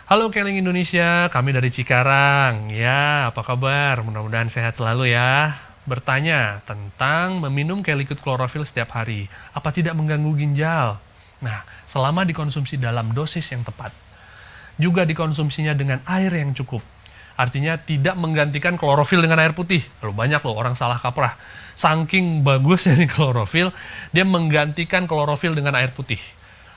S3: Halo Keling Indonesia, kami dari Cikarang. Ya, apa kabar? Mudah-mudahan sehat selalu ya. Bertanya tentang meminum K-Liquid klorofil setiap hari. Apa tidak mengganggu ginjal? Nah, selama dikonsumsi dalam dosis yang tepat. Juga dikonsumsinya dengan air yang cukup. Artinya tidak menggantikan klorofil dengan air putih. Lalu banyak loh orang salah kaprah. Saking bagusnya nih klorofil, dia menggantikan klorofil dengan air putih.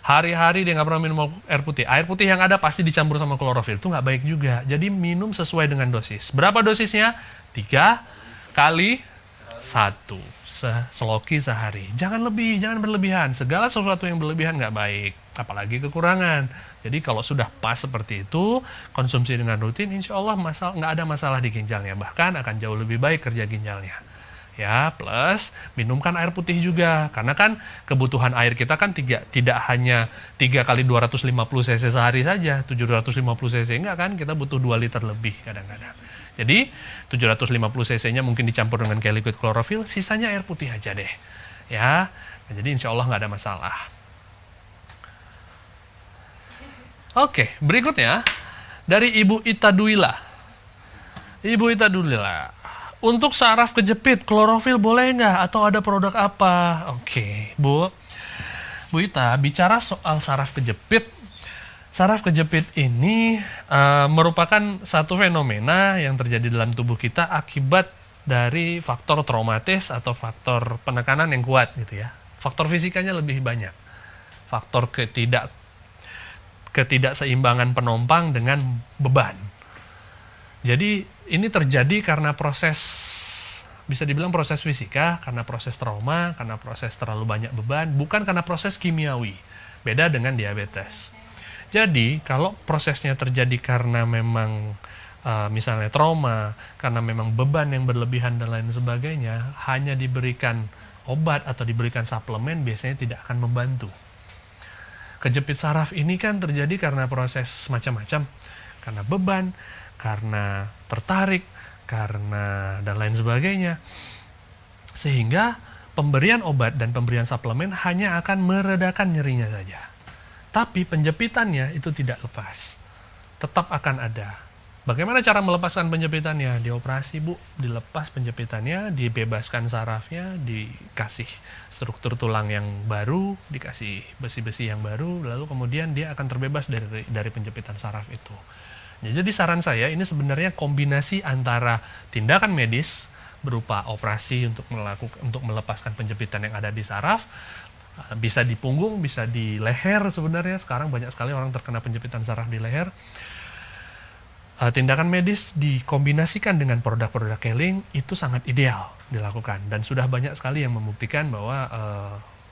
S3: Hari-hari dia nggak pernah minum air putih. Air putih yang ada pasti dicampur sama klorofil. Itu nggak baik juga. Jadi minum sesuai dengan dosis. Berapa dosisnya? 3 kali 1 seloki sehari. Jangan lebih, jangan berlebihan. Segala sesuatu yang berlebihan nggak baik. Apalagi kekurangan. Jadi kalau sudah pas seperti itu, konsumsi dengan rutin, insya Allah nggak ada masalah di ginjalnya. Bahkan akan jauh lebih baik kerja ginjalnya. Ya, plus minumkan air putih juga. Karena kan kebutuhan air kita kan tidak hanya 3 kali 250 cc sehari saja, 750 cc enggak kan, kita butuh 2 liter lebih kadang-kadang. Jadi 750 cc-nya mungkin dicampur dengan K-Liquid klorofil, sisanya air putih aja deh. Ya, nah, jadi insya Allah nggak ada masalah. Oke, berikutnya dari Ibu Ita Duila. Ibu Ita Duila, untuk saraf kejepit, klorofil boleh nggak? Atau ada produk apa? Oke, Bu Ita, bicara soal saraf kejepit, saraf kejepit ini merupakan satu fenomena yang terjadi dalam tubuh kita akibat dari faktor traumatis atau faktor penekanan yang kuat gitu ya. Faktor fisikanya lebih banyak. Faktor ketidakseimbangan penompang dengan beban. Jadi ini terjadi karena proses, bisa dibilang proses fisika, karena proses trauma, karena proses terlalu banyak beban, bukan karena proses kimiawi. Beda dengan diabetes. Jadi, kalau prosesnya terjadi karena memang misalnya trauma, karena memang beban yang berlebihan dan lain sebagainya, hanya diberikan obat atau diberikan suplemen biasanya tidak akan membantu. Kejepit saraf ini kan terjadi karena proses macam-macam, karena beban, karena tertarik, karena dan lain sebagainya. Sehingga pemberian obat dan pemberian suplemen hanya akan meredakan nyerinya saja. Tapi penjepitannya itu tidak lepas. Tetap akan ada. Bagaimana cara melepaskan penjepitannya? Dioperasi, Bu, dilepas penjepitannya, dibebaskan sarafnya, dikasih struktur tulang yang baru, dikasih besi-besi yang baru, lalu kemudian dia akan terbebas dari penjepitan saraf itu. Ya, jadi saran saya ini sebenarnya kombinasi antara tindakan medis berupa operasi untuk melepaskan penjepitan yang ada di saraf, bisa di punggung, bisa di leher sebenarnya. Sekarang banyak sekali orang terkena penjepitan saraf di leher. Tindakan medis dikombinasikan dengan produk-produk Keling itu sangat ideal dilakukan, dan sudah banyak sekali yang membuktikan bahwa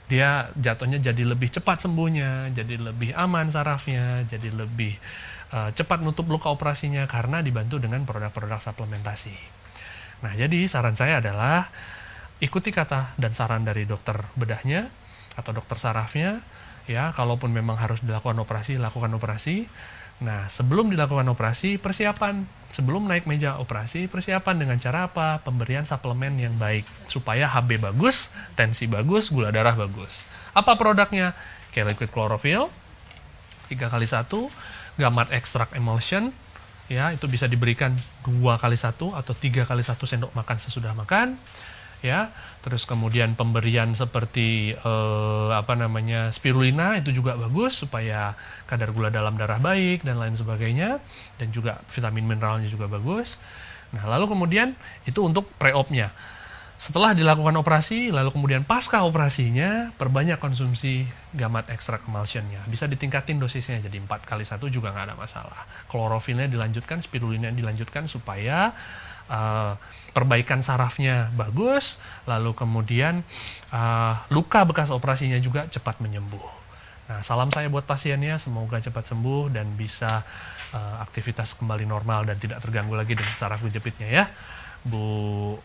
S3: dia jatuhnya jadi lebih cepat sembuhnya, jadi lebih aman sarafnya, jadi lebih cepat nutup luka operasinya karena dibantu dengan produk-produk suplementasi. Nah, jadi saran saya adalah ikuti kata dan saran dari dokter bedahnya atau dokter sarafnya, ya. Kalaupun memang harus dilakukan operasi, lakukan operasi. Nah, sebelum dilakukan operasi, persiapan. Sebelum naik meja operasi, persiapan dengan cara apa? Pemberian suplemen yang baik, supaya HB bagus, tensi bagus, gula darah bagus. Apa produknya? K-Liquid Chlorophyll, 3x1, Gamat Extract Emulsion, ya, itu bisa diberikan 2x1 atau 3x1 sendok makan sesudah makan. Ya, terus kemudian pemberian seperti spirulina itu juga bagus supaya kadar gula dalam darah baik dan lain sebagainya, dan juga vitamin mineralnya juga bagus. Nah, lalu kemudian itu untuk pre-op-nya. Setelah dilakukan operasi, lalu kemudian pasca operasinya, perbanyak konsumsi Gamat Extract Emulsion-nya. Bisa ditingkatin dosisnya jadi 4x1 juga nggak ada masalah. Klorofilnya dilanjutkan, spirulina dilanjutkan supaya perbaikan sarafnya bagus, lalu kemudian luka bekas operasinya juga cepat menyembuh. Nah, salam saya buat pasiennya, semoga cepat sembuh dan bisa aktivitas kembali normal dan tidak terganggu lagi dengan saraf kejepitnya, ya, Bu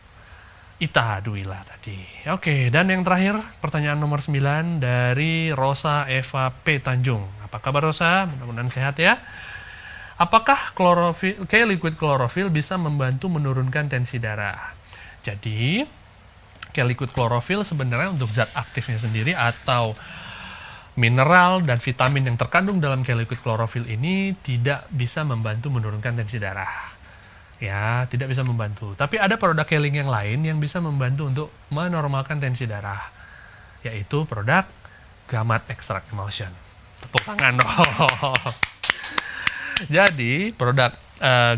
S3: Ita Duwila tadi. Oke, dan yang terakhir pertanyaan nomor 9 dari Rosa Eva P. Tanjung. Apa kabar, Rosa? Mudah-mudahan sehat, ya. Apakah K-Liquid Chlorophyll bisa membantu menurunkan tensi darah? Jadi, K-Liquid Chlorophyll sebenarnya untuk zat aktifnya sendiri atau mineral dan vitamin yang terkandung dalam K-Liquid Chlorophyll ini tidak bisa membantu menurunkan tensi darah. Ya, tidak bisa membantu. Tapi ada produk Keling yang lain yang bisa membantu untuk menormalkan tensi darah, yaitu produk Gamat Extract Emulsion. Tepuk tangan dong. Jadi, produk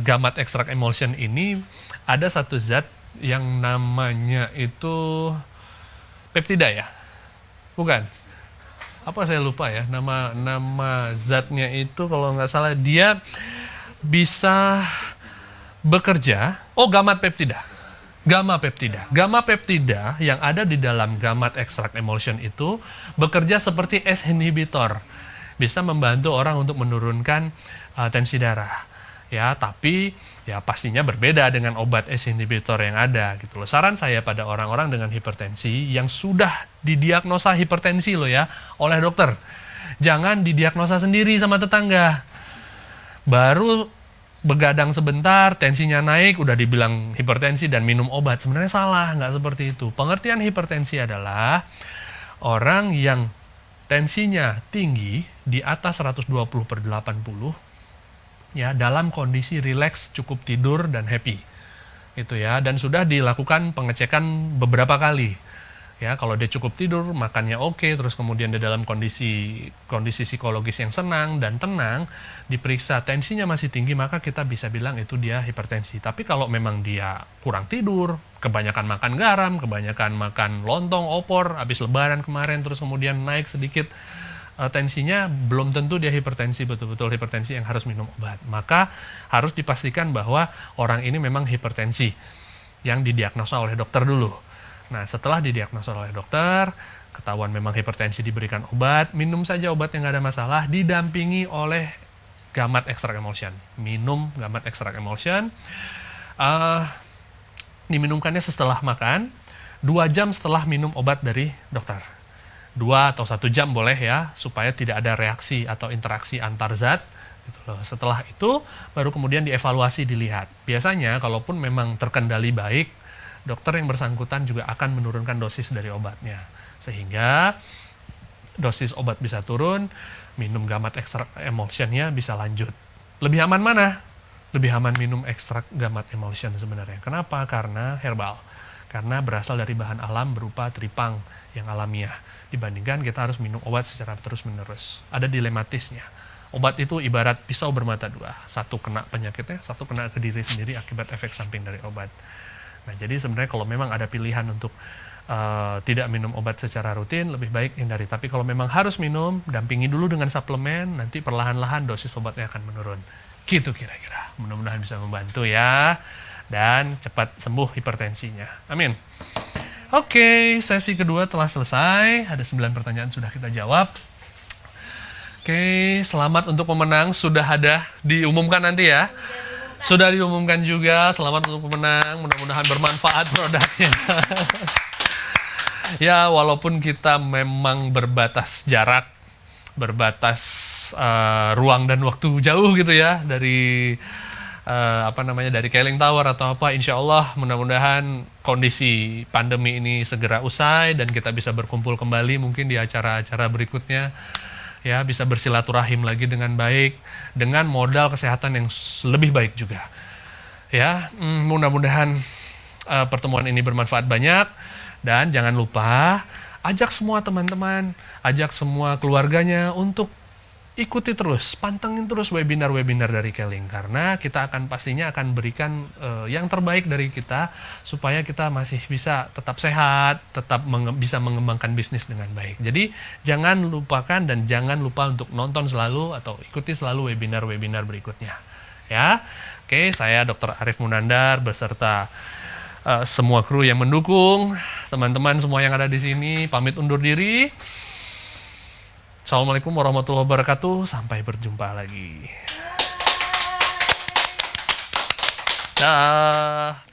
S3: Gamat Extract Emulsion ini ada satu zat yang namanya itu peptida, ya? Bukan? Apa saya lupa ya? Nama zatnya itu kalau nggak salah dia bisa bekerja. Oh, Gamat peptida. Gamma peptida. Gamma peptida yang ada di dalam Gamat Extract Emulsion itu bekerja seperti ACE inhibitor. Bisa membantu orang untuk menurunkan tensi darah, ya, tapi ya pastinya berbeda dengan obat ACE inhibitor yang ada gitu loh. Saran saya pada orang-orang dengan hipertensi yang sudah didiagnosa hipertensi loh ya oleh dokter, jangan didiagnosa sendiri sama tetangga. Baru begadang sebentar, tensinya naik, udah dibilang hipertensi dan minum obat. Sebenarnya salah, nggak seperti itu. Pengertian hipertensi adalah orang yang tensinya tinggi di atas 120/80, ya, dalam kondisi rileks, cukup tidur dan happy, itu ya, dan sudah dilakukan pengecekan beberapa kali, ya. Kalau dia cukup tidur, makannya oke, terus kemudian dia dalam kondisi psikologis yang senang dan tenang, diperiksa tensinya masih tinggi, maka kita bisa bilang itu dia hipertensi. Tapi kalau memang dia kurang tidur, kebanyakan makan garam, kebanyakan makan lontong, opor, habis lebaran kemarin, terus kemudian naik sedikit tensinya, belum tentu dia hipertensi, betul-betul hipertensi yang harus minum obat. Maka harus dipastikan bahwa orang ini memang hipertensi yang didiagnosa oleh dokter dulu. Nah, setelah didiagnosa oleh dokter, ketahuan memang hipertensi, diberikan obat, minum saja obat yang nggak ada masalah, didampingi oleh gamat ekstrak emulsion. Minum gamat ekstrak emulsion. Diminumkannya setelah makan, 2 jam setelah minum obat dari dokter. 2 atau 1 jam boleh ya, supaya tidak ada reaksi atau interaksi antar zat. Gitu loh. Setelah itu, baru kemudian dievaluasi, dilihat. Biasanya, kalaupun memang terkendali baik, dokter yang bersangkutan juga akan menurunkan dosis dari obatnya. Sehingga dosis obat bisa turun, minum gamat ekstrak emulsionnya bisa lanjut. Lebih aman mana? Lebih aman minum ekstrak gamat emulsion sebenarnya. Kenapa? Karena herbal. Karena berasal dari bahan alam berupa tripang yang alamiah. Dibandingkan kita harus minum obat secara terus-menerus. Ada dilematisnya. Obat itu ibarat pisau bermata dua. Satu kena penyakitnya, satu kena ke diri sendiri akibat efek samping dari obat. Nah, jadi sebenarnya kalau memang ada pilihan untuk tidak minum obat secara rutin, lebih baik hindari. Tapi kalau memang harus minum, dampingi dulu dengan suplemen, nanti perlahan-lahan dosis obatnya akan menurun. Gitu kira-kira. Mudah-mudahan bisa membantu ya. Dan cepat sembuh hipertensinya. Amin. Oke, sesi kedua telah selesai. Ada 9 pertanyaan sudah kita jawab. Oke, selamat untuk pemenang. Sudah ada diumumkan nanti ya. Sudah diumumkan juga. Selamat untuk pemenang. Mudah-mudahan bermanfaat produknya. Ya, walaupun kita memang berbatas jarak, berbatas ruang dan waktu jauh gitu ya dari dari Keling Tower atau apa, insya Allah mudah-mudahan kondisi pandemi ini segera usai dan kita bisa berkumpul kembali mungkin di acara-acara berikutnya ya, bisa bersilaturahim lagi dengan baik dengan modal kesehatan yang lebih baik juga ya. Mudah-mudahan pertemuan ini bermanfaat banyak. Dan jangan lupa, ajak semua teman-teman, ajak semua keluarganya untuk ikuti terus, pantengin terus webinar-webinar dari Keling. Karena kita pastinya akan berikan yang terbaik dari kita, supaya kita masih bisa tetap sehat, tetap bisa mengembangkan bisnis dengan baik. Jadi, jangan lupakan dan jangan lupa untuk nonton selalu atau ikuti selalu webinar-webinar berikutnya. Ya, oke, saya Dr. Arif Munandar beserta semua kru yang mendukung, teman-teman semua yang ada di sini, pamit undur diri. Assalamualaikum warahmatullahi wabarakatuh. Sampai berjumpa lagi. Dah.